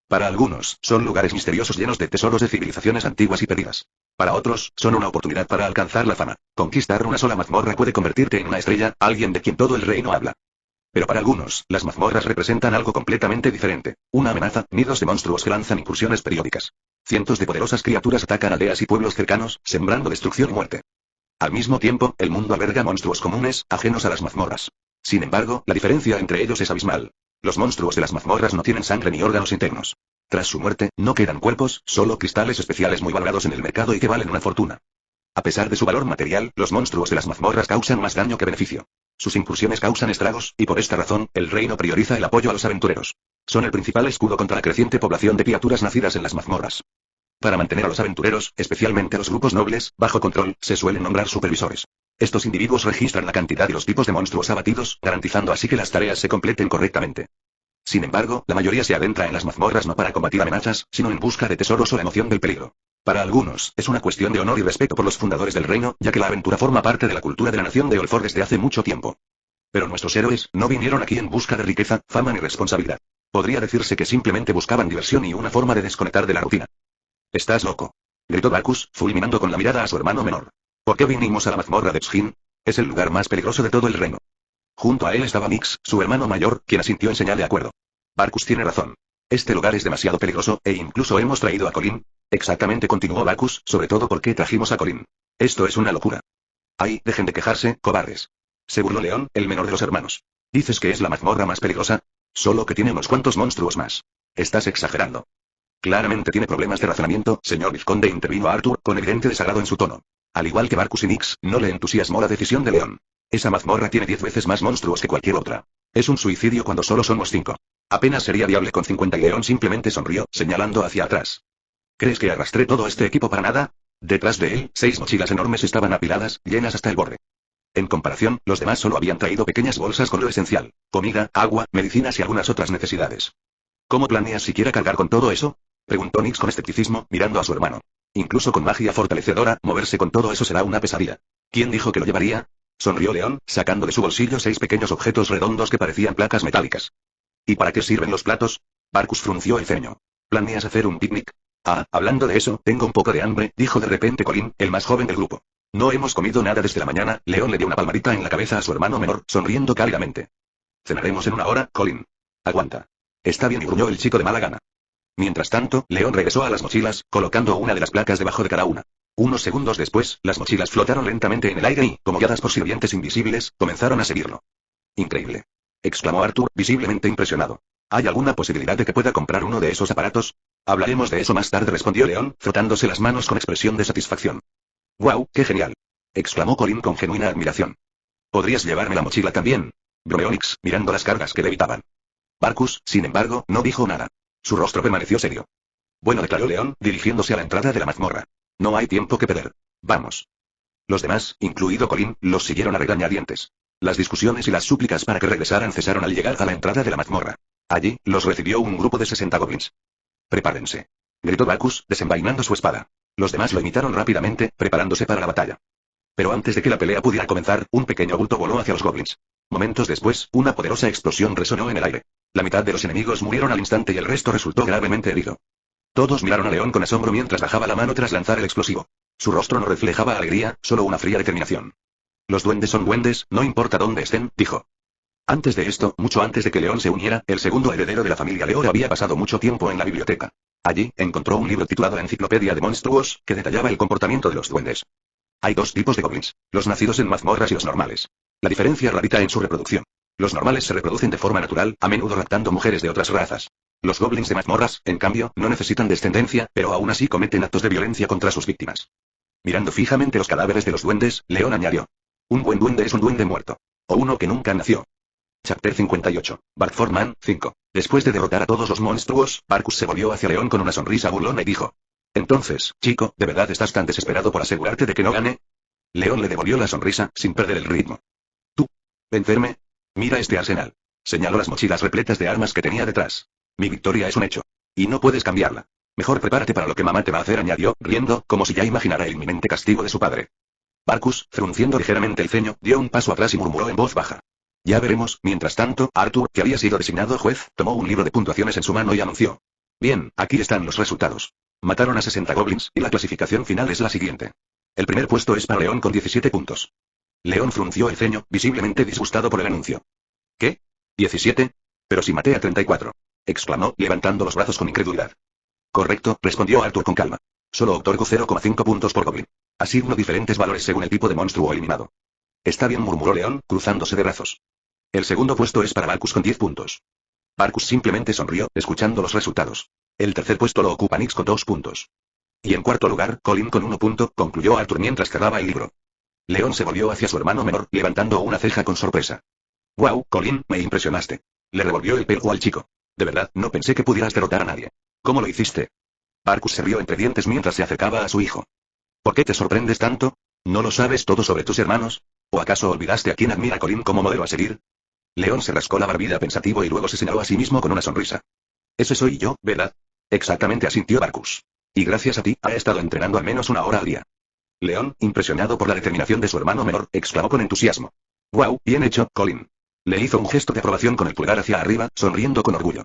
Para algunos, son lugares misteriosos llenos de tesoros de civilizaciones antiguas y perdidas. Para otros, son una oportunidad para alcanzar la fama. Conquistar una sola mazmorra puede convertirte en una estrella, alguien de quien todo el reino habla. Pero para algunos, las mazmorras representan algo completamente diferente. Una amenaza, nidos de monstruos que lanzan incursiones periódicas. Cientos de poderosas criaturas atacan aldeas y pueblos cercanos, sembrando destrucción y muerte. Al mismo tiempo, el mundo alberga monstruos comunes, ajenos a las mazmorras. Sin embargo, la diferencia entre ellos es abismal. Los monstruos de las mazmorras no tienen sangre ni órganos internos. Tras su muerte, no quedan cuerpos, solo cristales especiales muy valorados en el mercado y que valen una fortuna. A pesar de su valor material, los monstruos de las mazmorras causan más daño que beneficio. Sus incursiones causan estragos, y por esta razón, el reino prioriza el apoyo a los aventureros. Son el principal escudo contra la creciente población de criaturas nacidas en las mazmorras. Para mantener a los aventureros, especialmente a los grupos nobles, bajo control, se suelen nombrar supervisores. Estos individuos registran la cantidad y los tipos de monstruos abatidos, garantizando así que las tareas se completen correctamente. Sin embargo, la mayoría se adentra en las mazmorras no para combatir amenazas, sino en busca de tesoros o la emoción del peligro. Para algunos, es una cuestión de honor y respeto por los fundadores del reino, ya que la aventura forma parte de la cultura de la nación de Olfor desde hace mucho tiempo. Pero nuestros héroes no vinieron aquí en busca de riqueza, fama ni responsabilidad. Podría decirse que simplemente buscaban diversión y una forma de desconectar de la rutina. «¡Estás loco!», gritó Bacchus, fulminando con la mirada a su hermano menor. «¿Por qué vinimos a la mazmorra de Pshin? Es el lugar más peligroso de todo el reino». Junto a él estaba Nix, su hermano mayor, quien asintió en señal de acuerdo. «Bacchus tiene razón. Este lugar es demasiado peligroso, e incluso hemos traído a Colin». «Exactamente», continuó Bacchus, «sobre todo porque trajimos a Colin. Esto es una locura». «Ay, dejen de quejarse, cobardes». Se burló León, el menor de los hermanos. «¿Dices que es la mazmorra más peligrosa? Solo que tiene unos cuantos monstruos más. Estás exagerando». «Claramente tiene problemas de razonamiento, señor vizconde», intervino Arthur, con evidente desagrado en su tono. Al igual que Bacchus y Nix, no le entusiasmó la decisión de León. Esa mazmorra tiene 10 veces más monstruos que cualquier otra. Es un suicidio cuando solo somos 5. Apenas sería viable con 50 y León simplemente sonrió, señalando hacia atrás. ¿Crees que arrastré todo este equipo para nada? Detrás de él, 6 mochilas enormes estaban apiladas, llenas hasta el borde. En comparación, los demás solo habían traído pequeñas bolsas con lo esencial: comida, agua, medicinas y algunas otras necesidades. ¿Cómo planeas siquiera cargar con todo eso?, preguntó Nix con escepticismo, mirando a su hermano. Incluso con magia fortalecedora, moverse con todo eso será una pesadilla. ¿Quién dijo que lo llevaría? Sonrió León, sacando de su bolsillo 6 pequeños objetos redondos que parecían placas metálicas. ¿Y para qué sirven los platos? Bacchus frunció el ceño. ¿Planeas hacer un picnic? Ah, hablando de eso, tengo un poco de hambre, dijo de repente Colin, el más joven del grupo. No hemos comido nada desde la mañana. León le dio una palmadita en la cabeza a su hermano menor, sonriendo cálidamente. Cenaremos en una hora, Colin. Aguanta. Está bien, gruñó el chico de mala gana. Mientras tanto, León regresó a las mochilas, colocando una de las placas debajo de cada una. Unos segundos después, las mochilas flotaron lentamente en el aire y, como guiadas por sirvientes invisibles, comenzaron a seguirlo. «Increíble», exclamó Arthur, visiblemente impresionado. «¿Hay alguna posibilidad de que pueda comprar uno de esos aparatos?» «Hablaremos de eso más tarde», respondió León, frotándose las manos con expresión de satisfacción. «¡Guau, qué genial!», exclamó Colin con genuina admiración. «¿Podrías llevarme la mochila también?», bromeó Nix, mirando las cargas que levitaban. Bacchus, sin embargo, no dijo nada. Su rostro permaneció serio. «Bueno», declaró León, dirigiéndose a la entrada de la mazmorra. «No hay tiempo que perder. Vamos». Los demás, incluido Colin, los siguieron a regañadientes. Las discusiones y las súplicas para que regresaran cesaron al llegar a la entrada de la mazmorra. Allí, los recibió un grupo de 60 goblins. «Prepárense», gritó Bacchus, desenvainando su espada. Los demás lo imitaron rápidamente, preparándose para la batalla. Pero antes de que la pelea pudiera comenzar, un pequeño bulto voló hacia los goblins. Momentos después, una poderosa explosión resonó en el aire. La mitad de los enemigos murieron al instante y el resto resultó gravemente herido. Todos miraron a León con asombro mientras bajaba la mano tras lanzar el explosivo. Su rostro no reflejaba alegría, solo una fría determinación. «Los duendes son duendes, no importa dónde estén», dijo. Antes de esto, mucho antes de que León se uniera, el segundo heredero de la familia León había pasado mucho tiempo en la biblioteca. Allí, encontró un libro titulado La Enciclopedia de Monstruos, que detallaba el comportamiento de los duendes. Hay 2 tipos de goblins: los nacidos en mazmorras y los normales. La diferencia radica en su reproducción. Los normales se reproducen de forma natural, a menudo raptando mujeres de otras razas. Los goblins de mazmorras, en cambio, no necesitan descendencia, pero aún así cometen actos de violencia contra sus víctimas. Mirando fijamente los cadáveres de los duendes, León añadió: «Un buen duende es un duende muerto. O uno que nunca nació». Chapter 58. Bartforman, 5. Después de derrotar a todos los monstruos, Bacchus se volvió hacia León con una sonrisa burlona y dijo: «Entonces, chico, ¿de verdad estás tan desesperado por asegurarte de que no gane?». León le devolvió la sonrisa, sin perder el ritmo. «¿Tú? ¿Vencerme? Mira este arsenal». Señaló las mochilas repletas de armas que tenía detrás. «Mi victoria es un hecho. Y no puedes cambiarla. Mejor prepárate para lo que mamá te va a hacer», añadió, riendo, como si ya imaginara el inminente castigo de su padre. Bacchus, frunciendo ligeramente el ceño, dio un paso atrás y murmuró en voz baja: «Ya veremos». Mientras tanto, Arthur, que había sido designado juez, tomó un libro de puntuaciones en su mano y anunció: «Bien, aquí están los resultados. Mataron a 60 goblins, y la clasificación final es la siguiente. El primer puesto es para León con 17 puntos». León frunció el ceño, visiblemente disgustado por el anuncio. «¿Qué? ¿17? Pero si maté a 34», exclamó, levantando los brazos con incredulidad. «Correcto», respondió Arthur con calma. «Solo otorgo 0,5 puntos por goblin. Asigno diferentes valores según el tipo de monstruo eliminado. Está bien, murmuró León, cruzándose de brazos. El segundo puesto es para Barkus con 10 puntos. Barkus simplemente sonrió, escuchando los resultados. El tercer puesto lo ocupa Nix con 2 puntos. Y en cuarto lugar, Colin con 1 punto, concluyó Arthur mientras cerraba el libro. León se volvió hacia su hermano menor, levantando una ceja con sorpresa. «Wow, Colin, me impresionaste». Le revolvió el pelo al chico. «De verdad, no pensé que pudieras derrotar a nadie. ¿Cómo lo hiciste?» Barkus se rió entre dientes mientras se acercaba a su hijo. «¿Por qué te sorprendes tanto? ¿No lo sabes todo sobre tus hermanos? ¿O acaso olvidaste a quién admira Colin como modelo a seguir?» León se rascó la barbilla pensativo y luego se señaló a sí mismo con una sonrisa. «Ese soy yo, ¿verdad?» Exactamente, asintió Barkus. «Y gracias a ti, ha estado entrenando al menos 1 hora al día». León, impresionado por la determinación de su hermano menor, exclamó con entusiasmo. «Wow, bien hecho, Colin». Le hizo un gesto de aprobación con el pulgar hacia arriba, sonriendo con orgullo.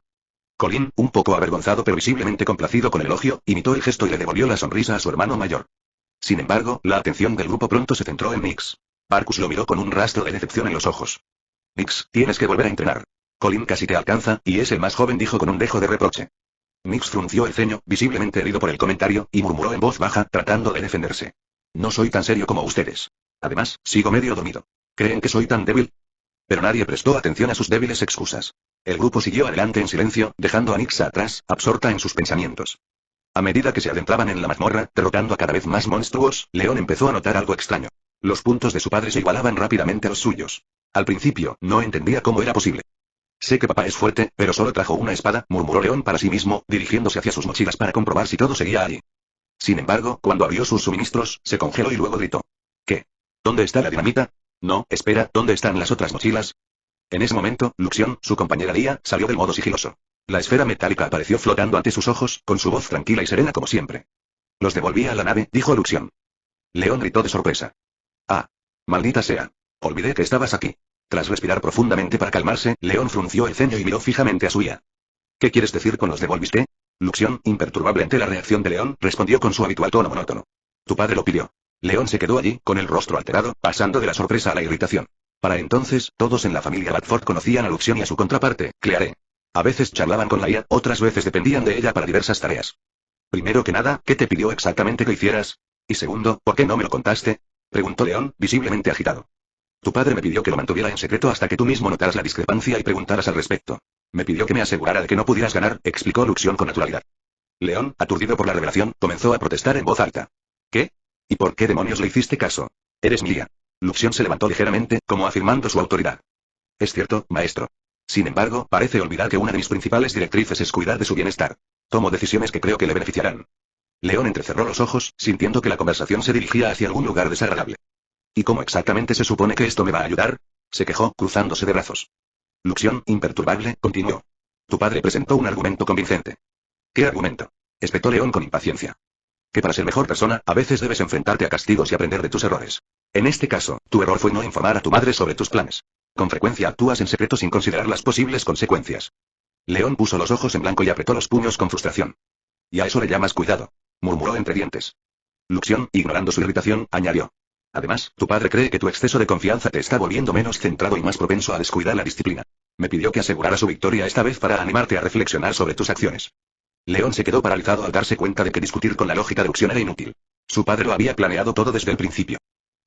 Colin, un poco avergonzado pero visiblemente complacido con el elogio, imitó el gesto y le devolvió la sonrisa a su hermano mayor. Sin embargo, la atención del grupo pronto se centró en Nix. Barkus lo miró con un rastro de decepción en los ojos. «Nix, tienes que volver a entrenar. Colin casi te alcanza, y es el más joven», dijo con un dejo de reproche. Nix frunció el ceño, visiblemente herido por el comentario, y murmuró en voz baja, tratando de defenderse. «No soy tan serio como ustedes. Además, sigo medio dormido. ¿Creen que soy tan débil?» Pero nadie prestó atención a sus débiles excusas. El grupo siguió adelante en silencio, dejando a Nix atrás, absorta en sus pensamientos. A medida que se adentraban en la mazmorra, derrotando a cada vez más monstruos, León empezó a notar algo extraño. Los puntos de su padre se igualaban rápidamente a los suyos. Al principio, no entendía cómo era posible. «Sé que papá es fuerte, pero solo trajo una espada», murmuró León para sí mismo, dirigiéndose hacia sus mochilas para comprobar si todo seguía allí. Sin embargo, cuando abrió sus suministros, se congeló y luego gritó. «¿Qué? ¿Dónde está la dinamita? No, espera, ¿dónde están las otras mochilas?» En ese momento, Luxion, su compañera Lia, salió del modo sigiloso. La esfera metálica apareció flotando ante sus ojos, con su voz tranquila y serena como siempre. «Los devolví a la nave», dijo Luxion. León gritó de sorpresa. «Ah. Maldita sea. Olvidé que estabas aquí». Tras respirar profundamente para calmarse, León frunció el ceño y miró fijamente a su Lia. «¿Qué quieres decir con los devolviste?» Luxion, imperturbable ante la reacción de León, respondió con su habitual tono monótono. «Tu padre lo pidió». León se quedó allí, con el rostro alterado, pasando de la sorpresa a la irritación. Para entonces, todos en la familia Badford conocían a Luxion y a su contraparte, Claire. A veces charlaban con la IA, otras veces dependían de ella para diversas tareas. «Primero que nada, ¿qué te pidió exactamente que hicieras? Y segundo, ¿por qué no me lo contaste?», preguntó León, visiblemente agitado. «Tu padre me pidió que lo mantuviera en secreto hasta que tú mismo notaras la discrepancia y preguntaras al respecto. Me pidió que me asegurara de que no pudieras ganar», explicó Luxion con naturalidad. León, aturdido por la revelación, comenzó a protestar en voz alta. «¿Qué? ¿Y por qué demonios le hiciste caso? Eres mi guía». Luxion se levantó ligeramente, como afirmando su autoridad. «Es cierto, maestro. Sin embargo, parece olvidar que una de mis principales directrices es cuidar de su bienestar. Tomo decisiones que creo que le beneficiarán». León entrecerró los ojos, sintiendo que la conversación se dirigía hacia algún lugar desagradable. «¿Y cómo exactamente se supone que esto me va a ayudar?», se quejó, cruzándose de brazos. Luxion, imperturbable, continuó. «Tu padre presentó un argumento convincente». «¿Qué argumento?», espetó León con impaciencia. «Que para ser mejor persona, a veces debes enfrentarte a castigos y aprender de tus errores. En este caso, tu error fue no informar a tu madre sobre tus planes. Con frecuencia actúas en secreto sin considerar las posibles consecuencias». León puso los ojos en blanco y apretó los puños con frustración. «¿Y a eso le llamas cuidado?», murmuró entre dientes. Luxion, ignorando su irritación, añadió. «Además, tu padre cree que tu exceso de confianza te está volviendo menos centrado y más propenso a descuidar la disciplina. Me pidió que asegurara su victoria esta vez para animarte a reflexionar sobre tus acciones». León se quedó paralizado al darse cuenta de que discutir con la lógica de Luxion era inútil. Su padre lo había planeado todo desde el principio.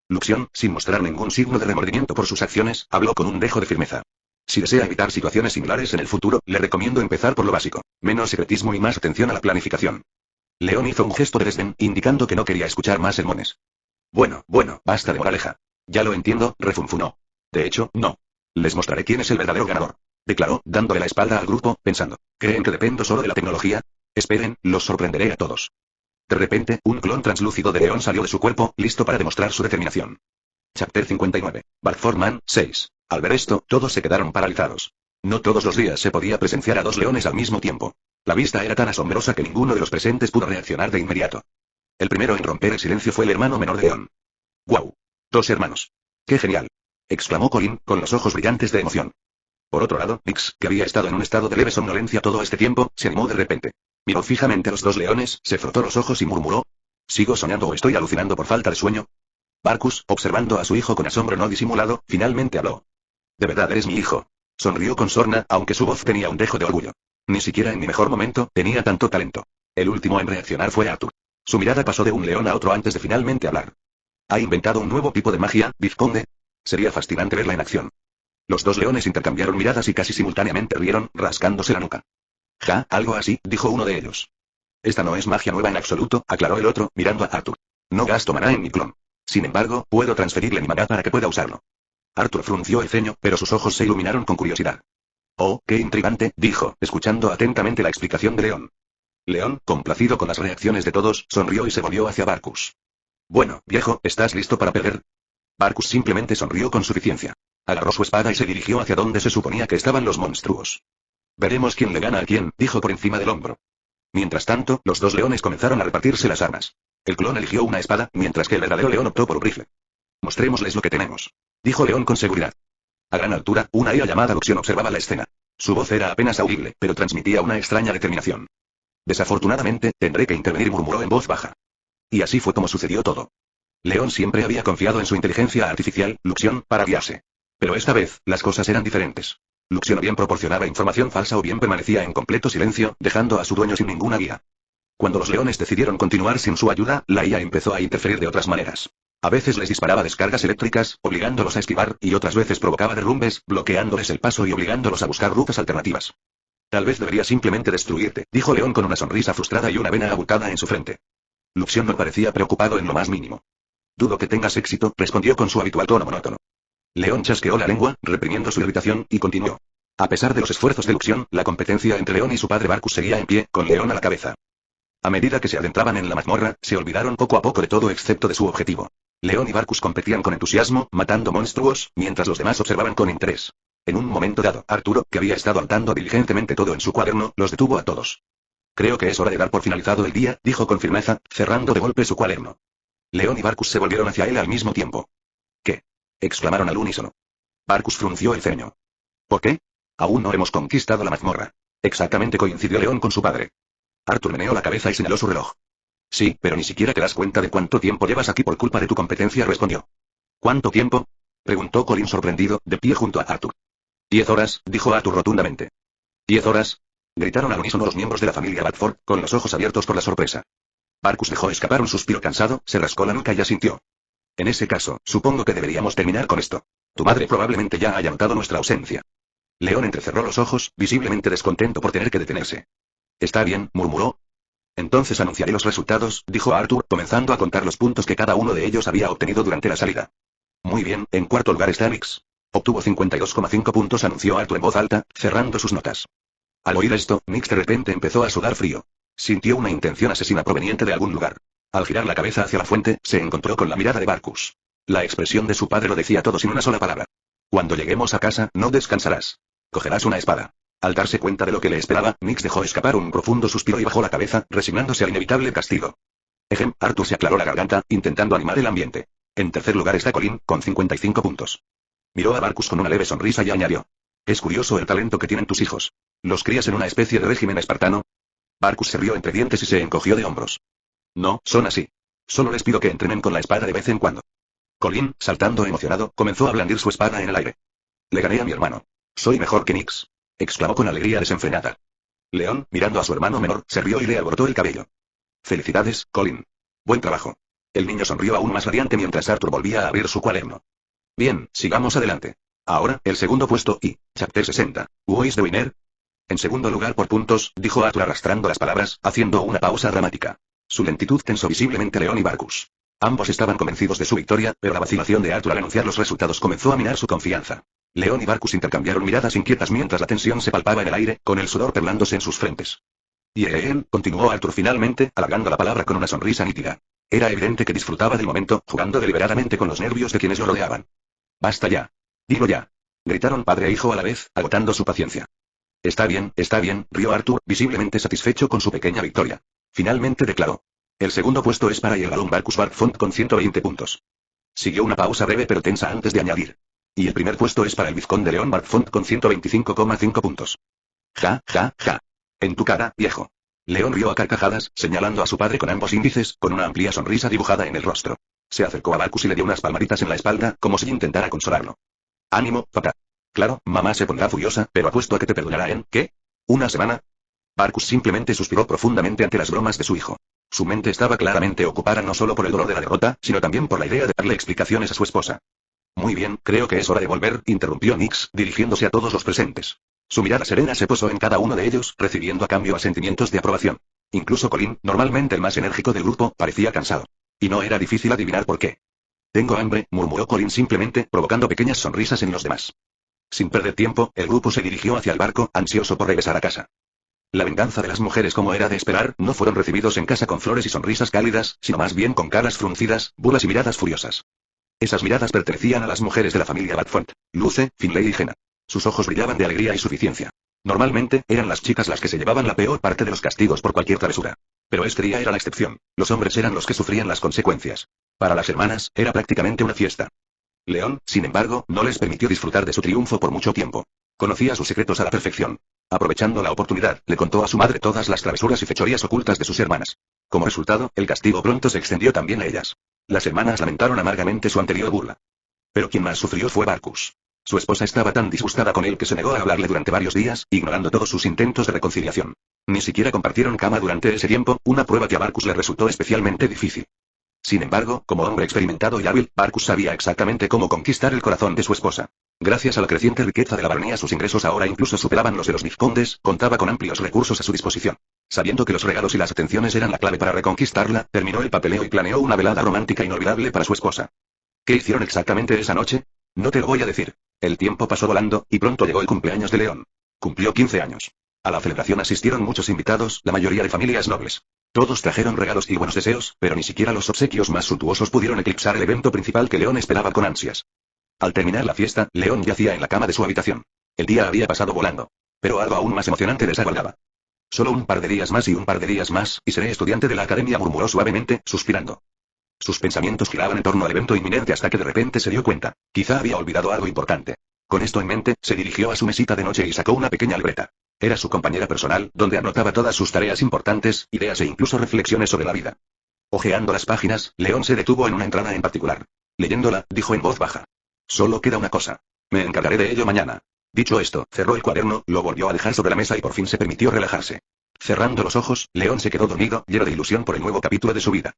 Luxion, sin mostrar ningún signo de remordimiento por sus acciones, habló con un dejo de firmeza. «Si desea evitar situaciones similares en el futuro, le recomiendo empezar por lo básico. Menos secretismo y más atención a la planificación». León hizo un gesto de desdén, indicando que no quería escuchar más sermones. Bueno, basta de moraleja. Ya lo entiendo», refunfunó. «De hecho, no. Les mostraré quién es el verdadero ganador», declaró, dándole la espalda al grupo, pensando. «¿Creen que dependo solo de la tecnología? Esperen, los sorprenderé a todos». De repente, un clon translúcido de León salió de su cuerpo, listo para demostrar su determinación. Chapter 59. Badford Man, 6. Al ver esto, todos se quedaron paralizados. No todos los días se podía presenciar a 2 leones al mismo tiempo. La vista era tan asombrosa que ninguno de los presentes pudo reaccionar de inmediato. El primero en romper el silencio fue el hermano menor de León. «¡Guau! 2 hermanos. ¡Qué genial!», exclamó Colin, con los ojos brillantes de emoción. Por otro lado, Nix, que había estado en un estado de leve somnolencia todo este tiempo, se animó de repente. Miró fijamente a los 2 leones, se frotó los ojos y murmuró. «¿Sigo soñando o estoy alucinando por falta de sueño?». Barkus, observando a su hijo con asombro no disimulado, finalmente habló. «¿De verdad eres mi hijo?». Sonrió con sorna, aunque su voz tenía un dejo de orgullo. «Ni siquiera en mi mejor momento tenía tanto talento». El último en reaccionar fue Arthur. Su mirada pasó de un león a otro antes de finalmente hablar. ¿Ha inventado un nuevo tipo de magia, vizconde? Sería fascinante verla en acción. Los dos leones intercambiaron miradas y casi simultáneamente rieron, rascándose la nuca. Ja, algo así, dijo uno de ellos. Esta no es magia nueva en absoluto, aclaró el otro, mirando a Arthur. No gasto maná en mi clon. Sin embargo, puedo transferirle mi maná para que pueda usarlo. Arthur frunció el ceño, pero sus ojos se iluminaron con curiosidad. Oh, qué intrigante, dijo, escuchando atentamente la explicación de León. León, complacido con las reacciones de todos, sonrió y se volvió hacia Barkus. Bueno, viejo, ¿estás listo para perder? Barkus simplemente sonrió con suficiencia. Agarró su espada y se dirigió hacia donde se suponía que estaban los monstruos. Veremos quién le gana a quién, dijo por encima del hombro. Mientras tanto, los dos leones comenzaron a repartirse las armas. El clon eligió una espada, mientras que el verdadero león optó por un rifle. Mostrémosles lo que tenemos, dijo León con seguridad. A gran altura, una IA llamada Luxion observaba la escena. Su voz era apenas audible, pero transmitía una extraña determinación. Desafortunadamente, tendré que intervenir, murmuró en voz baja. Y así fue como sucedió todo. León siempre había confiado en su inteligencia artificial, Luxion, para guiarse. Pero esta vez, las cosas eran diferentes. Luxion o bien proporcionaba información falsa o bien permanecía en completo silencio, dejando a su dueño sin ninguna guía. Cuando los leones decidieron continuar sin su ayuda, la IA empezó a interferir de otras maneras. A veces les disparaba descargas eléctricas, obligándolos a esquivar, y otras veces provocaba derrumbes, bloqueándoles el paso y obligándolos a buscar rutas alternativas. Tal vez debería simplemente destruirte, dijo León con una sonrisa frustrada y una vena abultada en su frente. Luxion no parecía preocupado en lo más mínimo. Dudo que tengas éxito, respondió con su habitual tono monótono. León chasqueó la lengua, reprimiendo su irritación, y continuó. A pesar de los esfuerzos de Luxion, la competencia entre León y su padre Barkus seguía en pie, con León a la cabeza. A medida que se adentraban en la mazmorra, se olvidaron poco a poco de todo excepto de su objetivo. León y Barkus competían con entusiasmo, matando monstruos, mientras los demás observaban con interés. En un momento dado, Arturo, que había estado anotando diligentemente todo en su cuaderno, los detuvo a todos. Creo que es hora de dar por finalizado el día, dijo con firmeza, cerrando de golpe su cuaderno. León y Barkus se volvieron hacia él al mismo tiempo. ¿Qué? Exclamaron al unísono. Barkus frunció el ceño. ¿Por qué? Aún no hemos conquistado la mazmorra. Exactamente, coincidió León con su padre. Arthur meneó la cabeza y señaló su reloj. Sí, pero ni siquiera te das cuenta de cuánto tiempo llevas aquí por culpa de tu competencia, respondió. ¿Cuánto tiempo? Preguntó Colin sorprendido, de pie junto a Arthur. 10 horas, dijo Arthur rotundamente. ¿10 horas? Gritaron al unísono los miembros de la familia Badford, con los ojos abiertos por la sorpresa. Barkus dejó escapar un suspiro cansado, se rascó la nuca y asintió. En ese caso, supongo que deberíamos terminar con esto. Tu madre probablemente ya haya notado nuestra ausencia. León entrecerró los ojos, visiblemente descontento por tener que detenerse. Está bien, murmuró. Entonces anunciaré los resultados, dijo Arthur, comenzando a contar los puntos que cada uno de ellos había obtenido durante la salida. Muy bien, en cuarto lugar está Nix. Obtuvo 52,5 puntos, anunció Arthur en voz alta, cerrando sus notas. Al oír esto, Nix de repente empezó a sudar frío. Sintió una intención asesina proveniente de algún lugar. Al girar la cabeza hacia la fuente, se encontró con la mirada de Barkus. La expresión de su padre lo decía todo sin una sola palabra. Cuando lleguemos a casa, no descansarás. Cogerás una espada. Al darse cuenta de lo que le esperaba, Nix dejó escapar un profundo suspiro y bajó la cabeza, resignándose al inevitable castigo. Arthur se aclaró la garganta, intentando animar el ambiente. En tercer lugar está Colin, con 55 puntos. Miró a Barkus con una leve sonrisa y añadió. Es curioso el talento que tienen tus hijos. ¿Los crías en una especie de régimen espartano? Barkus se rió entre dientes y se encogió de hombros. No, son así. Solo les pido que entrenen con la espada de vez en cuando. Colin, saltando emocionado, comenzó a blandir su espada en el aire. Le gané a mi hermano. Soy mejor que Nix. Exclamó con alegría desenfrenada. León, mirando a su hermano menor, se rió y le alborotó el cabello. Felicidades, Colin. Buen trabajo. El niño sonrió aún más radiante mientras Arthur volvía a abrir su cuaderno. Bien, sigamos adelante. Ahora, el segundo puesto y, chapter 60, ¿Who is the winner? En segundo lugar por puntos, dijo Arthur arrastrando las palabras, haciendo una pausa dramática. Su lentitud tensó visiblemente a León y Barkus. Ambos estaban convencidos de su victoria, pero la vacilación de Arthur al anunciar los resultados comenzó a minar su confianza. León y Barkus intercambiaron miradas inquietas mientras la tensión se palpaba en el aire, con el sudor perlándose en sus frentes. Y él, continuó Arthur finalmente, alargando la palabra con una sonrisa nítida. Era evidente que disfrutaba del momento, jugando deliberadamente con los nervios de quienes lo rodeaban. Basta ya. Dilo ya. Gritaron padre e hijo a la vez, agotando su paciencia. Está bien, rió Arthur, visiblemente satisfecho con su pequeña victoria. Finalmente declaró. El segundo puesto es para el galón Barkus Barkfont con 120 puntos. Siguió una pausa breve pero tensa antes de añadir. Y el primer puesto es para el vizconde León Barkfont con 125,5 puntos. Ja, ja, ja. En tu cara, viejo. León rió a carcajadas, señalando a su padre con ambos índices, con una amplia sonrisa dibujada en el rostro. Se acercó a Barkus y le dio unas palmaditas en la espalda, como si intentara consolarlo. Ánimo, papá. Claro, mamá se pondrá furiosa, pero apuesto a que te perdonará en, ¿qué? ¿Una semana? Barkus simplemente suspiró profundamente ante las bromas de su hijo. Su mente estaba claramente ocupada no solo por el dolor de la derrota, sino también por la idea de darle explicaciones a su esposa. Muy bien, creo que es hora de volver, interrumpió Nix, dirigiéndose a todos los presentes. Su mirada serena se posó en cada uno de ellos, recibiendo a cambio asentimientos de aprobación. Incluso Colin, normalmente el más enérgico del grupo, parecía cansado. Y no era difícil adivinar por qué. Tengo hambre, murmuró Colin simplemente, provocando pequeñas sonrisas en los demás. Sin perder tiempo, el grupo se dirigió hacia el barco, ansioso por regresar a casa. La venganza de las mujeres, como era de esperar, no fueron recibidos en casa con flores y sonrisas cálidas, sino más bien con caras fruncidas, burlas y miradas furiosas. Esas miradas pertenecían a las mujeres de la familia Badfont, Luce, Finlay y Jenna. Sus ojos brillaban de alegría y suficiencia. Normalmente, eran las chicas las que se llevaban la peor parte de los castigos por cualquier travesura. Pero este día era la excepción. Los hombres eran los que sufrían las consecuencias. Para las hermanas, era prácticamente una fiesta. León, sin embargo, no les permitió disfrutar de su triunfo por mucho tiempo. Conocía sus secretos a la perfección. Aprovechando la oportunidad, le contó a su madre todas las travesuras y fechorías ocultas de sus hermanas. Como resultado, el castigo pronto se extendió también a ellas. Las hermanas lamentaron amargamente su anterior burla. Pero quien más sufrió fue Barcus. Su esposa estaba tan disgustada con él que se negó a hablarle durante varios días, ignorando todos sus intentos de reconciliación. Ni siquiera compartieron cama durante ese tiempo, una prueba que a Barcus le resultó especialmente difícil. Sin embargo, como hombre experimentado y hábil, Barcus sabía exactamente cómo conquistar el corazón de su esposa. Gracias a la creciente riqueza de la baronía, sus ingresos ahora incluso superaban los de los vizcondes, contaba con amplios recursos a su disposición. Sabiendo que los regalos y las atenciones eran la clave para reconquistarla, terminó el papeleo y planeó una velada romántica inolvidable para su esposa. ¿Qué hicieron exactamente esa noche? No te lo voy a decir. El tiempo pasó volando, y pronto llegó el cumpleaños de León. Cumplió 15 años. A la celebración asistieron muchos invitados, la mayoría de familias nobles. Todos trajeron regalos y buenos deseos, pero ni siquiera los obsequios más suntuosos pudieron eclipsar el evento principal que León esperaba con ansias. Al terminar la fiesta, León yacía en la cama de su habitación. El día había pasado volando. Pero algo aún más emocionante les aguardaba. Solo un par de días más y un par de días más, y seré estudiante de la academia, murmuró suavemente, suspirando. Sus pensamientos giraban en torno al evento inminente hasta que de repente se dio cuenta. Quizá había olvidado algo importante. Con esto en mente, se dirigió a su mesita de noche y sacó una pequeña libreta. Era su compañera personal, donde anotaba todas sus tareas importantes, ideas e incluso reflexiones sobre la vida. Hojeando las páginas, León se detuvo en una entrada en particular. Leyéndola, dijo en voz baja. Solo queda una cosa. Me encargaré de ello mañana. Dicho esto, cerró el cuaderno, lo volvió a dejar sobre la mesa y por fin se permitió relajarse. Cerrando los ojos, León se quedó dormido, lleno de ilusión por el nuevo capítulo de su vida.